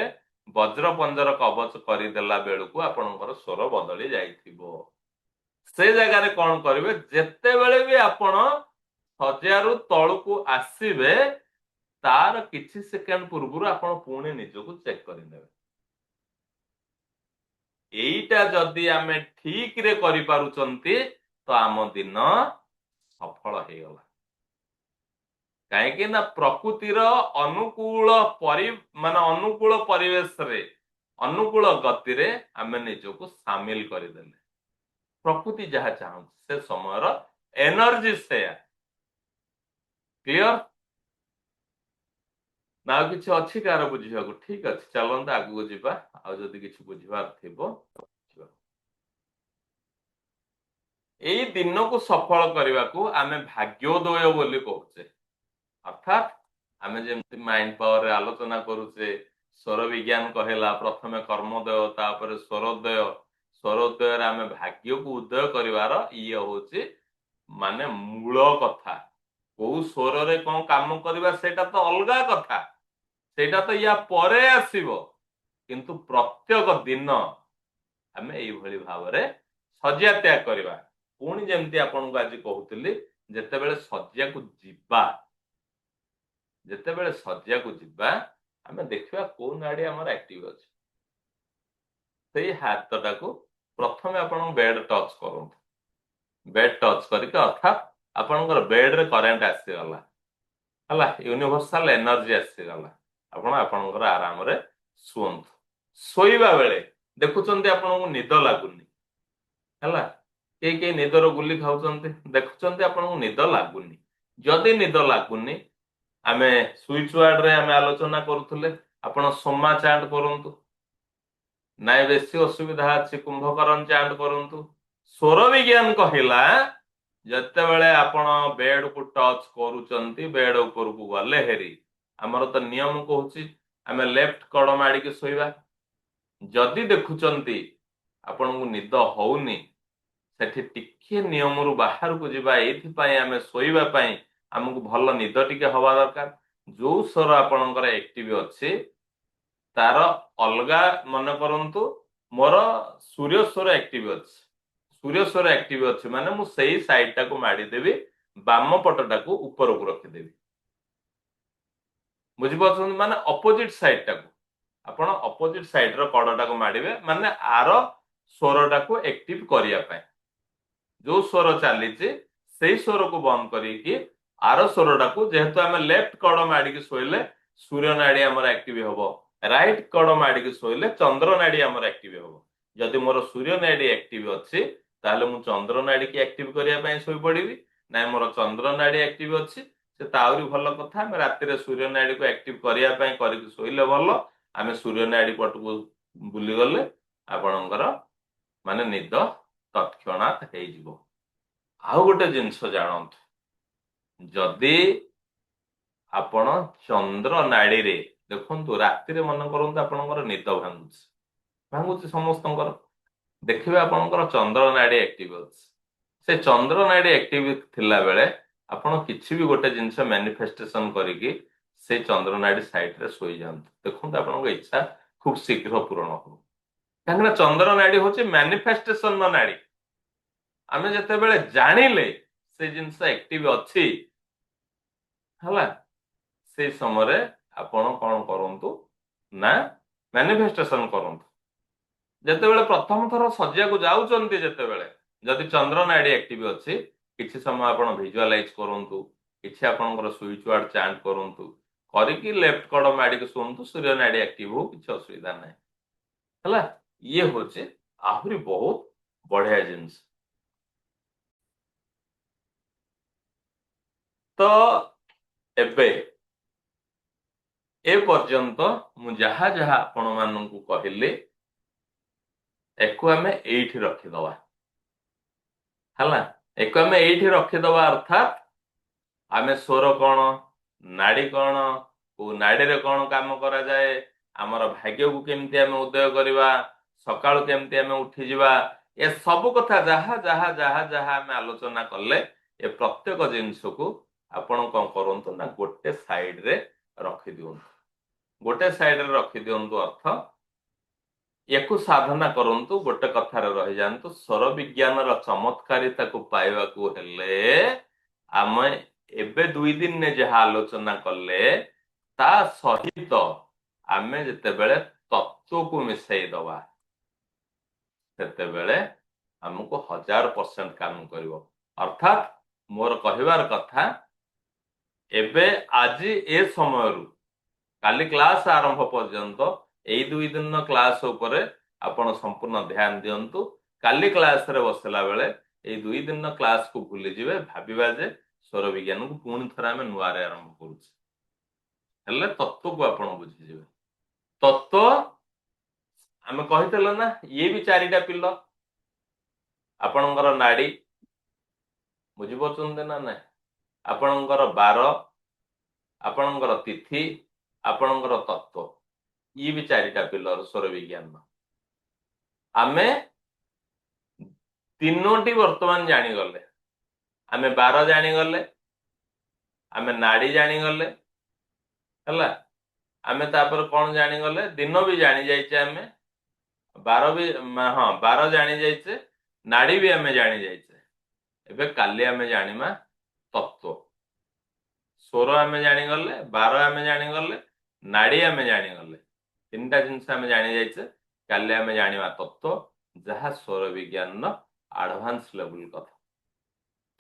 ବଜ୍ର ପଞ୍ଜର କବଚ କରିଦେଲା ବେଳକୁ ଆପଣଙ୍କର ସ୍ୱର ବଦଳି ଯାଇଥିବ। ସେ ଜାଗାରେ କଣ କରିବେ, ଯେତେବେଳେ ବି ଆପଣ ଶଯ୍ୟାରୁ ତଳକୁ ଆସିବେ, ତାର କିଛି ସେକେଣ୍ଡ ପୂର୍ବରୁ ଆପଣ ପୁଣି ନିଜକୁ ଚେକ୍ କରିନେବେ। ଏଇଟା ଯଦି ଆମେ ଠିକରେ କରିପାରୁଛନ୍ତି, ତ ଆମ ଦିନ ସଫଳ ହେଇଗଲା। କାହିଁକି ନା ପ୍ରକୃତିର ଅନୁକୂଳ ପରିବେଶରେ, ଅନୁକୂଳ ଗତିରେ ଆମେ ନିଜକୁ ସାମିଲ କରିଦେଲେ। ପ୍ରକୃତି ଯାହା ଚାହୁଁଛି ସେ ସମୟର ଏନର୍ଜି ସେୟା। କ୍ଲିୟର ନା? ଆଉ କିଛି ଅଛି କାହାର ବୁଝିବାକୁ? ଠିକ ଅଛି, ଚାଲନ୍ତୁ ଆଗକୁ ଯିବା। ଆଉ ଯଦି କିଛି ବୁଝିବାର ଥିବ, ଏଇ ଦିନକୁ ସଫଳ କରିବାକୁ ଆମେ ଭାଗ୍ୟୋଦୟ ବୋଲି କହୁଛେ। ଅର୍ଥାତ୍ ଆମେ ଯେମିତି ମାଇଣ୍ଡ ପାୱାରରେ ଆଲୋଚନା କରୁଛେ, ସ୍ୱର ବିଜ୍ଞାନ କହିଲା ପ୍ରଥମେ କର୍ମୋଦୟ, ତାପରେ ସ୍ୱରୋଦୟ। ସ୍ୱରୋଦୟରେ ଆମେ ଭାଗ୍ୟକୁ ଉଦୟ କରିବାର ଇଏ ହଉଛି ମାନେ ମୂଳ କଥା। କୋଉ ସ୍ୱରରେ କଣ କାମ କରିବା ସେଇଟା ତ ଅଲଗା କଥା, ସେଇଟା ତ ୟା ପରେ ଆସିବ। କିନ୍ତୁ ପ୍ରତ୍ୟେକ ଦିନ ଆମେ ଏଇଭଳି ଭାବରେ ଶଯ୍ୟା ତ୍ୟାଗ କରିବା। ପୁଣି ଯେମିତି ଆପଣଙ୍କୁ ଆଜି କହୁଥିଲି, ଯେତେବେଳେ ଶଯ୍ୟାକୁ ଯିବା, ଆମେ ଦେଖିବା କୋଉ ନାଡି ଆମର ଆକ୍ଟିଭ ଅଛି। ସେଇ ହାତଟାକୁ ପ୍ରଥମେ ଆପଣ ବେଡ୍ ଟଚ୍ କରନ୍ତୁ। ବେଡ୍ ଟଚ୍ କରିକି, ଅର୍ଥାତ୍ ଆପଣଙ୍କର ବେଡରେ କରେଣ୍ଟ ଆସିଗଲା। ହେଲା, ୟୁନିଭର୍ସାଲ ଏନର୍ଜି ଆସିଗଲା। ଆପଣ ଆପଣଙ୍କର ଆରାମରେ ଶୁଅନ୍ତୁ। ଶୋଇବା ବେଳେ ଦେଖୁଛନ୍ତି ଆପଣଙ୍କୁ ନିଦ ଲାଗୁନି, ହେଲା, କେହି ନିଦର ଗୁଲି ଖାଉଛନ୍ତି, ଦେଖୁଛନ୍ତି ଆପଣଙ୍କୁ ନିଦ ଲାଗୁନି। ଯଦି ନିଦ ଲାଗୁନି, ଆମେ ସୁଇଚ ୱାର୍ଡରେ ଆମେ ଆଲୋଚନା କରୁଥିଲେ, ଆପଣ ସୋମା ଚାଣ୍ଟ କରନ୍ତୁ। ନାଇଁ ବେଶୀ ଅସୁବିଧା ଅଛି, କୁମ୍ଭକରଣ ଚାଣ୍ଟ କରନ୍ତୁ। ସ୍ୱର ବିଜ୍ଞାନ କହିଲା, ଯେତେବେଳେ ଆପଣ ବେଡକୁ ଟଚ୍ କରୁଛନ୍ତି, ବେଡ ଉପରକୁ ଗଲେ ହେରି, ଆମର ତ ନିୟମ କହୁଛି ଆମେ ଲେଫ୍ଟ କଡ଼ ମାଡ଼ିକି ଶୋଇବା। ଯଦି ଦେଖୁଛନ୍ତି ଆପଣଙ୍କୁ ନିଦ ହଉନି, ସେଠି ଟିକେ ନିୟମରୁ ବାହାରକୁ ଯିବା। ଏଇଥିପାଇଁ ଆମେ ଶୋଇବା ପାଇଁ ଆମକୁ ଭଲ ନିଦ ଟିକେ ହବା ଦରକାର। ଯୋଉ ସ୍ୱର ଆପଣଙ୍କର ଆକ୍ଟିଭ ଅଛି, ତାର ଅଲଗା, ମନେ କରନ୍ତୁ ମୋର ସୂର୍ଯ୍ୟ ସ୍ୱର ଆକ୍ଟିଭ ଅଛି, ସୂର୍ଯ୍ୟ ସ୍ୱର ଆକ୍ଟିଭ ଅଛି ମାନେ ମୁଁ ସେଇ ସାଇଡଟାକୁ ମାଡ଼ିଦେବି, ବାମ ପଟଟାକୁ ଉପରକୁ ରଖିଦେବି। ବୁଝିପାରୁଛନ୍ତି? ମାନେ ଅପୋଜିଟ ସାଇଡଟାକୁ ଆପଣ ଅପୋଜିଟ ସାଇଡର କଡଟାକୁ ମାଡ଼ିବେ, ମାନେ ଆର ସ୍ୱରଟାକୁ ଆକ୍ଟିଭ କରିବା ପାଇଁ। ଯୋଉ ସ୍ୱର ଚାଲିଛି ସେଇ ସ୍ୱରକୁ ବନ୍ଦ କରିକି ଆର ସ୍ୱରଟାକୁ, ଯେହେତୁ ଆମେ ଲେଫ୍ଟ କଡ଼ ମାଡ଼ିକି ଶୋଇଲେ ସୂର୍ଯ୍ୟ ନାଡି ଆମର ଆକ୍ଟିଭ ହବ, ରାଇଟ୍ କଡ ମାଡିକି ଶୋଇଲେ ଚନ୍ଦ୍ର ନାଡି ଆମର ଆକ୍ଟିଭ ହବ। ଯଦି ମୋର ସୂର୍ଯ୍ୟ ନାଡି ଆକ୍ଟିଭ ଅଛି ତାହେଲେ ମୁଁ ଚନ୍ଦ୍ର ନାଡିକି ଆକ୍ଟିଭ କରିବା ପାଇଁ ଶୋଇପଡିବି। ନାଇଁ ମୋର ଚନ୍ଦ୍ର ନାଡି ଆକ୍ଟିଭ ଅଛି, ସେ ତ ଆହୁରି ଭଲ କଥା। ଆମେ ରାତିରେ ସୂର୍ଯ୍ୟ ନାଡିକୁ ଆକ୍ଟିଭ କରିବା ପାଇଁ କରିକି ଶୋଇଲେ ଭଲ। ଆମେ ସୂର୍ଯ୍ୟ ନାଡି ପଟକୁ ବୁଲିଗଲେ ଆପଣଙ୍କର ମାନେ ନିଦ ତତ୍କ୍ଷଣାତ୍ ହେଇଯିବ। ଆଉ ଗୋଟେ ଜିନିଷ ଜାଣନ୍ତୁ, ଯଦି ଆପଣ ଚନ୍ଦ୍ର ନାଡିରେ ଦେଖନ୍ତୁ, ରାତିରେ ମନେ କରନ୍ତୁ ଆପଣଙ୍କର ନିଦ ଭାଙ୍ଗୁଛି ସମସ୍ତଙ୍କର, ଦେଖିବେ ଆପଣଙ୍କର ଚନ୍ଦ୍ର ନାଡି ଆକ୍ଟିଭ ଅଛି। ସେ ଚନ୍ଦ୍ର ନାଡି ଆକ୍ଟିଭ ଥିଲା ବେଳେ ଆପଣ କିଛି ବି ଗୋଟେ ଜିନିଷ ମ୍ୟାନିଫେଷ୍ଟେସନ କରିକି ସେଇ ଚନ୍ଦ୍ର ନାଡି ସାଇଡରେ ଶୋଇଯାଆନ୍ତୁ, ଦେଖନ୍ତୁ ଆପଣଙ୍କ ଇଚ୍ଛା ଖୁବ ଶୀଘ୍ର ପୂରଣ ହବ। କାହିଁକିନା ଚନ୍ଦ୍ର ନାଡି ହଉଛି ମ୍ୟାନିଫେଷ୍ଟେସନ ନାଡି। ଆମେ ଯେତେବେଳେ ଜାଣିଲେ ସେ ଜିନିଷ ଆକ୍ଟିଭ ଅଛି ହେଲା, ସେଇ ସମୟରେ ଆପଣ କଣ କରନ୍ତୁ ନା ମ୍ୟାନିଫେଷ୍ଟେସନ କରନ୍ତୁ। ଯେତେବେଳେ ପ୍ରଥମ ଥର ଶଯ୍ୟାକୁ ଯାଉଛନ୍ତି, ଯେତେବେଳେ ଯଦି ଚନ୍ଦ୍ର ନାଡି ଆକ୍ଟିଭ ଅଛି, କିଛି ସମୟ ଆପଣ ଭିଜୁଆଲାଇଜ କରନ୍ତୁ, କିଛି ଆପଣଙ୍କର ସୁଇଚ ୱାର୍ଡ ଚାଣ୍ଟ କରନ୍ତୁ, କରିକି ଲେଫ୍ଟ କଡ ମାଡିକି ଶୁଅନ୍ତୁ, ସୂର୍ଯ୍ୟ ନାଡି ଆକ୍ଟିଭ ହଉ, କିଛି ଅସୁବିଧା ନାହିଁ ହେଲା। ଇଏ ହଉଛି ଆହୁରି ବହୁତ ବଢିଆ ଜିନିଷ। ତ ଏବେ ଏ ପର୍ଯ୍ୟନ୍ତ ମୁଁ ଯାହା ଯାହା ଆପଣ ମାନଙ୍କୁ କହିଲି, ଏକୁ ଆମେ ଏଇଠି ରଖିଦବା ହେଲା। ଏକୁ ଆମେ ଏଇଠି ରଖିଦବା, ଅର୍ଥାତ୍ ଆମେ ସ୍ୱର କଣ, ନାଡି କଣ, କୋଉ ନାଡିରେ କଣ କାମ କରାଯାଏ, ଆମର ଭାଗ୍ୟକୁ କେମିତି ଆମେ ଉଦୟ କରିବା, ସକାଳୁ କେମିତି ଆମେ ଉଠିଯିବା, ଏ ସବୁ କଥା ଯାହା ଯାହା ଯାହା ଯାହା ଆମେ ଆଲୋଚନା କଲେ, ଏ ପ୍ରତ୍ୟେକ ଜିନିଷକୁ ଆପଣ କଣ କରନ୍ତୁ ନା ଗୋଟେ ସାଇଡରେ ରଖିଦିଅନ୍ତୁ। ଗୋଟେ ସାଇଡରେ ରଖିଦିଅନ୍ତୁ ଅର୍ଥ, ୟାକୁ ସାଧନା କରନ୍ତୁ, ଗୋଟେ କଥାରେ ରହିଯାଆନ୍ତୁ। ସ୍ୱର ବିଜ୍ଞାନର ଚମତ୍କାରିତାକୁ ପାଇବାକୁ ହେଲେ ଆମେ ଏବେ 2 ଦିନରେ ଯାହା ଆଲୋଚନା କଲେ, ତା ସହିତ ଆମେ ଯେତେବେଳେ ତତ୍ଵକୁ ମିଶାଇ ଦବା, ସେତେବେଳେ ଆମକୁ 1000% କାମ କରିବ। ଅର୍ଥାତ୍ ମୋର କହିବାର କଥା, ଏବେ ଆଜି ଏ ସମୟରୁ କାଲି କ୍ଲାସ ଆରମ୍ଭ ପର୍ଯ୍ୟନ୍ତ ଏଇ 2 ଦିନ କ୍ଲାସ ଉପରେ ଆପଣ ସମ୍ପୂର୍ଣ୍ଣ ଧ୍ୟାନ ଦିଅନ୍ତୁ। କାଲି କ୍ଲାସରେ ବସିଲା ବେଳେ ଏଇ 2 ଦିନ କ୍ଲାସକୁ ଭୁଲିଯିବେ, ଭାବିବା ଯେ ସ୍ୱର ବିଜ୍ଞାନକୁ ପୁଣି ଥରେ ଆମେ ନୂଆରେ ଆରମ୍ଭ କରୁଛେ। ହେଲେ ତତ୍ଵକୁ ଆପଣ ବୁଝିଯିବେ। ତତ୍ଵ ଆମେ କହିଥିଲେ ନା, ଇଏ ବି 4ଟା ପିଲ। ଆପଣଙ୍କର ନାଡି, ବୁଝିପାରୁଛନ୍ତି ନା ନାଇଁ, ଆପଣଙ୍କର ବାର, ଆପଣଙ୍କର ତିଥି, ଆପଣଙ୍କର ତତ୍ଵ, ଇଏ ବି 4ଟା ପିଲର ସ୍ୱର ବିଜ୍ଞାନ। ଆମେ 3ଟି ବର୍ତ୍ତମାନ ଜାଣିଗଲେ। ଆମେ ବାର ଜାଣିଗଲେ, ଆମେ ନାଡି ଜାଣିଗଲେ ହେଲା, ଆମେ ତାପରେ କଣ ଜାଣିଗଲେ, ଦିନ ବି ଜାଣି ଯାଇଛେ, ଆମେ ବାର ବି, ହଁ ବାର ଜାଣି ଯାଇଛେ, ନାଡି ବି ଆମେ ଜାଣି ଯାଇଛେ। ଏବେ କାଲି ଆମେ ଜାଣିବା ତତ୍ଵ। ସ୍ୱର ଆମେ ଜାଣିଗଲେ, ବାର ଆମେ ଜାଣିଗଲେ, ନାଡି ଆମେ ଜାଣିଗଲେ, 3ଟା ଜିନିଷ ଆମେ ଜାଣି ଯାଇଛେ। କାଲି ଆମେ ଜାଣିବା ତତ୍ଵ, ଯାହା ସ୍ୱର ବିଜ୍ଞାନର ଆଡଭାନ୍ସ ଲେବୁଲ କଥା।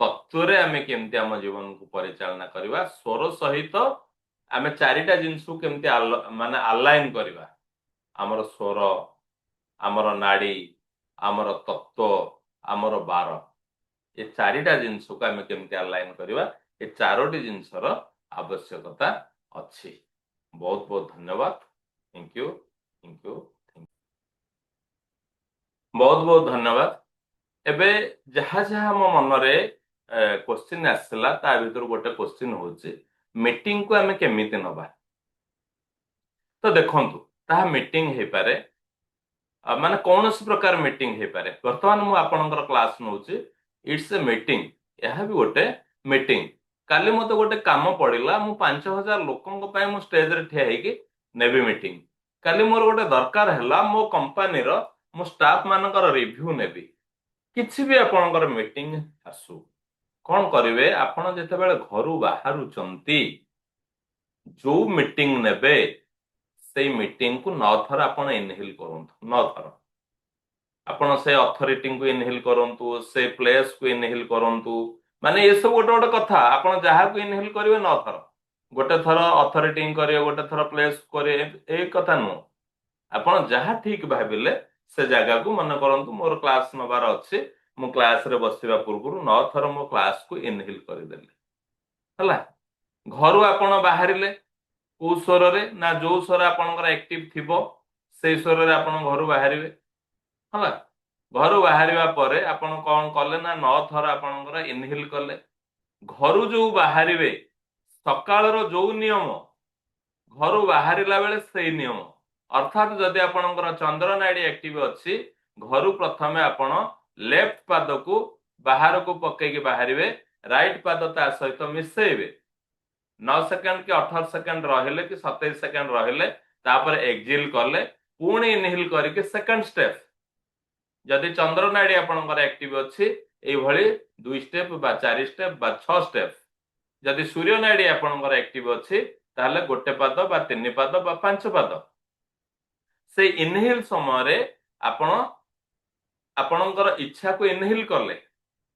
ତତ୍ଵରେ ଆମେ କେମିତି ଆମ ଜୀବନକୁ ପରିଚାଳନା କରିବା, ସ୍ୱର ସହିତ ଆମେ 4ଟା ଜିନିଷକୁ କେମିତି ମାନେ ଆଲାଇନ କରିବା, ଆମର ସ୍ୱର, ଆମର ନାଡି, ଆମର ତତ୍ଵ, ଆମର ବାର, ଏ 4ଟା ଜିନିଷକୁ ଆମେ କେମିତି ଆଲାଇନ କରିବା, ଏ 4ଟି ଜିନିଷର ଆବଶ୍ୟକତା ଅଛି। ବହୁତ ବହୁତ ଧନ୍ୟବାଦ। ଥ୍ୟାଙ୍କ ୟୁ, ଥ୍ୟାଙ୍କ ୟୁ, ବହୁତ ବହୁତ ଧନ୍ୟବାଦ। ଏବେ ଯାହା ଯାହା ମୋ ମନରେ କ୍ୱେଶ୍ଚିନ୍ ଆସିଥିଲା, ତା ଭିତରୁ ଗୋଟେ କ୍ୱେଶ୍ଚିନ୍ ହଉଛି, ମିଟିଂକୁ ଆମେ କେମିତି ନବା। ତ ଦେଖନ୍ତୁ, ତାହା ମିଟିଂ ହେଇପାରେ, ମାନେ କୌଣସି ପ୍ରକାର ମିଟିଂ ହେଇପାରେ। ବର୍ତ୍ତମାନ ମୁଁ ଆପଣଙ୍କର କ୍ଲାସ ନଉଛି, ଇଟ୍ସ ଏ ମିଟିଂ, ଏହା ବି ଗୋଟେ ମିଟିଂ। କାଲି ମତେ ଗୋଟେ କାମ ପଡିଲା, ମୁଁ 5000 ଲୋକଙ୍କ ପାଇଁ ମୁଁ ଷ୍ଟେଜରେ ଠିଆ ହେଇକି ନେବି ମିଟିଂ। କାଲି ମୋର ଗୋଟେ ଦରକାର ହେଲା, ମୋ କମ୍ପାନୀର ମୋ ଷ୍ଟାଫ ମାନଙ୍କର ରିଭ୍ୟୁ ନେବି। କିଛି ବି ଆପଣଙ୍କର ମିଟିଂ ଆସୁ, କଣ କରିବେ, ଆପଣ ଯେତେବେଳେ ଘରୁ ବାହାରୁଛନ୍ତି, ଯୋଉ ମିଟିଂ ନେବେ ସେଇ ମିଟିଂକୁ 9 ଥର ଆପଣ ଇନହେଲ କରନ୍ତୁ। 9 ଥର ଆପଣ ସେ ଅଥରିଟିଙ୍କୁ ଇନହେଲ କରନ୍ତୁ, ସେ ପ୍ଲେସକୁ ଇନହେଲ କରନ୍ତୁ। ମାନେ ଏସବୁ ଗୋଟେ ଗୋଟେ କଥା, ଆପଣ ଯାହାକୁ ଇନହେଲ କରିବେ 9 ଥର। गोटे थर अथॉरिटी करिए गोटे थर प्लेस करिए ए कथा नुह आपण जहाँ ठीक भाविले से जगह को मन करंतु मोर क्लास नबार अच्छे मु क्लास रे बसिबा पूर्व 9 थर मो क्लास को इनहेल करदेली हला घर आपण बाहरिले को स्वर रे ना जो स्वर आपनकर एक्टिव थिबो से स्वर रे आपण घर बाहरिबे हला घर बाहरिबा परे आपण कोन कले ना 9 थर आपनकर इनहेल कले घर जो बाहरिबे सकाळ रो जो नियम घर बाहरिला बेले से नियम अर्थात जदि आपनकर चंद्र नाड़ी एक्टिव अच्छी घर प्रथमे आपण लेफ्ट पाद को बाहर को पकईकी बाहरिबे राइट पाद ता सहित मिसेइबे 9 सेकंड कि 18 सेकंड रहिले कि 27 सेकंड रहिले तापर एक्जिल कले पुणी इनहेल करके सेकंड स्टेप जदि चंद्र नाड़ी आपनकर एक्टिव अच्छी एई भली 2 स्टेप बा 4 स्टेप बा 6 स्टेप जदि सूर्य नाड़ी आपनकर एक्टिव अच्छी ताहले गोटे पाद बा 3 पाद बा 5 पाद से इनहेल समय रे आपण आपणकर इच्छा को इनहेल कले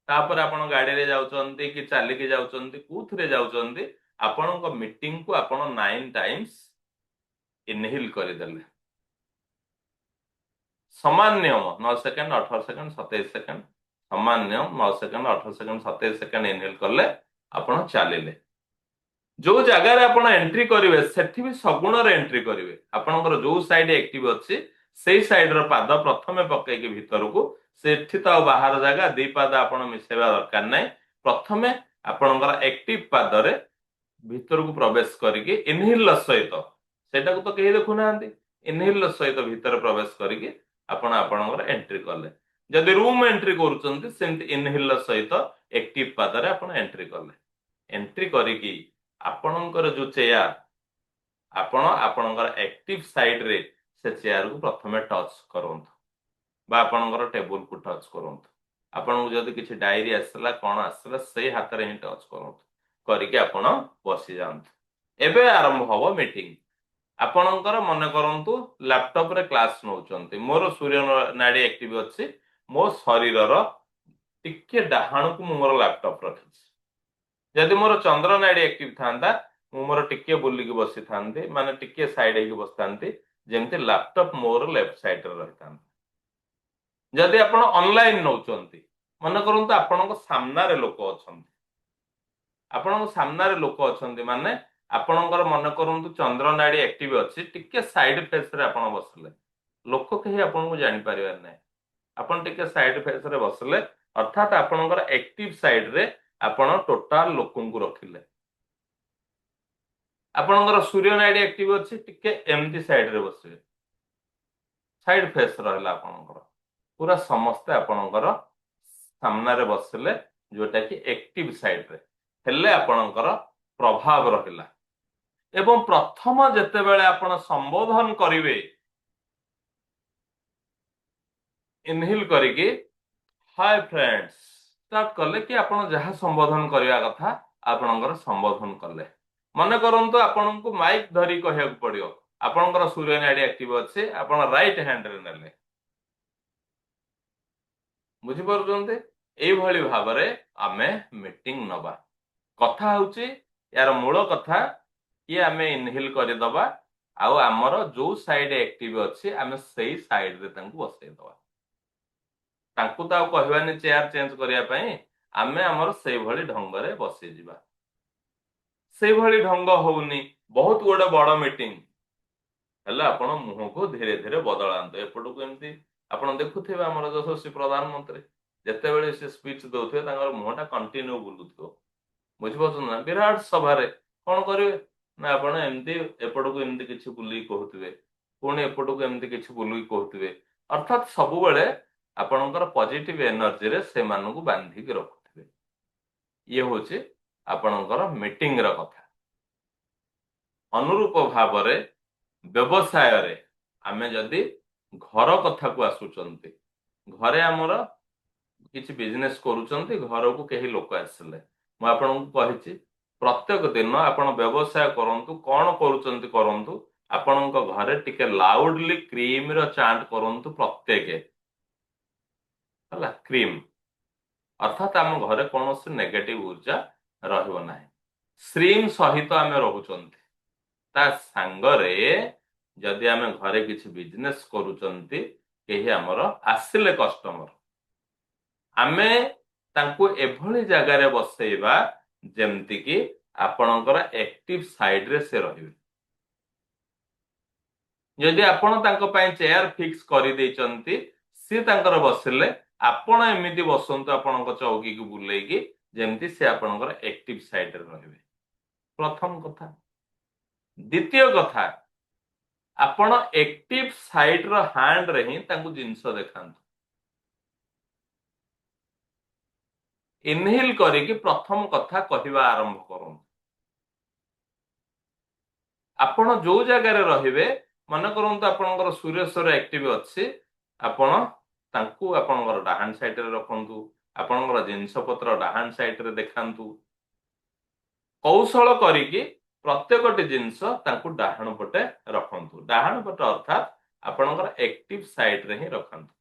तापर आपण गाड़ी रे जाउचंती कि चाली के जाउचंती कुथरे जाउचंती आपणक मीटिंग को आपण 9 टाइम्स इनहेल कर देले समान नियम 9 सेकंड 18 सेकंड 27 सेकंड समान नियम 9 सेकंड 18 सेकंड 27 सेकंड इनहेल करले आपण चालिले जो जगह रे आपण एंट्री करिवे सेठी भी सगुण रे एंट्री करिवे आपणकर जो साइड एक्टिव अछि सेई साइड रो पाद प्रथमे पकई के भीतर को सेठी तो बाहर जगह दी पाद आपण मिसेबा दरकार नै प्रथमे आपणकर एक्टिव पाद रे भीतर को प्रवेश करिके इनहेल सहित सेटा को तो केही देखु नांती इनहेल सहित भीतर प्रवेश करिके आपण आपणकर एंट्री कले जदि रूम एंट्री करूचंती सेंट इनहेल सहित एक्टिव पाद रे आपण एंट्री कले एंट्री करिके आपणकर जो चेयर आपण आपणकर एक्टिव साइड रे से चेयर को प्रथमे टच करंतु बा आपणकर टेबल को टच करंतु आपण जदि किछि डायरी आसला कोन आसला से हाथ रे ही टच करंतु करिके आपण बसी जांतु एबे आरंभ हबो मीटिंग आपणकर मन करंतु लैपटॉप रे क्लास नउचंती मोर सूर्य नाड़ी एक्टिव अछि मो शरीर रो टिके डाहाण को मोर लैपटॉप रखिछि जदि मोर चंद्र नाड़ी एक्टिव थांदा मु मोर टिके बुलिकी बसी थांती माने टिके साइड हेकी बसतांती जेमति लैपटॉप मोर लेफ्ट साइड रे रहितांती जदि आपण ऑनलाइन नउचंती मन करंतु आपणक सामना रे लोक अछंती आपणक सामना रे लोक अछंती माने आपणकर मन करंतु चंद्र नाड़ी एक्टिव अछि टिके साइड फेस रे आपण बसले लोक कहि आपण को जानि परिवार नै आपण टिके साइड फेस रे बसले अर्थात आपणकर एक्टिव साइड रे आपण टोटाल लोकन को रखिले आपणकर सूर्य नाड़ी एक्टिव अछि टिके एमटी साइड रे बसिबे साइड फेस रहला आपणकर पूरा समस्त आपणकर सामना रे बसले जोटा कि एक्टिव साइड रे हेले आपणकर प्रभाव रहिला एवं प्रथम जेते बेले आपण संबोधन करिवे इनहेल करिके हाय फ्रेंड्स स्टार्ट कले कि आपण जहाँ संबोधन करवा कथा आपणकर संबोधन कले मन करंतु आपण को माइक धरी कहया पड़ियो आपणकर सूर्य नाड़ी एक्टिव अच्छे आपण राइट हैंड रे नेले बुझी परजंते एई भली भाबरे आमे मीटिंग नबा कथा होची यार मूल कथा कि आमे इनहेल कर दबा आउ हमर जो साइड एक्टिव अच्छे आमे सेई साइड रे तांको बसै दबा तांको तो कहवानी चेयर चेंज करिया पई आमे हमर सेई भली ढंग रे बसी जिबा सेई भली ढंग होउनी बहुत गोडे बड़ मीटिंग हला आपण मुह को धीरे धीरे बदलांतो एपटो को एमती आपण देखुथिबा हमर यशस्वी प्रधानमंत्री जेते बेले से स्पीच दउथिबे तांगर मुहटा कंटिन्यू बुलुथो बुझबो ना विराट सभा रे कोन करिवे ना आपण एमती एपटो को एमती किछि बुली कहउथिबे पुणी एपटो को एमती किछि बुली कहउथिबे अर्थात सब बेले आपणकर पॉजिटिव एनर्जी रे से मानु को बांधी के रखुथिबे ये होचे आपणकर मीटिंग रा कथा अनुरूप भाव रे व्यवसाय रे आमे जदि घर कथा को आसुचंती घरे हमर किछि बिजनेस करूचंती घर को केही लोक आसले म आपन को कहिछि प्रत्येक दिन आपण व्यवसाय करंतु कोन करूचंती करंतु आपणक घरे टिके लाउडली क्रीम रो चांट करंतु प्रत्येक हला क्रीम अर्थात आम घरे कौन नेगेटिव ऊर्जा रहिबो नाही स्ट्रीम सहित आम रोचंती ता सांगरे जदि आम घरे किसी बिजनेस करूचंती केही हमर आसिले कस्टमर आमे तांको एभली जगार बसैबा जेमति कि आपणकर एक्टिव साइड रे से रहिबे जदि आपण तांको पई चेयर फिक्स करि दैचंती सी तांकर बसिले आपण एमिति बसंतु आपणक चौकी को बुलेकी जेमति से आपणकर एक्टिव साइड रे रहिबे प्रथम कथा द्वितीय कथा आपण एक्टिव साइड रो हैंड रे ही तांको जिंस देखांतु इनहेल करिकी प्रथम कथा कहवा आरंभ करूँ आपण जो जगार रहिबे मन करंतु आपणकर सूर्येश्वर एक्टिव अच्छी आपण तांकू आपणकर डाहान साइड रे रखंतु आपणकर जिंस पत्र डाहान साइड रे देखांतु कौशल करिकी प्रत्येकटी जिंस तांकू डाहान पटे रखंतु डाहान पटे अर्थात आपणकर एक्टिव साइड रे ही रखंतु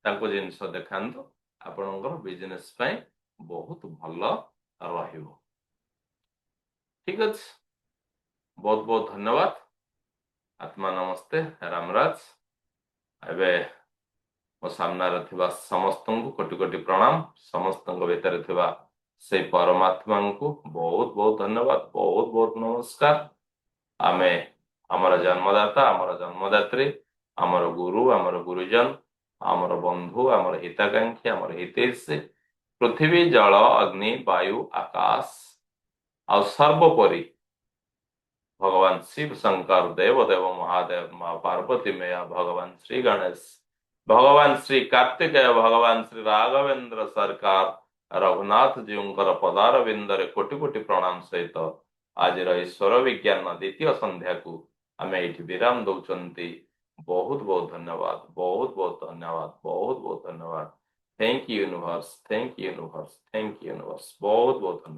तांकू जिंस देखांतु आपणकर बिजनेस पई बहुत भलो रहिबो ठीक अछि बहुत बहुत धन्यवाद आत्मा नमस्ते रामराज एबे मो सामना थिबा समस्त को कोटि कोटि प्रणाम समस्त भीतर थिबा से परमात्मा को बहुत बहुत धन्यवाद बहुत बहुत नमस्कार आमे आमर जन्मदाता आमर जन्मदात्री आमर गुरु आमर गुरुजन आमर बंधु आमर हिताकांक्षी आमर हितैषी पृथ्वी जल अग्नि वायु आकाश आ सर्वोपरि भगवान शिव शंकर देव देव महादेव माँ पार्वती मैया भगवान श्री गणेश भगवान श्री कार्तिकेय भगवान श्री राघवेंद्र सरकार रघुनाथ जीउंकर पदार बिंदरे कोटि कोटि प्रणाम सहित आज ईश्वर विज्ञान द्वितीय संध्या को आम ये विराम दौरान बहुत बहुत धन्यवाद बहुत बहुत धन्यवाद बहुत बहुत धन्यवाद thank you universe thank you universe thank you universe बहुत बहुत धन्यवाद।